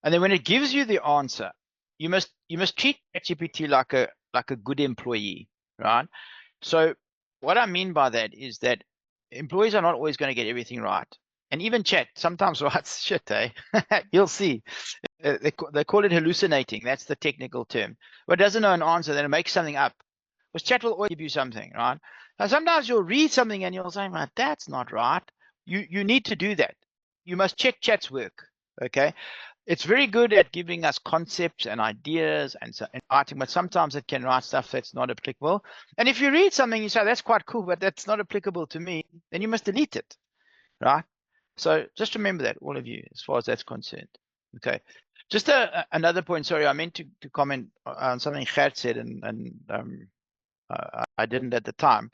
and then when it gives you the answer, you must treat ChatGPT like a good employee, right? So what I mean by that is that employees are not always going to get everything right. And even chat sometimes writes shit, eh? You'll see. They call it hallucinating. That's the technical term. But it doesn't know an answer, then it makes something up. Because chat will always give you something, right? Now, sometimes you'll read something and you'll say, well, that's not right. You need to do that. You must check chat's work, okay? It's very good at giving us concepts and ideas and writing, but sometimes it can write stuff that's not applicable. And if you read something, you say, that's quite cool, but that's not applicable to me, then you must delete it, right? So just remember that, all of you, as far as that's concerned. Okay. Just another point, sorry, I meant to comment on something Gert said, and I didn't at the time.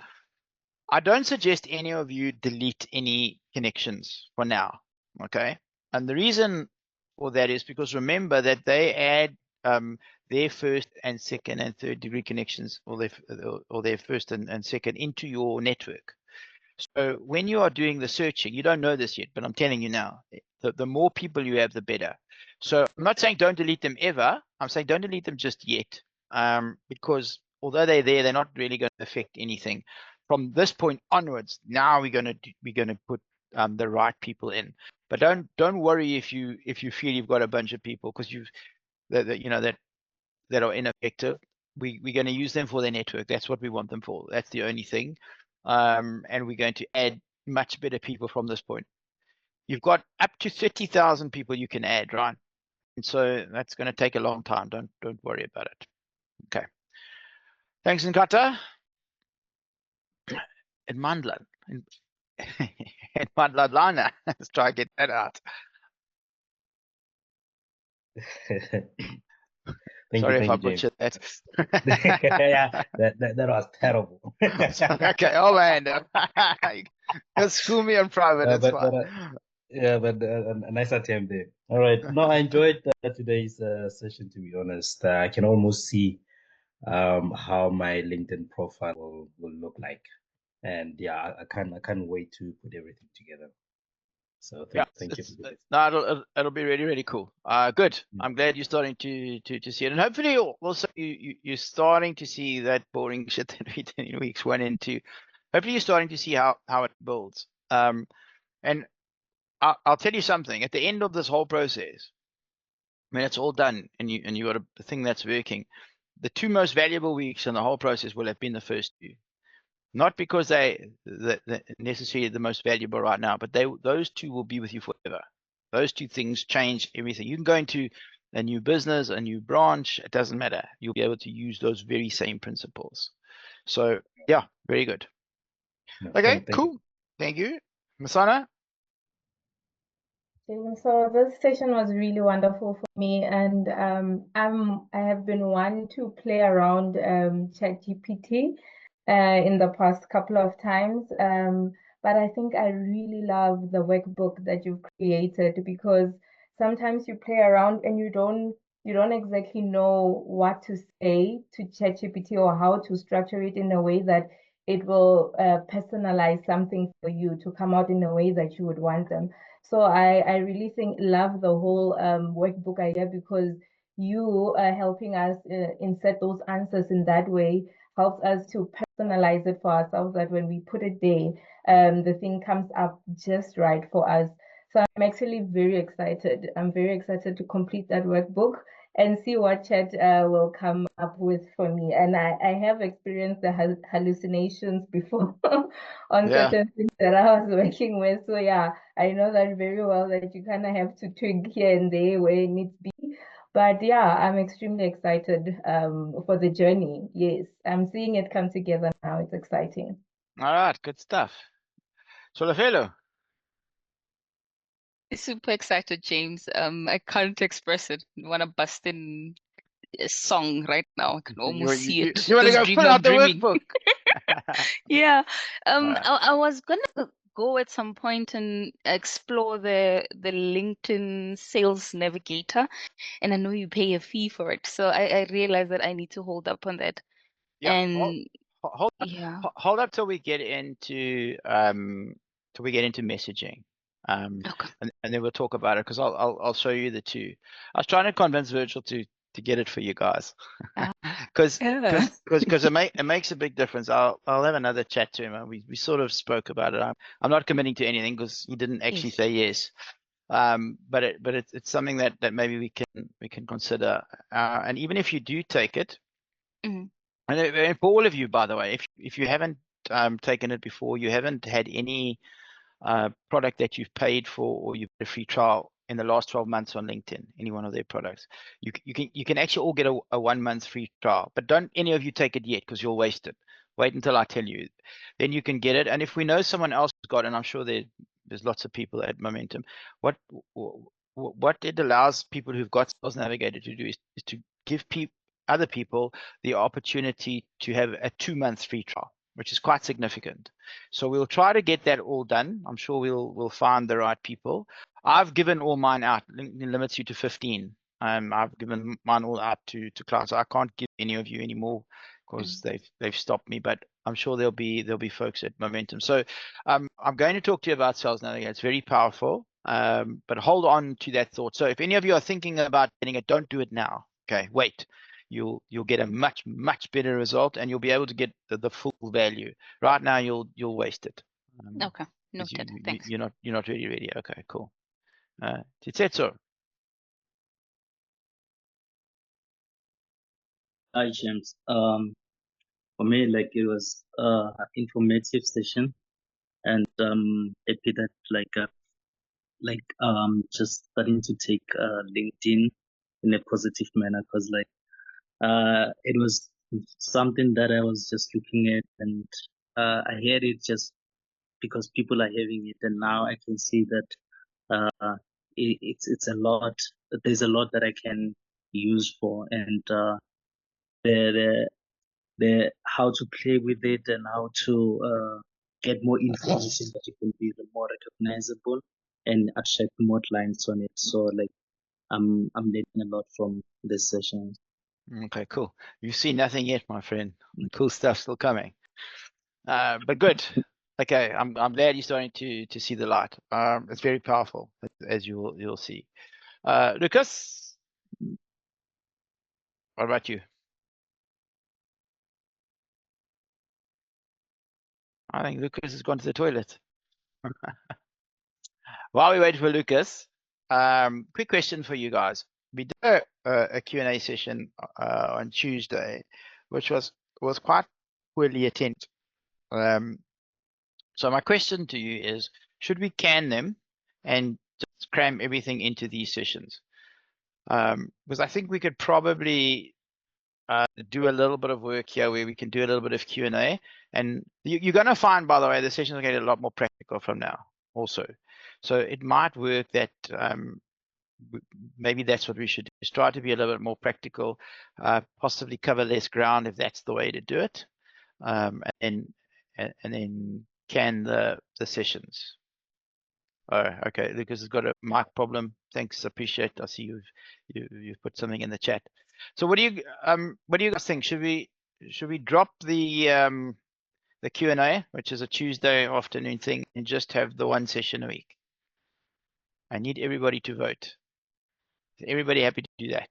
I don't suggest any of you delete any connections for now, okay? And the reason for that is because remember that they add their first and second and third degree connections, or their first and second, into your network. So when you are doing the searching, you don't know this yet, but I'm telling you now, the more people you have, the better. So I'm not saying don't delete them ever. I'm saying don't delete them just yet, because although they're there, they're not really going to affect anything. from this point onwards, now we're gonna put the right people in. But don't worry if you feel you've got a bunch of people because that are ineffective. We're going to use them for their network. That's what we want them for. That's the only thing. And we're going to add much better people from this point. You've got up to 30,000 people you can add, right? And so that's going to take a long time. Don't worry about it. Okay. Thanks, Nkata. And Mandla. And Mandla. Let's try to get that out. Sorry if I butchered that. Yeah, that was terrible. Okay, oh man, just school me in private. It's fine. Yeah, but a nice attempt there. All right. No, I enjoyed today's session. To be honest, I can almost see how my LinkedIn profile will look like, and yeah, I can't wait to put everything together. So thank you. No, it'll be really, really cool. Good. I'm glad you're starting to see it, and hopefully also you're starting to see that boring shit that we did in weeks 1 and 2. Hopefully you're starting to see how it builds. And I'll tell you something. At the end of this whole process, when it's all done and you got a thing that's working, the 2 most valuable weeks in the whole process will have been the first 2. Not because they're necessarily the most valuable right now, but those 2 will be with you forever. Those 2 things change everything. You can go into a new business, a new branch, it doesn't matter. You'll be able to use those very same principles. So yeah, very good. No, Okay, thank cool. you. Thank you. Masana? So this session was really wonderful for me, and I have been one to play around ChatGPT in the past couple of times, but I think I really love the workbook that you've created, because sometimes you play around and you don't exactly know what to say to ChatGPT or how to structure it in a way that it will personalize something for you to come out in a way that you would want them. So I really love the whole workbook idea, because you helping us insert those answers in that way helps us to personalize it for ourselves, that when we put it there, the thing comes up just right for us. So I'm actually very excited. I'm very excited to complete that workbook and see what chat will come up with for me. And I have experienced the hallucinations before on certain things that I was working with. So yeah, I know that very well, that you kind of have to tweak here and there where it needs to be. But yeah, I'm extremely excited for the journey. Yes, I'm seeing it come together now. It's exciting. All right, good stuff. Solofelo. Super excited, James. I can't express it. I want to bust in a song right now. I can almost see it. You want to This go dream pull I'm out the dreaming. workbook? Yeah. Alright. I was gonna go at some point and explore the LinkedIn Sales Navigator, and I know you pay a fee for it, so I realized that I need to hold up on that. Yeah. And Hold up till we get into messaging. okay. And then we'll talk about it, because I'll show you the 2. I was trying to convince Virtual to get it for you guys, because it makes a big difference. I'll have another chat to him. We sort of spoke about it. I'm not committing to anything because he didn't actually say yes. But it's something that maybe we can consider. And even if you do take it, Mhm. and for all of you, by the way, if you haven't taken it before, you haven't had any product that you've paid for, or you've had a free trial in the last 12 months on LinkedIn, any one of their products, you can actually all get a 1 month free trial. But don't any of you take it yet, because you'll waste it. Wait until I tell you, then you can get it. And if we know someone else has got it, and I'm sure there's lots of people at Momentum, what it allows people who've got Sales Navigator to do is to give other people the opportunity to have a 2-month free trial, which is quite significant. So we'll try to get that all done. I'm sure we'll find the right people. I've given all mine out. LinkedIn limits you to 15. I've given mine all out to clients. So I can't give any of you anymore, because they've stopped me. But I'm sure there'll be folks at Momentum. So I'm going to talk to you about Sales Navigator. It's very powerful. But hold on to that thought. So if any of you are thinking about getting it, don't do it now. Okay, wait. you'll get a much better result, and you'll be able to get the full value. Right now, you'll waste it. Okay, 'cause noted. Thanks. you're not really ready. Okay, cool. Tsetso. Hi, James. For me, like it was informative session, and happy that just starting to take LinkedIn in a positive manner, because it was something that I was just looking at, and I heard it just because people are having it, and now I can see that it's a lot. There's a lot that I can use for, and the how to play with it and how to get more information that you can be more recognizable and attract more clients on it. So like I'm learning a lot from this session. Okay, cool. You see nothing yet, my friend. The cool stuff's still coming. But good. Okay, I'm glad you're starting to see the light. It's very powerful, as you'll see. Lucas, what about you? I think Lucas has gone to the toilet. While we wait for Lucas, quick question for you guys. We did a Q&A session on Tuesday, which was quite poorly attended. So my question to you is, should we can them and just cram everything into these sessions? Because I think we could probably do a little bit of work here where we can do a little bit of Q&A. And you're going to find, by the way, the sessions are going to get a lot more practical from now also. So it might work that maybe that's what we should do, is try to be a little bit more practical, possibly cover less ground if that's the way to do it. And then can the sessions. Oh, okay. Lucas has got a mic problem. Thanks, appreciate. I see you've put something in the chat. So what do you guys think? Should we drop the Q&A, which is a Tuesday afternoon thing, and just have the one session a week? I need everybody to vote. Is everybody happy to do that?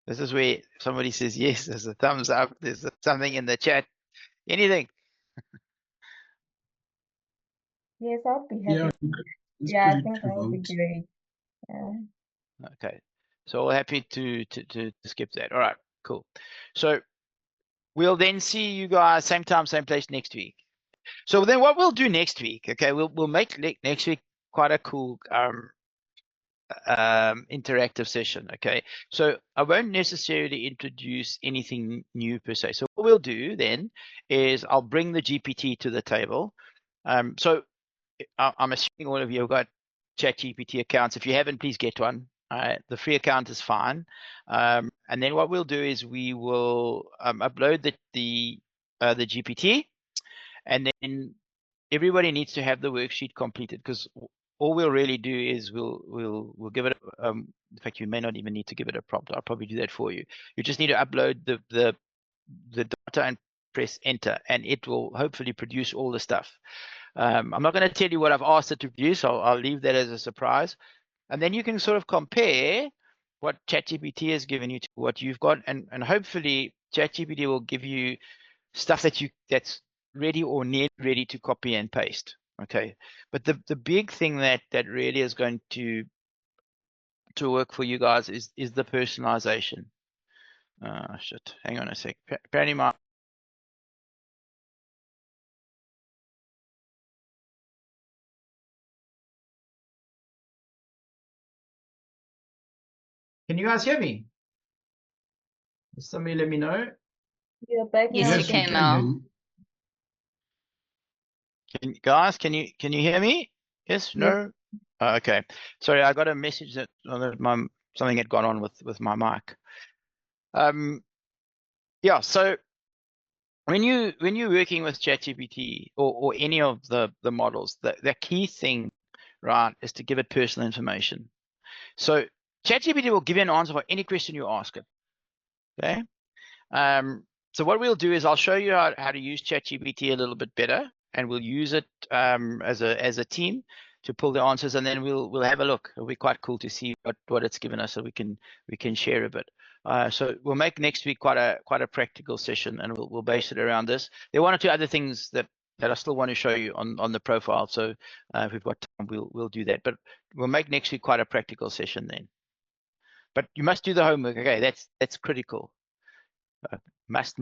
This is where somebody says yes, there's a thumbs up, there's something in the chat. Anything? Yes, I'll be Yeah, happy. it's Yeah, I pretty think to that would be vote. great. Yeah. Okay, so we're happy to skip that. All right, cool. So we'll then see you guys same time, same place next week. So then what we'll do next week, okay, we'll make next week quite a cool interactive session. Okay, so I won't necessarily introduce anything new per se. So what we'll do then is I'll bring the GPT to the table. So I'm assuming all of you have got ChatGPT accounts. If you haven't, please get one. The free account is fine. And then what we'll do is we will upload the GPT, and then everybody needs to have the worksheet completed, because all we'll really do is we'll give it in fact, you may not even need to give it a prompt. I'll probably do that for you. You just need to upload the data and press enter, and it will hopefully produce all the stuff. I'm not going to tell you what I've asked it to produce. I'll leave that as a surprise, and then you can sort of compare what ChatGPT has given you to what you've got, and hopefully ChatGPT will give you stuff that's ready or near ready to copy and paste. Okay, but the big thing that really is going to work for you guys is the personalization. Shit, hang on a sec. Apparently my Can you guys hear me? Somebody let me know. You're back Yes, now. we can now. Guys, can you hear me? Yes, Yes. no? Okay. Sorry, I got a message that something had gone on with my mic. Yeah, so when you're working with ChatGPT or any of the models, the key thing, right, is to give it personal information. So ChatGPT will give you an answer for any question you ask it. Okay. So what we'll do is I'll show you how to use ChatGPT a little bit better, and we'll use it as a team. to pull the answers, and then we'll have a look. It'll be quite cool to see what it's given us, so we can share a bit. So we'll make next week quite a practical session, and we'll base it around this. There are one or two other things that I still want to show you on the profile. So if we've got time, we'll do that. But we'll make next week quite a practical session then. But you must do the homework. Okay, that's critical. Must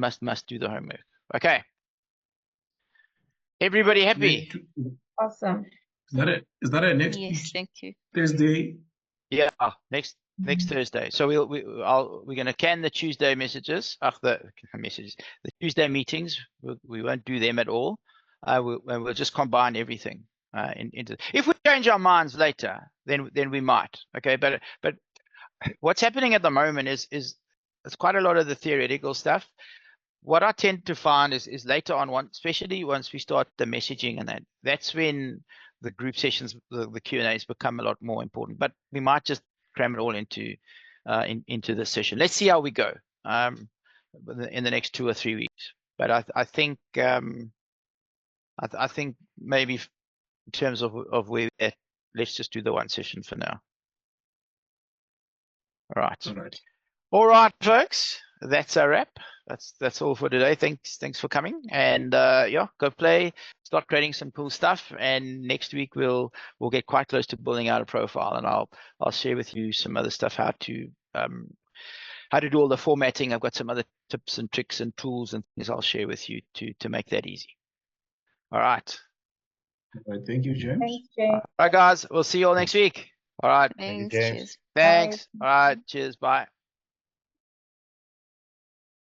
do the homework. Okay. Everybody happy? Awesome. Is that a next Yes, thank you. Thursday? Yeah, next Thursday. So we're going to can the Tuesday messages. The Tuesday meetings. We won't do them at all. We'll just combine everything into. If we change our minds later, then we might. Okay, but what's happening at the moment is it's quite a lot of the theoretical stuff. What I tend to find is later on, especially once we start the messaging, and that's when the group sessions, the Q&As become a lot more important. But we might just cram it all into the session. Let's see how we go in the next 2 or 3 weeks. But I think I think maybe in terms of where we're at, let's just do the one session for now. All right. All right, folks. That's a wrap. That's all for today. Thanks for coming. And yeah, go play, start creating some cool stuff. And next week we'll get quite close to building out a profile, and I'll share with you some other stuff, how to do all the formatting. I've got some other tips and tricks and tools and things I'll share with you to make that easy. All right. All right. Thank you, James. Thanks, James. All right, guys. We'll see you all next week. All right. Thanks. James. Cheers. Thanks. Bye. All right. Cheers. Bye.